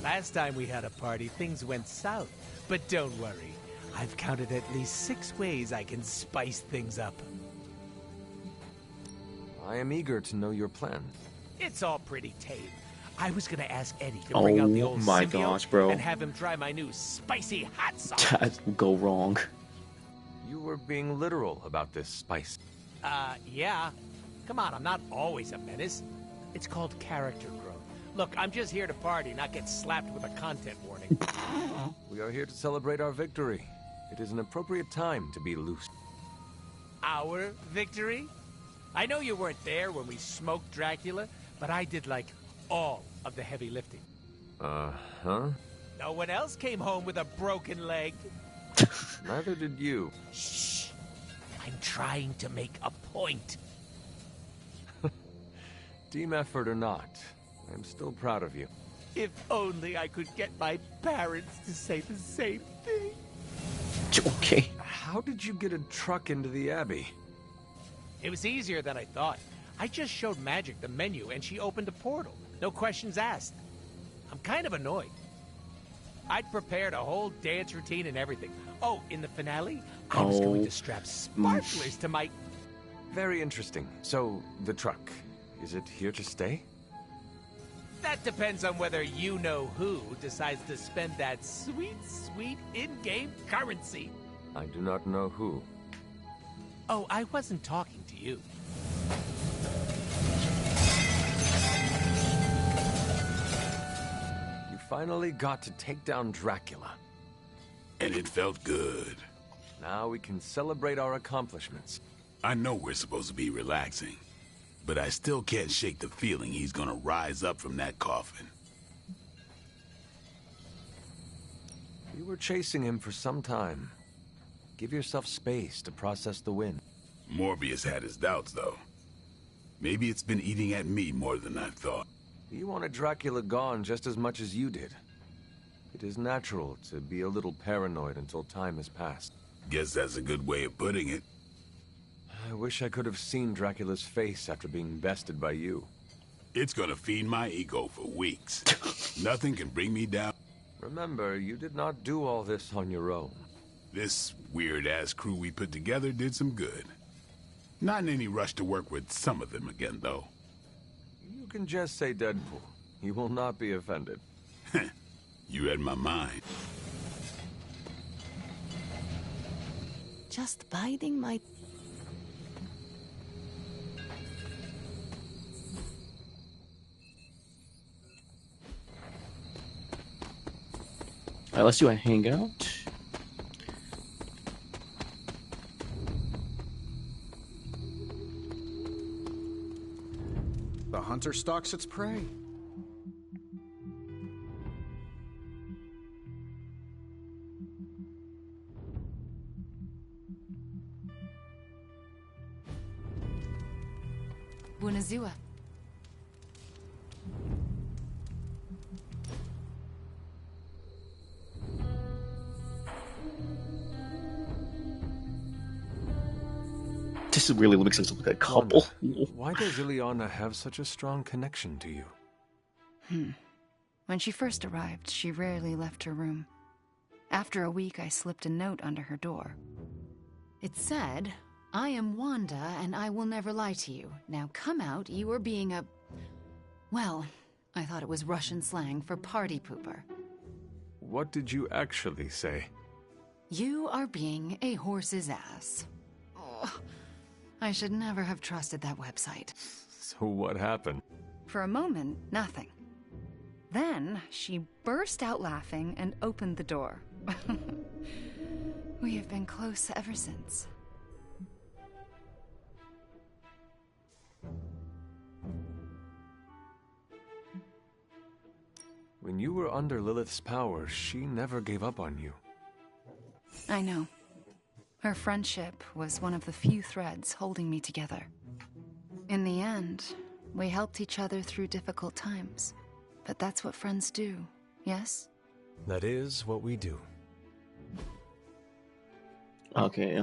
Last time we had a party, things went south. But don't worry. I've counted at least 6 ways I can spice things up. I am eager to know your plan. It's all pretty tame. I was gonna ask Eddie to bring out the old my symbiote gosh, bro. and have him try my new spicy hot sauce. That will go wrong. You were being literal about this spice. Yeah. Come on, I'm not always a menace. It's called character growth. Look, I'm just here to party, not get slapped with a content warning. We are here to celebrate our victory. It is an appropriate time to be loose. Our victory? I know you weren't there when we smoked Dracula, but I did, like, all of the heavy lifting. Huh? No one else came home with a broken leg. Neither did you. Shh. I'm trying to make a point. Team effort or not, I'm still proud of you. If only I could get my parents to say the same thing. Okay. How did you get a truck into the Abbey? It was easier than I thought. I just showed Magic the menu and she opened a portal. No questions asked. I'm kind of annoyed. I'd prepared a whole dance routine and everything. Oh, in the finale, I was going to strap sparklers to my... Very interesting. So, the truck, is it here to stay? That depends on whether you-know-who decides to spend that sweet, sweet in-game currency. I do not know who. Oh, I wasn't talking to you. You finally got to take down Dracula. And it felt good. Now we can celebrate our accomplishments. I know we're supposed to be relaxing, but I still can't shake the feeling he's gonna rise up from that coffin. You were chasing him for some time. Give yourself space to process the win. Morbius had his doubts, though. Maybe it's been eating at me more than I thought. He wanted Dracula gone just as much as you did. It is natural to be a little paranoid until time has passed. Guess that's a good way of putting it. I wish I could have seen Dracula's face after being bested by you. It's gonna feed my ego for weeks. Nothing can bring me down. Remember, you did not do all this on your own. This weird-ass crew we put together did some good. Not in any rush to work with some of them again, though. You can just say Deadpool. He will not be offended. You read my mind. Just biding my... Alright, let's do a hangout. The hunter stalks its prey. Buonazua. This really makes us look like a couple. Why does Ileana have such a strong connection to you? When she first arrived, she rarely left her room. After a week, I slipped a note under her door. It said, "I am Wanda, and I will never lie to you. Now come out, you are being a..." Well, I thought it was Russian slang for party pooper. What did you actually say? You are being a horse's ass. Oh, I should never have trusted that website. So what happened? For a moment, nothing. Then, she burst out laughing and opened the door. We have been close ever since. When you were under Lilith's power, she never gave up on you. I know. Her friendship was one of the few threads holding me together. In the end, we helped each other through difficult times. But that's what friends do, yes? That is what we do. Okay,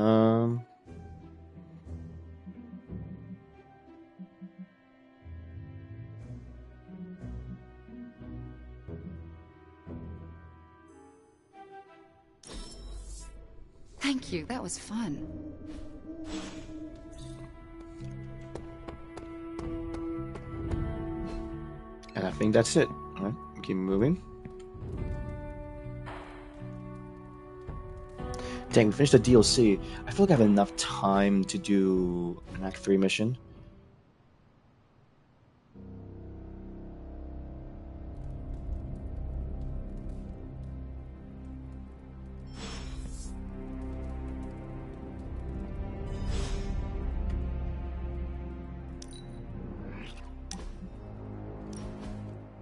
Thank you, that was fun. and I think that's it. All right, keep moving. Dang, we finished the DLC. I feel like I have enough time to do an Act 3 mission.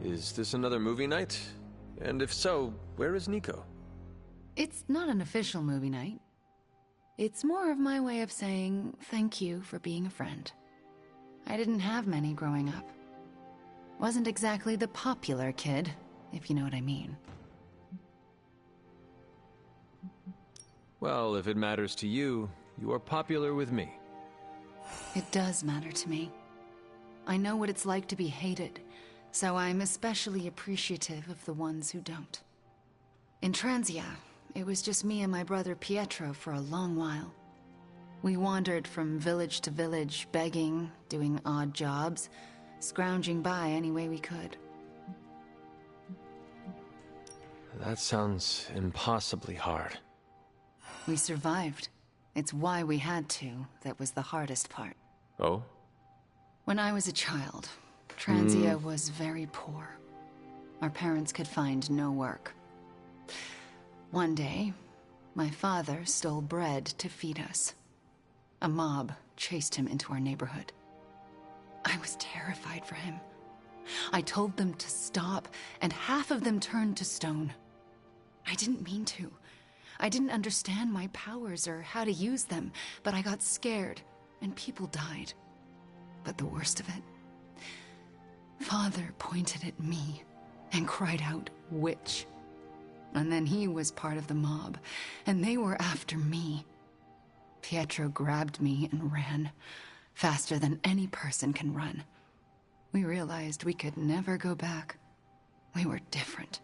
Is this another movie night? And if so, where is Nico? It's not an official movie night. It's more of my way of saying thank you for being a friend. I didn't have many growing up. Wasn't exactly the popular kid, if you know what I mean. Well, if it matters to you, you are popular with me. It does matter to me. I know what it's like to be hated, So I'm especially appreciative of the ones who don't. In Transia, it was just me and my brother Pietro for a long while. We wandered from village to village, begging, doing odd jobs, scrounging by any way we could. That sounds impossibly hard. We survived. It's why we had to. That was the hardest part. Oh? When I was a child, Transia was very poor. Our parents could find no work. One day, my father stole bread to feed us. A mob chased him into our neighborhood. I was terrified for him. I told them to stop, and half of them turned to stone. I didn't mean to. I didn't understand my powers or how to use them, but I got scared, and people died. But the worst of it, Father pointed at me and cried out, "Witch." And then he was part of the mob, and they were after me. Pietro grabbed me and ran, faster than any person can run. We realized we could never go back. We were different,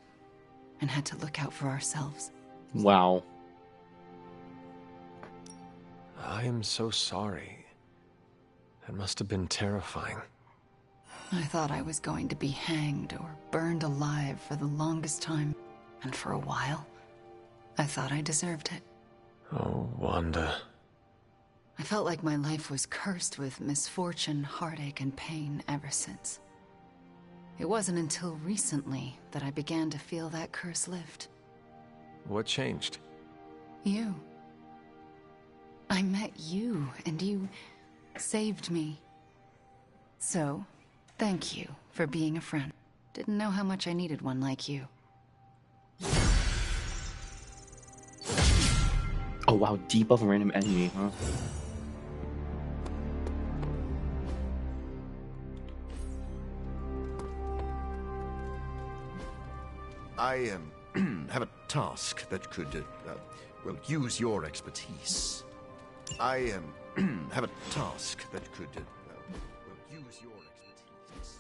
and had to look out for ourselves. Wow. I am so sorry. That must have been terrifying. I thought I was going to be hanged or burned alive for the longest time. And for a while, I thought I deserved it. Oh, Wanda. I felt like my life was cursed with misfortune, heartache, and pain ever since. It wasn't until recently that I began to feel that curse lift. What changed? You. I met you, and you saved me. So, thank you for being a friend. Didn't know how much I needed one like you. Oh wow, debuff a random enemy, huh? I have a task that could, well, use your expertise. I have a task that could, well, use your expertise.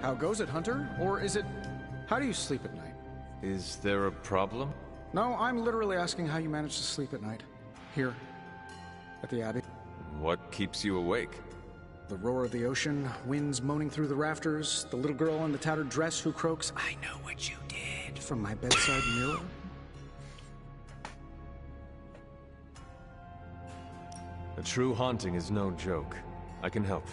How goes it, Hunter? Or is it... How do you sleep at night? Is there a problem? No, I'm literally asking how you manage to sleep at night. Here. At the Abbey. What keeps you awake? The roar of the ocean, winds moaning through the rafters, the little girl in the tattered dress who croaks, "I know what you did," from my bedside mirror. A true haunting is no joke. I can help.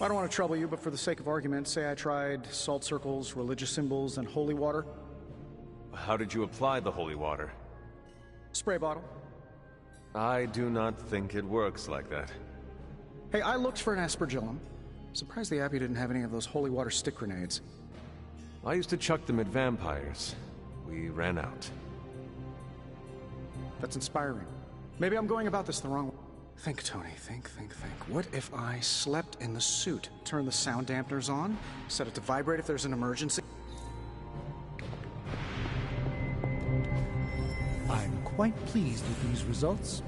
I don't want to trouble you, but for the sake of argument, say I tried salt circles, religious symbols, and holy water. How did you apply the holy water? Spray bottle. I do not think it works like that. Hey, I looked for an aspergillum. Surprised the Abbey didn't have any of those holy water stick grenades. I used to chuck them at vampires. We ran out. That's inspiring. Maybe I'm going about this the wrong way. Think, Tony, think. What if I slept in the suit? Turn the sound dampeners on, set it to vibrate if there's an emergency? I'm quite pleased with these results.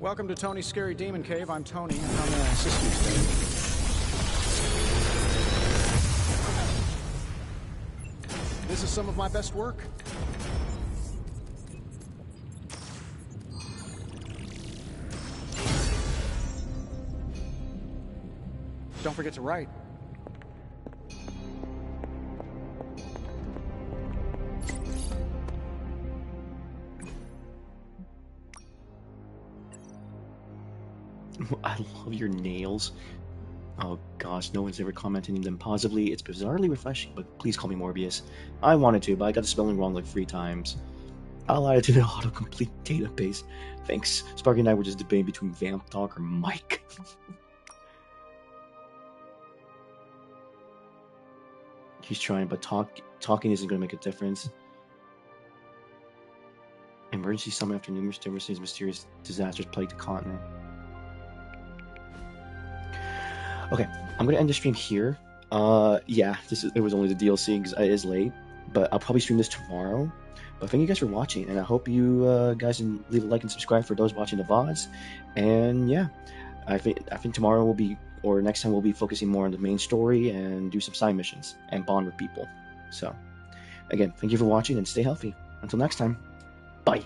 Welcome to Tony's Scary Demon Cave. I'm Tony, and how may I assist you today? This is some of my best work. Don't forget to write. I love your nails. Oh gosh, no one's ever commented on them positively. It's bizarrely refreshing, but please call me Morbius. I wanted to, but I got the spelling wrong like 3 times. I'll add it to the autocomplete database. Thanks. Sparky and I were just debating between Vamp Talk or Mike. He's trying, but talking isn't going to make a difference. And emergency summon after numerous devastating mysterious disasters plagued the continent. Okay, I'm gonna end the stream here. Yeah, it was only the DLC because it is late, but I'll probably stream this tomorrow. But thank you guys for watching, and I hope you guys can leave a like and subscribe for those watching the VODs. And yeah, I think tomorrow will be, or next time we'll be focusing more on the main story and do some side missions and bond with people. So, again, thank you for watching and stay healthy. Until next time, bye.